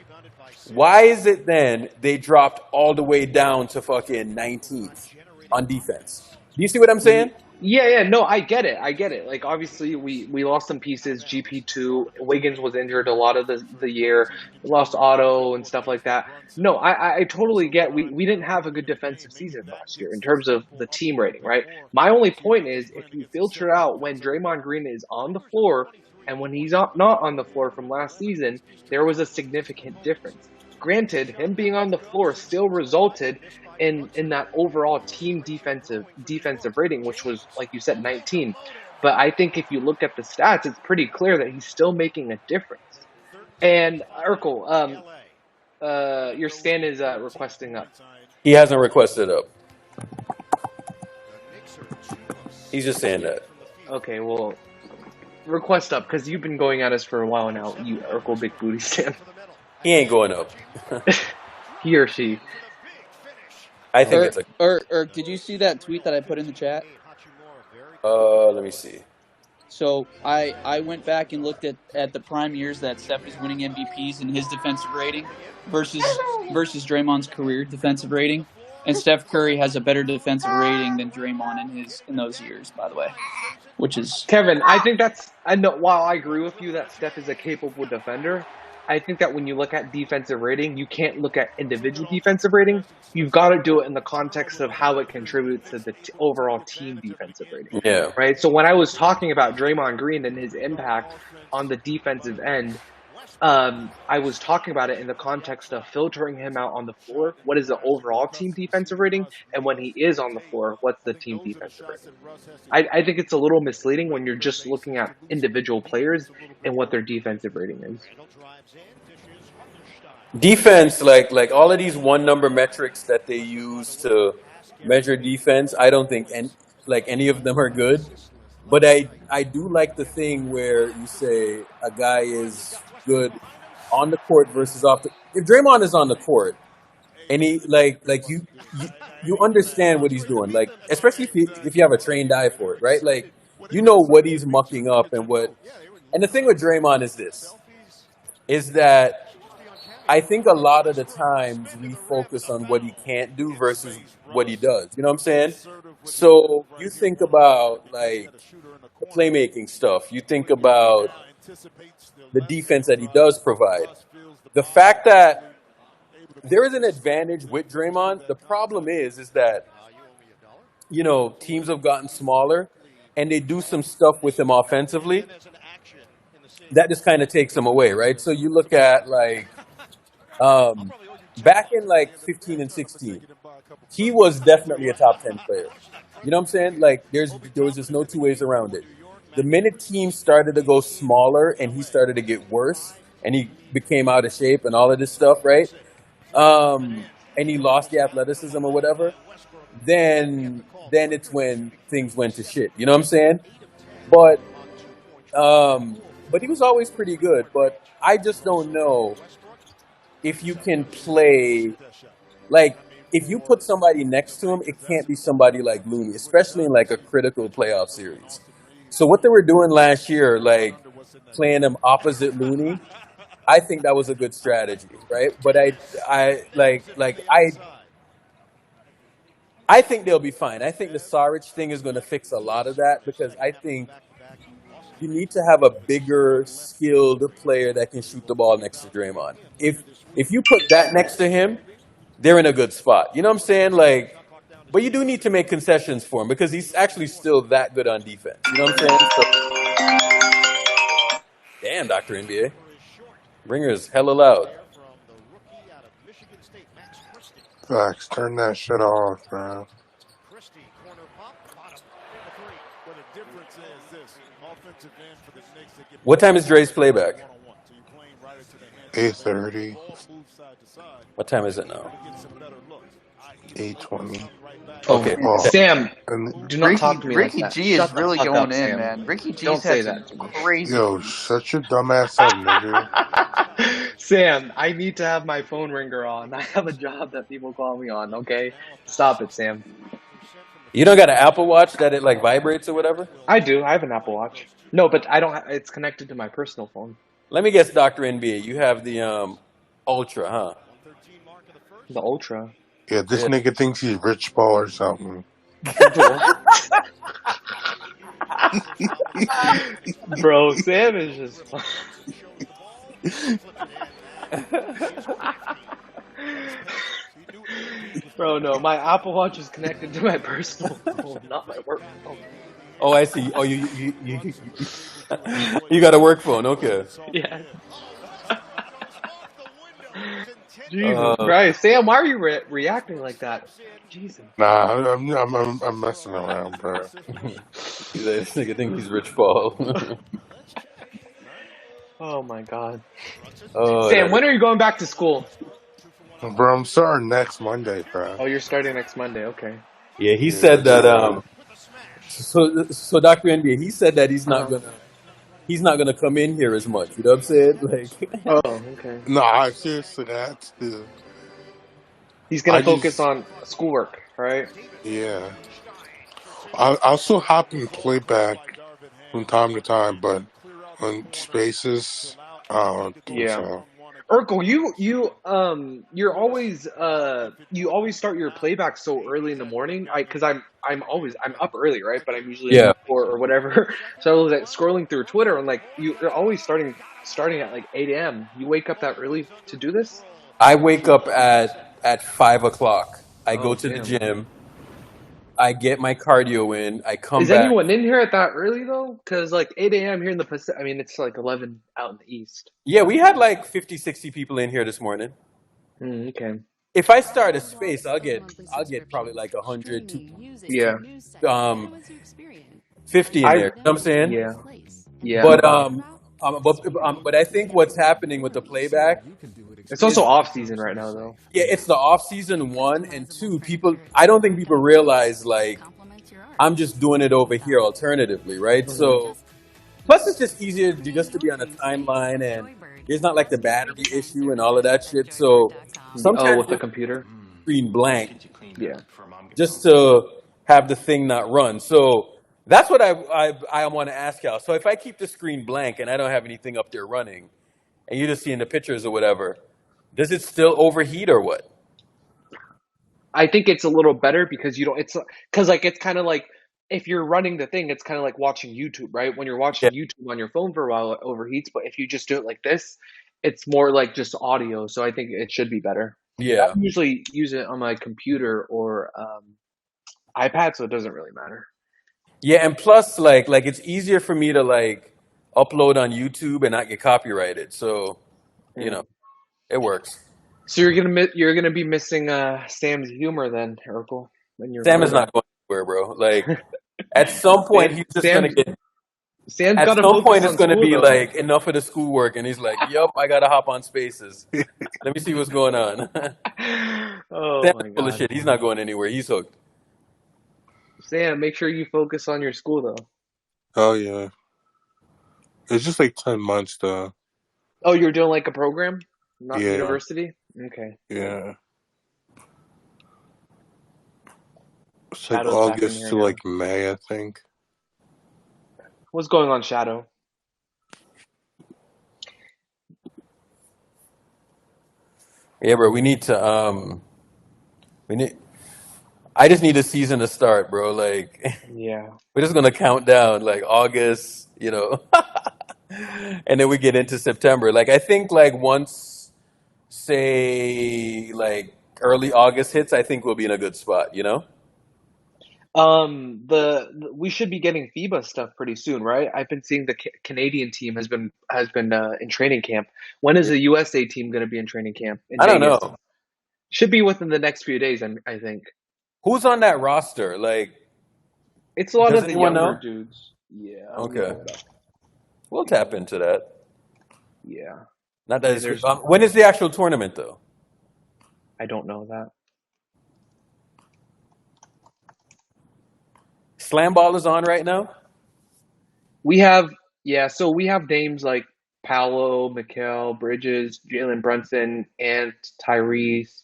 S1: Why is it then they dropped all the way down to fucking 19th on defense? Do you see what I'm saying?
S5: Yeah. No, I get it. Like obviously, we lost some pieces. GP2, Wiggins was injured a lot of the year. We lost Otto and stuff like that. No, I totally get. We didn't have a good defensive season last year in terms of the team rating, right? My only point is if you filter out when Draymond Green is on the floor and when he's not on the floor from last season, there was a significant difference. Granted, him being on the floor still resulted in that overall team defensive rating, which was like you said 19. But I think if you look at the stats, it's pretty clear that he's still making a difference. And Urkel, your stand is requesting up.
S1: He hasn't requested up. He's just saying that.
S5: Okay, well, request up because you've been going at us for a while now. You Urkel big booty stand.
S1: He ain't going up.
S5: He or she.
S1: I think it's a.
S3: Or did you see that tweet that I put in the chat?
S1: Let me see.
S3: So I went back and looked at the prime years that Steph was winning MVPs and his defensive rating versus Draymond's career defensive rating, and Steph Curry has a better defensive rating than Draymond in those years, by the way, which is
S5: Kevin, I think I know. While I agree with you that Steph is a capable defender, I think that when you look at defensive rating, you can't look at individual defensive rating. You've got to do it in the context of how it contributes to the overall team defensive rating,
S1: Yeah.
S5: right? So when I was talking about Draymond Green and his impact on the defensive end, I was talking about it in the context of filtering him out on the floor. What is the overall team defensive rating? And when he is on the floor, what's the team defensive rating? I think it's a little misleading when you're just looking at individual players and what their defensive rating is.
S1: Defense, like all of these one number metrics that they use to measure defense, I don't think any of them are good. But I do like the thing where you say a guy is good on the court versus off the. If Draymond is on the court and he you understand what he's doing, like especially if you have a trained eye for it, right? Like you know what he's mucking up and what. And the thing with Draymond is that I think a lot of the times we focus on what he can't do versus what he does. You know what I'm saying? So you think about like the playmaking stuff. You think about the defense that he does provide. The fact that there is an advantage with Draymond. The problem is that teams have gotten smaller and they do some stuff with him offensively that just kind of takes him away, right? So you look at like back in like 15 and 16, he was definitely a top 10 player. You know what I'm saying? Like there was just no two ways around it. The minute teams started to go smaller and he started to get worse, and he became out of shape and all of this stuff, right? And he lost the athleticism or whatever, then it's when things went to shit. You know what I'm saying? But but he was always pretty good. But I just don't know if you can play like if you put somebody next to him, it can't be somebody like Looney, especially in like a critical playoff series. So what they were doing last year, like playing him opposite Looney, I think that was a good strategy, right? But I think they'll be fine. I think the Saric thing is going to fix a lot of that because I think you need to have a bigger, skilled player that can shoot the ball next to Draymond. If you put that next to him, they're in a good spot. You know what I'm saying? Like, but you do need to make concessions for him because he's actually still that good on defense. You know what I'm saying? So, damn, Dr. NBA. Ringer's hella loud.
S7: Facts. Turn that shit off, bro.
S1: What time is Dre's playback?
S7: 8:30,
S1: What time is it now?
S7: 8:20.
S5: Oh,
S1: Okay.
S7: Oh,
S5: Sam,
S7: and
S5: do not talk to me like
S3: Ricky
S5: that.
S3: G
S5: Shut
S3: is
S5: the
S3: really
S5: fuck
S3: going
S5: up,
S3: in,
S5: Sam.
S3: man. Ricky G's
S5: Don't say
S3: had some
S5: that to me.
S3: crazy.
S7: yo, shut your dumb ass up, nigga.
S5: Sam, I need to have my phone ringer on. I have a job that people call me on, okay? Stop it, Sam.
S1: You don't got an Apple Watch that it like vibrates or whatever?
S5: I do. I have an Apple Watch. No, but I don't. It's connected to my personal phone.
S1: Let me guess, Dr. NBA. You have the Ultra, huh?
S5: The Ultra.
S7: Yeah, this
S1: Yeah.
S7: nigga thinks he's Rich Paul or something.
S5: Bro, Sam is just. Bro, no, my Apple Watch is connected to my personal phone, not my work phone.
S1: Oh, I see. Oh, you got a work phone. Okay.
S5: Yeah. Jesus Christ, Sam, why are you reacting like that? Jesus.
S7: Nah, I'm messing around, bro.
S1: This nigga think he's Rich Paul.
S5: Oh my God.
S1: Oh,
S5: Sam, when are you going back to school?
S7: Bro, I'm starting next Monday, bro.
S5: Oh, you're starting next Monday. Okay.
S1: yeah, he said that. So Dr. NBA, he said that he's not gonna come in here as much. You know what I'm saying? Like,
S5: Oh, okay.
S7: No, I seriously, that's the.
S5: He's gonna
S7: I
S5: focus
S7: just,
S5: on schoolwork, right?
S7: yeah. I'll still hop in playback from time to time, but on spaces, I don't think
S5: Yeah.
S7: so.
S5: Urkel, you're always you always start your playback so early in the morning. Because I'm up early, right? But I'm usually
S1: yeah,
S5: or whatever. So I was like scrolling through Twitter and like you're always starting at like 8 a.m. You wake up that early to do this?
S1: I wake up at 5 o'clock. I go
S5: Oh
S1: to the
S5: damn.
S1: gym. I get my cardio in. I come
S5: Is
S1: back.
S5: anyone in here at that early though? Because like 8 a.m. here in the Pacific, I mean it's like 11 out in the East.
S1: Yeah, we had like 50, 60 people in here this morning.
S5: Okay.
S1: If I start a space, I'll get probably like 100,
S5: Yeah.
S1: 50 in
S5: I
S1: there. You know what I'm saying?
S5: yeah. Yeah.
S1: But I think what's happening with the playback,
S5: It's also off season right now though.
S1: yeah, it's the off season, one, and two. I don't think people realize like I'm just doing it over here alternatively, right? So plus it's just easier just to be on a timeline, and there's not like the battery issue and all of that shit. So
S5: Oh,
S1: sometimes
S5: with the
S1: the
S5: computer.
S1: screen blank
S5: Yeah.
S1: just to have the thing not run. So that's what I want to ask y'all. So if I keep the screen blank and I don't have anything up there running, and you're just seeing the pictures or whatever, does it still overheat or what?
S5: I think it's a little better because you don't. It's because like it's kind of like if you're running the thing, it's kind of like watching YouTube, right? When you're watching YouTube on your phone for a while, it overheats. But if you just do it like this, it's more like just audio. So I think it should be better.
S1: Yeah.
S5: I usually use it on my computer or iPad, so it doesn't really matter.
S1: Yeah, and plus like it's easier for me to like upload on YouTube and not get copyrighted. So, you know, it works.
S5: So you're gonna be missing Sam's humor then, Urkel. When you're
S1: Sam is not going anywhere, bro. Like at some point he's just gonna get
S5: Sam's
S1: At
S5: got to
S1: some point,
S5: focus
S1: it's
S5: on
S1: gonna
S5: school
S1: be
S5: though.
S1: like enough of the schoolwork, and he's like, "Yup, I gotta hop on Spaces. Let me see what's going on."
S5: Oh
S1: Sam's
S5: my
S1: full of
S5: God,
S1: shit. He's not going anywhere. He's hooked.
S5: Sam, make sure you focus on your school though.
S7: Oh yeah, it's just like 10 months though.
S5: Oh, you're doing like a program, not
S7: Yeah,
S5: university. Okay,
S7: yeah. It's like
S5: Shadow's back in
S7: August
S5: here
S7: to
S5: now.
S7: like May, I think.
S5: What's going on, Shadow?
S1: Yeah, bro. We need. I just need a season to start, bro. Like,
S5: Yeah.
S1: we're just gonna count down like August, and then we get into September. Like, I think like once, say, like early August hits, I think we'll be in a good spot.
S5: We should be getting FIBA stuff pretty soon, right? I've been seeing the Canadian team has been in training camp. When is the USA team going to be in training camp in
S1: I don't
S5: Vegas?
S1: know
S5: Should be within the next few days, I think.
S1: who's on that roster. Like,
S5: It's a lot
S1: does
S5: of the
S1: anyone
S5: younger
S1: know?
S5: dudes. Yeah, let me
S1: Okay,
S5: pull it up.
S1: we'll tap into that.
S5: Yeah.
S1: Not
S5: I
S1: that
S5: mean,
S1: it's
S5: there's
S1: when is the actual tournament though?
S5: I don't know that.
S1: Slam Ball is on right now.
S5: So we have names like Paolo, Mikal, Bridges, Jalen Brunson, Ant, Tyrese,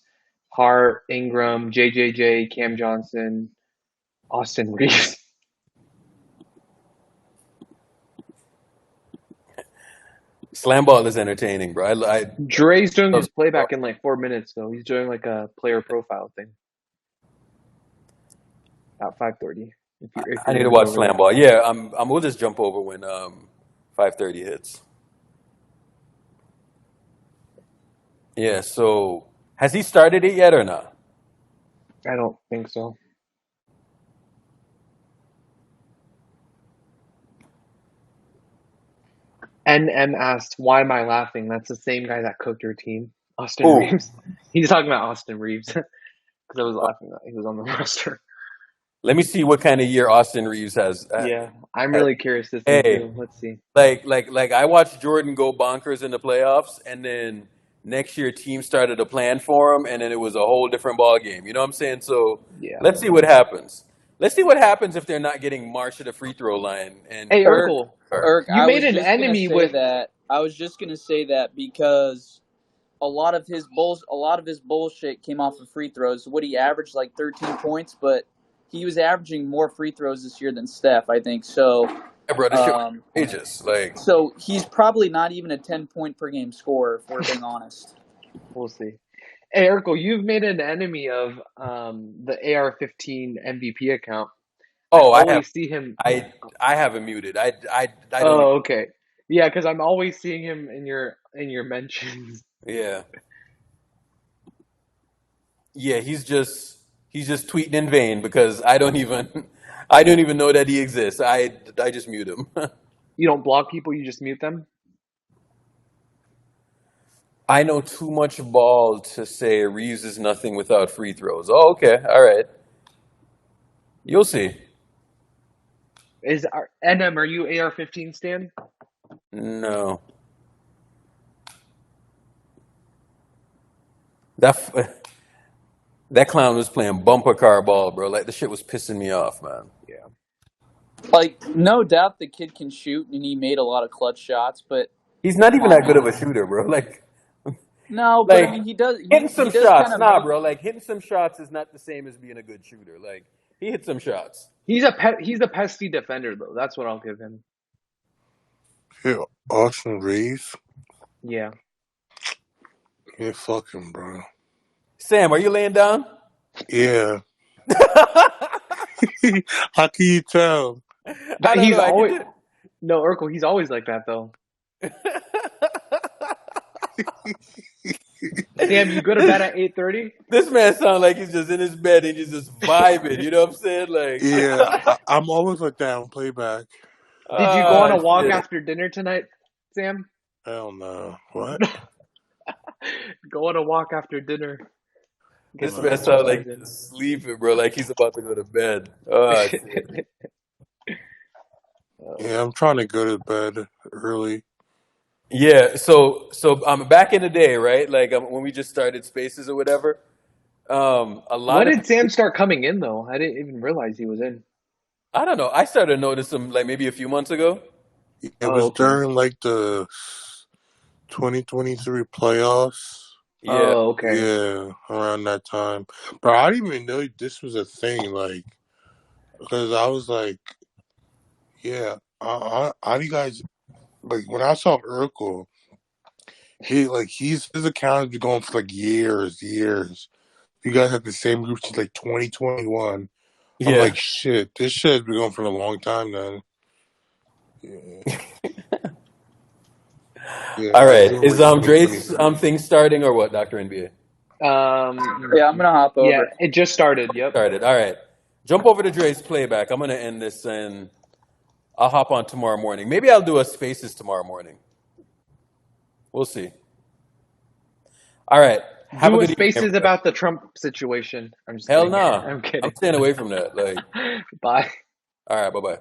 S5: Hart, Ingram, JJJ, Cam Johnson, Austin Reeves.
S1: Slam Ball is entertaining, bro. I
S5: Dre's doing
S1: love
S5: his
S1: Slam Ball.
S5: playback in like 4 minutes, though. He's doing like a player profile thing at 5:30. If
S1: I
S5: you're
S1: need to
S5: gonna go
S1: watch
S5: over
S1: Slam
S5: there,
S1: Ball. Yeah, we'll just jump over when 5:30 hits. Yeah. So has he started it yet or not?
S5: I don't think so. NM asked, "Why am I laughing?" That's the same guy that cooked your team, Austin
S1: Who?
S5: Reeves. He's talking about Austin Reeves because I was laughing that he was on the roster.
S1: Let me see what kind of year Austin Reeves has.
S5: Yeah, I'm
S1: Has.
S5: really curious to see
S1: Hey,
S5: too. Let's see.
S1: like I watched Jordan go bonkers in the playoffs, and then next year team started a plan for him, and then it was a whole different ball game. You know what I'm saying? So
S5: Yeah.
S1: let's see what happens. Let's see what happens if they're not getting Marsh to the free throw line. And
S5: Hey,
S3: Irk,
S5: Urkel,
S3: I
S5: you made
S3: was
S5: an
S3: just gonna
S5: enemy
S3: say
S5: with.
S3: that. I was just gonna say that because a lot of his bullshit came off of free throws. What he averaged like 13 points, but he was averaging more free throws this year than Steph, I think. So,
S1: yeah, bro, this shit was outrageous. Like,
S3: so he's probably not even a 10-point per game scorer, if we're being honest.
S5: We'll see. Hey, Urkel, you've made an enemy of the AR-15 MVP account.
S1: oh,
S5: I
S1: I have,
S5: always see him.
S1: I have him muted. I don't.
S5: Oh, okay. Yeah, because I'm always seeing him in your mentions.
S1: Yeah. Yeah, he's just tweeting in vain because I don't even know that he exists. I just mute him.
S5: You don't block people, you just mute them?
S1: I know too much ball to say Reeves is nothing without free throws. Oh, okay. All right. You'll see.
S5: NM, are you AR-15 stan?
S1: No. That clown was playing bumper car ball, bro. Like, the shit was pissing me off, man.
S5: Yeah.
S3: Like, no doubt the kid can shoot, and he made a lot of clutch shots, but
S1: He's not even
S3: on,
S1: that good of
S3: man.
S1: a shooter, bro. Like,
S3: No, but I
S1: like
S3: mean, he does.
S1: hitting
S3: He
S1: some
S3: does
S1: shots,
S3: kind of
S1: nah,
S3: make.
S1: bro. Like, hitting some shots is not the same as being a good shooter. Like, he hit some shots.
S5: He's a pesky defender though. That's what I'll give him.
S7: Yeah, Austin Reeves.
S5: Yeah.
S7: Yeah, fuck him, bro.
S1: Sam, are you laying down?
S7: Yeah. How can you tell?
S1: I don't
S5: He's
S1: know.
S5: always No, Urkel, he's always like that though. Sam, you go to bed at 8:30?
S1: This man sounds like he's just in his bed and he's just vibing. You know what I'm saying? Like,
S7: Yeah, I'm always like that on playback.
S5: Did you go on a walk
S1: shit.
S5: after dinner tonight, Sam?
S7: Hell no. What?
S5: Go on a walk after dinner. Get
S1: This
S5: some
S1: man sounds like
S5: exercise in.
S1: he's sleeping, bro. Like he's about to go to bed. Oh, shit.
S7: Yeah, I'm trying to go to bed early.
S1: Yeah, so back in the day, right? Like when we just started Spaces or whatever. A lot
S5: When
S1: of
S5: did
S1: people,
S5: Sam start coming in though? I didn't even realize he was in.
S1: I don't know. I started noticing him like maybe a few months ago.
S7: It
S5: Oh,
S7: was
S5: okay.
S7: during like the 2023 playoffs.
S1: Yeah,
S5: Oh, okay.
S7: Yeah, around that time. But I didn't even know this was a thing. Like, because I was like, yeah, how do you guys like when I saw Urkel? His account has been going for like years. You guys have the same group since like 2021. I'm
S1: yeah.
S7: like, shit, this shit has been going for a long time then. Yeah, yeah,
S1: All
S7: I
S1: right.
S7: didn't
S1: Is
S7: wait
S1: Dre's
S7: 2023.
S1: thing starting or what, Dr. NBA?
S3: Yeah, I'm gonna hop
S5: Yeah,
S3: over.
S5: it just started. Yep.
S1: Started. All right. Jump over to Dre's playback. I'm gonna end this and I'll hop on tomorrow morning. Maybe I'll do a Spaces tomorrow morning. We'll see. All right. Have a
S5: Do a
S1: good evening,
S5: spaces
S1: everybody.
S5: about the Trump situation. I'm just
S1: Hell
S5: kidding.
S1: nah.
S5: I'm
S1: I'm
S5: kidding.
S1: staying away from that. Like,
S5: Bye.
S1: all right, bye bye.